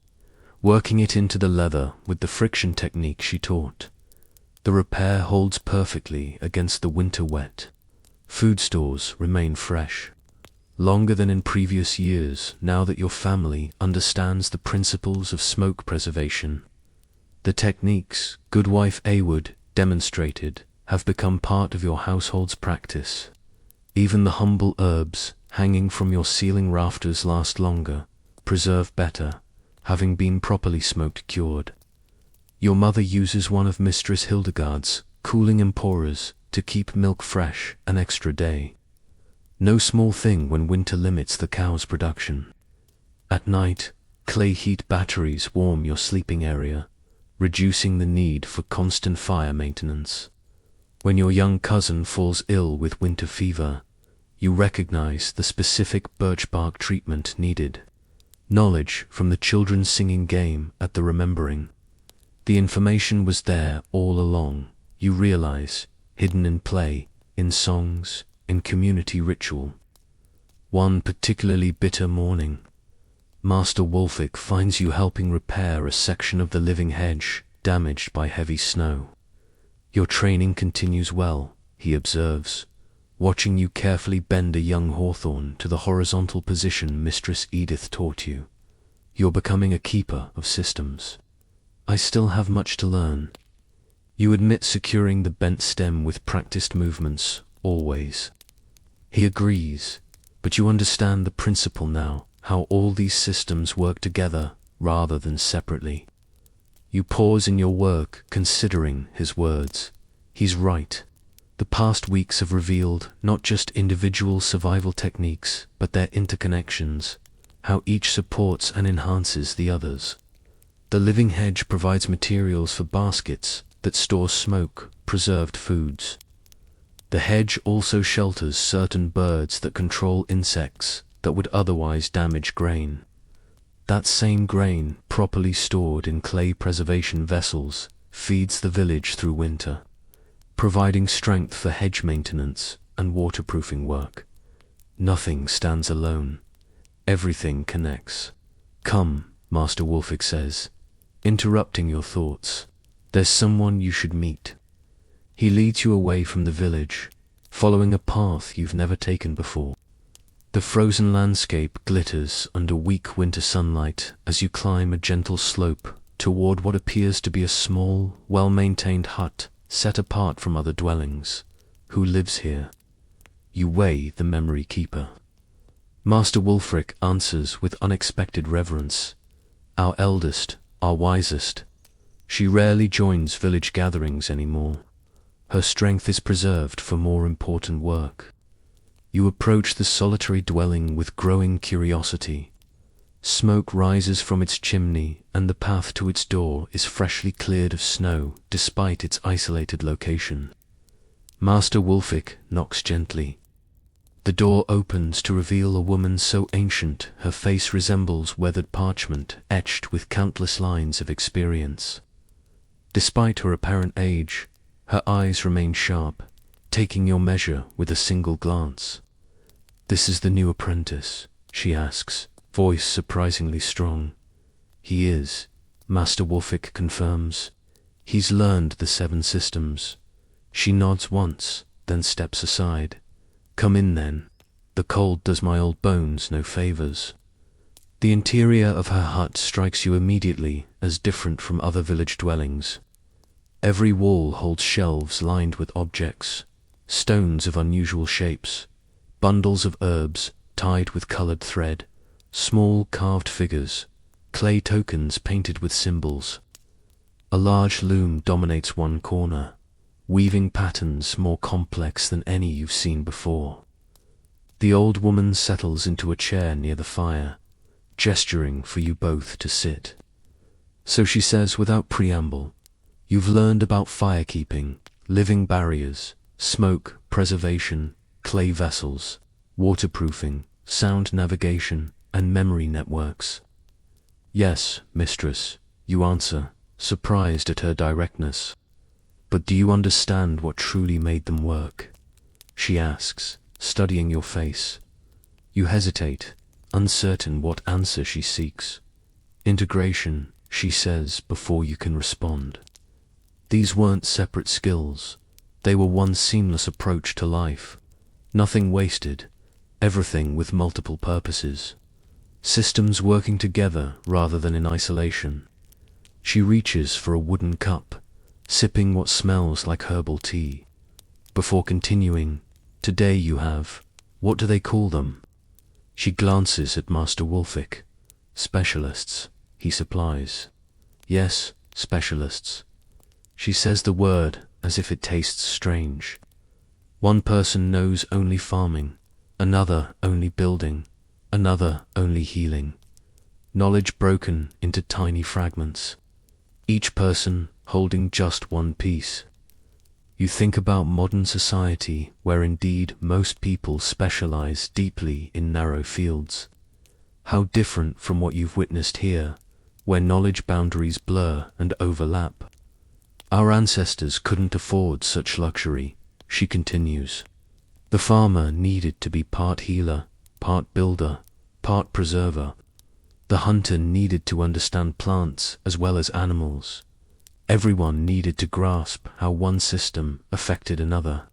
working it into the leather with the friction technique she taught. The repair holds perfectly against the winter wet. Food stores remain fresh, longer than in previous years now that your family understands the principles of smoke preservation. The techniques Goodwife Awood demonstrated have become part of your household's practice. Even the humble herbs hanging from your ceiling rafters last longer, preserve better, having been properly smoke cured. Your mother uses one of Mistress Hildegard's cooling emporias to keep milk fresh an extra day. No small thing when winter limits the cow's production. At night, clay heat batteries warm your sleeping area, reducing the need for constant fire maintenance. When your young cousin falls ill with winter fever, you recognize the specific birch bark treatment needed. Knowledge from the children's singing game at the remembering. The information was there all along, you realize, hidden in play, in songs, in community ritual. One particularly bitter morning, Master Wulfik finds you helping repair a section of the living hedge damaged by heavy snow. Your training continues well, he observes, watching you carefully bend a young hawthorn to the horizontal position Mistress Edith taught you. You're becoming a keeper of systems. I still have much to learn. You admit securing the bent stem with practiced movements, always. He agrees, but you understand the principle now, how all these systems work together rather than separately. You pause in your work, considering his words. He's right. The past weeks have revealed not just individual survival techniques, but their interconnections, how each supports and enhances the others. The living hedge provides materials for baskets that store smoke, preserved foods. The hedge also shelters certain birds that control insects that would otherwise damage grain. That same grain, properly stored in clay preservation vessels, feeds the village through winter, providing strength for hedge maintenance and waterproofing work. Nothing stands alone. Everything connects. Come, Master Wolfic says, interrupting your thoughts. There's someone you should meet. He leads you away from the village, following a path you've never taken before. The frozen landscape glitters under weak winter sunlight as you climb a gentle slope toward what appears to be a small, well-maintained hut set apart from other dwellings. Who lives here? You weigh the memory keeper. Master Wulfric answers with unexpected reverence. Our eldest, our wisest. She rarely joins village gatherings anymore. Her strength is preserved for more important work. You approach the solitary dwelling with growing curiosity. Smoke rises from its chimney, and the path to its door is freshly cleared of snow despite its isolated location. Master Wulfic knocks gently. The door opens to reveal a woman so ancient her face resembles weathered parchment etched with countless lines of experience. Despite her apparent age, her eyes remain sharp, taking your measure with a single glance. "This is the new apprentice?" she asks, voice surprisingly strong. "He is," Master Wulfic confirms. "He's learned the 7 systems." She nods once, then steps aside. "Come in then. The cold does my old bones no favors." The interior of her hut strikes you immediately as different from other village dwellings. Every wall holds shelves lined with objects, stones of unusual shapes, bundles of herbs tied with colored thread, small carved figures, clay tokens painted with symbols. A large loom dominates one corner, weaving patterns more complex than any you've seen before. The old woman settles into a chair near the fire, gesturing for you both to sit. So she says without preamble, "You've learned about firekeeping, living barriers, smoke preservation, clay vessels, waterproofing, sound navigation, and memory networks." "Yes, mistress," you answer, surprised at her directness. "But do you understand what truly made them work?" she asks, studying your face. You hesitate, uncertain what answer she seeks. "Integration," she says before you can respond. These weren't separate skills. They were one seamless approach to life. Nothing wasted, everything with multiple purposes. Systems working together rather than in isolation. She reaches for a wooden cup, sipping what smells like herbal tea. Before continuing, "Today you have, what do they call them?" She glances at Master Wulfic. "Specialists," he supplies. "Yes, specialists." She says the word as if it tastes strange. One person knows only farming, another only building, another only healing. Knowledge broken into tiny fragments, each person holding just one piece. You think about modern society where indeed most people specialize deeply in narrow fields. How different from what you've witnessed here, where knowledge boundaries blur and overlap. Our ancestors couldn't afford such luxury, she continues. The farmer needed to be part healer, part builder, part preserver. The hunter needed to understand plants as well as animals. Everyone needed to grasp how one system affected another.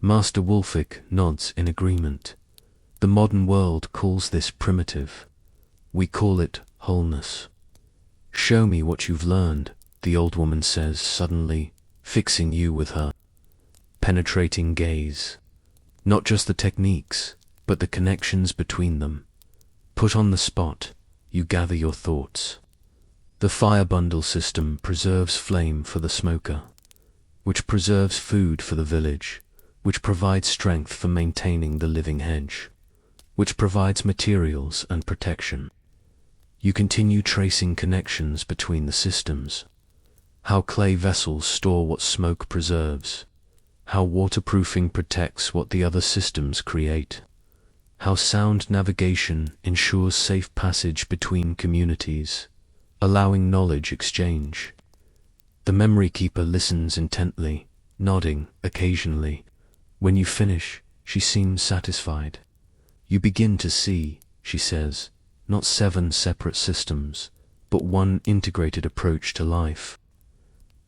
Master Wulfic nods in agreement. The modern world calls this primitive. We call it wholeness. "Show me what you've learned," the old woman says suddenly, fixing you with her penetrating gaze. Not just the techniques, but the connections between them. Put on the spot, you gather your thoughts. The fire bundle system preserves flame for the smoker, which preserves food for the village, which provides strength for maintaining the living hedge, which provides materials and protection. You continue tracing connections between the systems. How clay vessels store what smoke preserves. How waterproofing protects what the other systems create. How sound navigation ensures safe passage between communities, allowing knowledge exchange. The memory keeper listens intently, nodding occasionally. When you finish, she seems satisfied. You begin to see, she says, not 7 separate systems, but one integrated approach to life.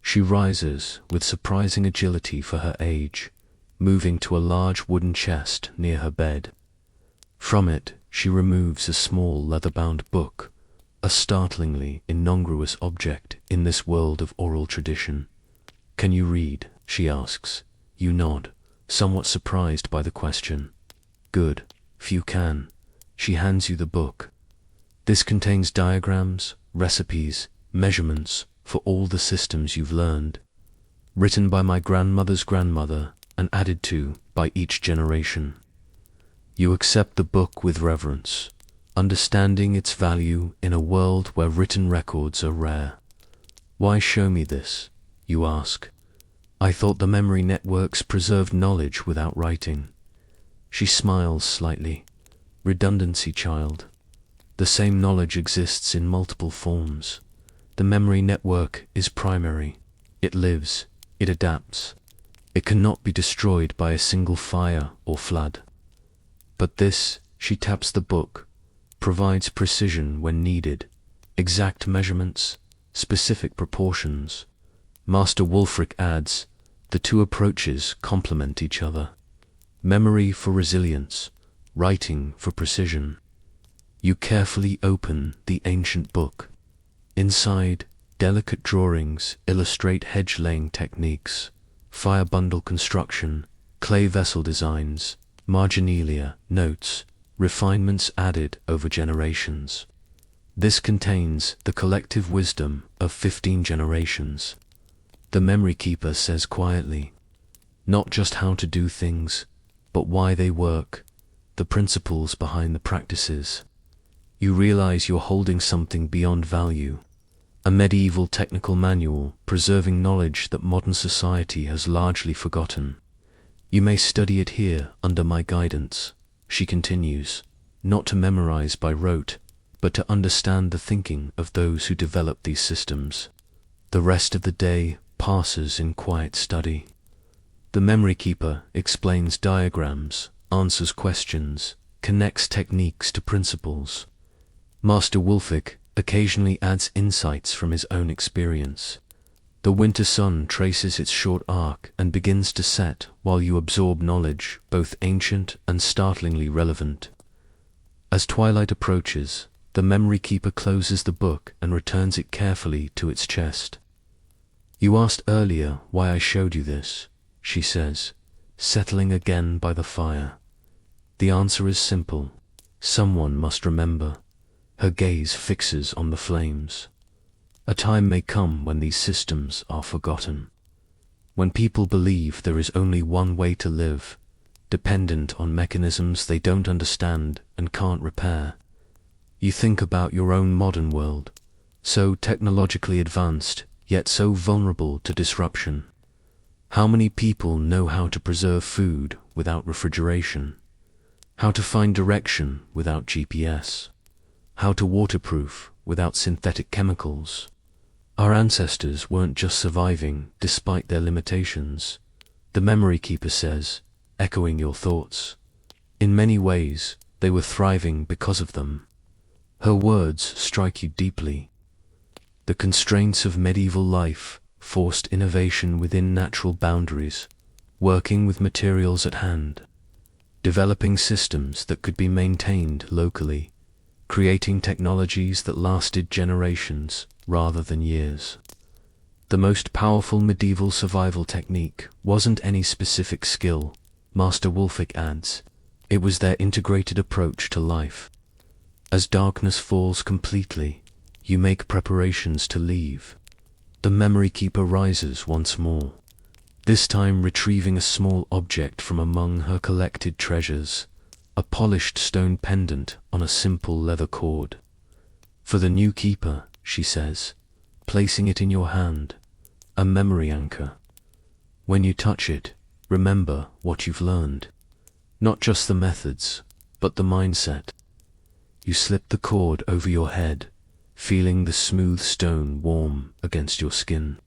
She rises with surprising agility for her age, moving to a large wooden chest near her bed. From it, she removes a small leather-bound book, a startlingly incongruous object in this world of oral tradition. "Can you read?" she asks. You nod, somewhat surprised by the question. "Good, few can." She hands you the book. This contains diagrams, recipes, measurements for all the systems you've learned, written by my grandmother's grandmother and added to by each generation. You accept the book with reverence, understanding its value in a world where written records are rare. "Why show me this?" you ask. "I thought the memory networks preserved knowledge without writing." She smiles slightly. "Redundancy, child. The same knowledge exists in multiple forms. The memory network is primary. It lives, it adapts. It cannot be destroyed by a single fire or flood. But this," she taps the book, "provides precision when needed, exact measurements, specific proportions." Master Wulfric adds, "The two approaches complement each other. Memory for resilience, writing for precision." You carefully open the ancient book. Inside, delicate drawings illustrate hedge-laying techniques, fire bundle construction, clay vessel designs, marginalia, notes, refinements added over generations. This contains the collective wisdom of 15 generations. The memory keeper says quietly, "Not just how to do things, but why they work, the principles behind the practices." You realize you're holding something beyond value, a medieval technical manual preserving knowledge that modern society has largely forgotten. "You may study it here under my guidance," she continues, "not to memorize by rote, but to understand the thinking of those who developed these systems. The rest of the day passes in quiet study." The memory keeper explains diagrams, answers questions, connects techniques to principles. Master Wulfric occasionally adds insights from his own experience. The winter sun traces its short arc and begins to set while you absorb knowledge both ancient and startlingly relevant. As twilight approaches, the memory keeper closes the book and returns it carefully to its chest. "You asked earlier why I showed you this," she says, settling again by the fire. "The answer is simple. Someone must remember." Her gaze fixes on the flames. "A time may come when these systems are forgotten. When people believe there is only one way to live, dependent on mechanisms they don't understand and can't repair. You think about your own modern world, so technologically advanced, yet so vulnerable to disruption. How many people know how to preserve food without refrigeration? How to find direction without GPS? How to waterproof without synthetic chemicals? Our ancestors weren't just surviving despite their limitations," the memory keeper says, echoing your thoughts. "In many ways, they were thriving because of them." Her words strike you deeply. The constraints of medieval life forced innovation within natural boundaries, working with materials at hand, developing systems that could be maintained locally, creating technologies that lasted generations rather than years. The most powerful medieval survival technique wasn't any specific skill, Master Wulfric adds. It was their integrated approach to life. As darkness falls completely, you make preparations to leave. The memory keeper rises once more, this time retrieving a small object from among her collected treasures, a polished stone pendant on a simple leather cord. "For the new keeper," she says, placing it in your hand, "a memory anchor. When you touch it, remember what you've learned. Not just the methods, but the mindset." You slip the cord over your head, feeling the smooth stone warm against your skin.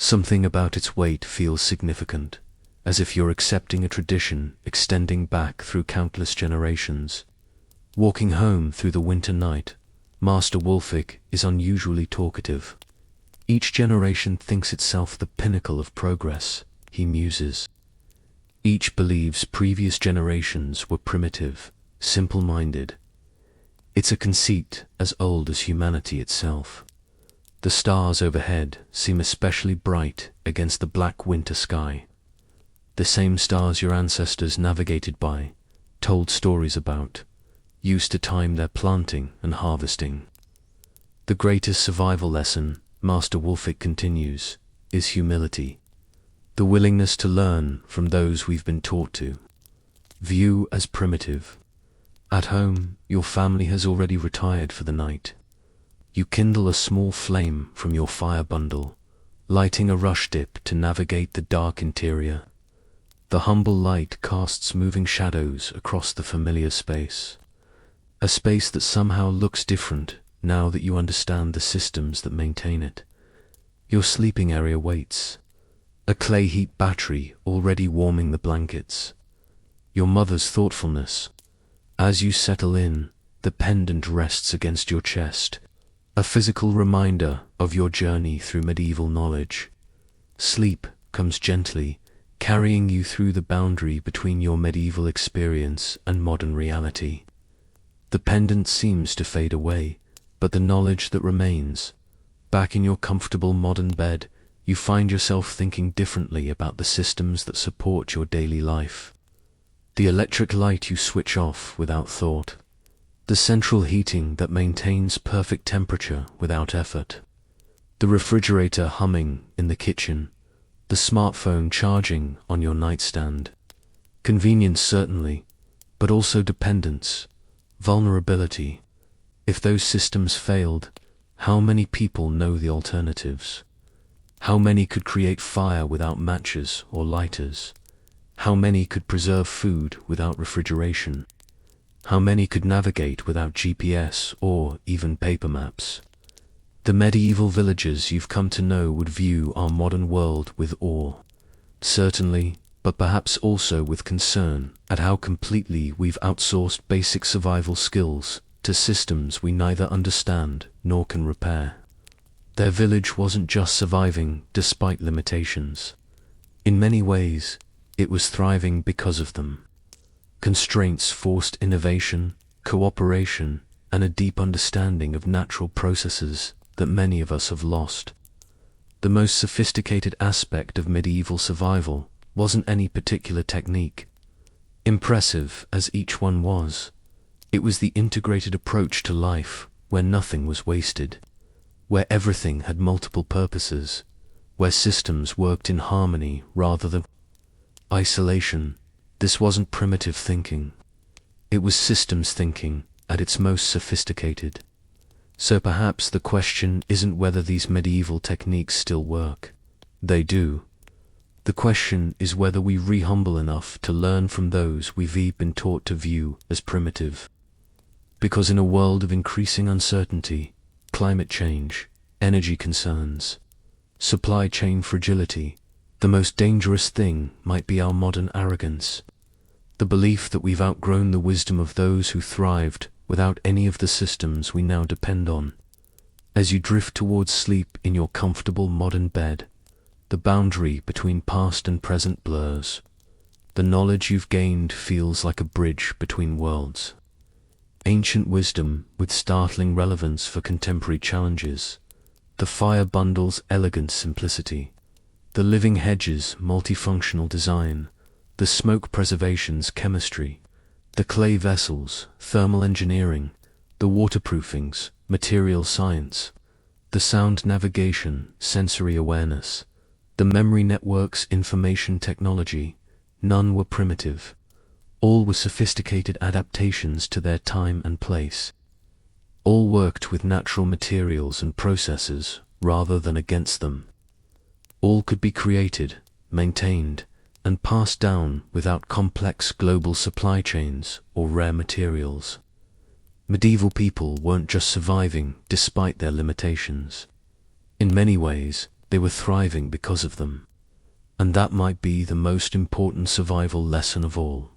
Something about its weight feels significant, as if you're accepting a tradition extending back through countless generations. Walking home through the winter night, Master Wolfik is unusually talkative. Each generation thinks itself the pinnacle of progress, he muses. Each believes previous generations were primitive, simple-minded. It's a conceit as old as humanity itself. The stars overhead seem especially bright against the black winter sky. The same stars your ancestors navigated by, told stories about, used to time their planting and harvesting. The greatest survival lesson, Master Wolfik continues, is humility. The willingness to learn from those we've been taught to. View as primitive. At home, your family has already retired for the night. You kindle a small flame from your fire bundle, lighting a rush dip to navigate the dark interior. The humble light casts moving shadows across the familiar space. A space that somehow looks different now that you understand the systems that maintain it. Your sleeping area waits. A clay heat battery already warming the blankets. Your mother's thoughtfulness. As you settle in, the pendant rests against your chest, a physical reminder of your journey through medieval knowledge. Sleep comes gently, carrying you through the boundary between your medieval experience and modern reality. The pendant seems to fade away, but the knowledge that remains. Back in your comfortable modern bed, you find yourself thinking differently about the systems that support your daily life. The electric light you switch off without thought. The central heating that maintains perfect temperature without effort. The refrigerator humming in the kitchen. The smartphone charging on your nightstand. Convenience certainly, but also dependence, vulnerability. If those systems failed, how many people know the alternatives? How many could create fire without matches or lighters? How many could preserve food without refrigeration? How many could navigate without GPS or even paper maps? The medieval villagers you've come to know would view our modern world with awe. Certainly, but perhaps also with concern at how completely we've outsourced basic survival skills to systems we neither understand nor can repair. Their village wasn't just surviving despite limitations. In many ways, it was thriving because of them. Constraints forced innovation, cooperation, and a deep understanding of natural processes that many of us have lost. The most sophisticated aspect of medieval survival wasn't any particular technique. Impressive as each one was, it was the integrated approach to life where nothing was wasted, where everything had multiple purposes, where systems worked in harmony rather than isolation. This wasn't primitive thinking. It was systems thinking at its most sophisticated. So perhaps the question isn't whether these medieval techniques still work. They do. The question is whether we re-humble enough to learn from those we've been taught to view as primitive. Because in a world of increasing uncertainty, climate change, energy concerns, supply chain fragility, the most dangerous thing might be our modern arrogance. The belief that we've outgrown the wisdom of those who thrived without any of the systems we now depend on. As you drift towards sleep in your comfortable modern bed, the boundary between past and present blurs. The knowledge you've gained feels like a bridge between worlds. Ancient wisdom with startling relevance for contemporary challenges. The fire bundle's elegant simplicity. The living hedge's multifunctional design. The smoke preservation's chemistry. The clay vessels, thermal engineering. The waterproofings, material science. The sound navigation, sensory awareness. The memory network's information technology. None were primitive. All were sophisticated adaptations to their time and place. All worked with natural materials and processes rather than against them. All could be created, maintained, and passed down without complex global supply chains or rare materials. Medieval people weren't just surviving despite their limitations. In many ways, They were thriving because of them. And that might be the most important survival lesson of all.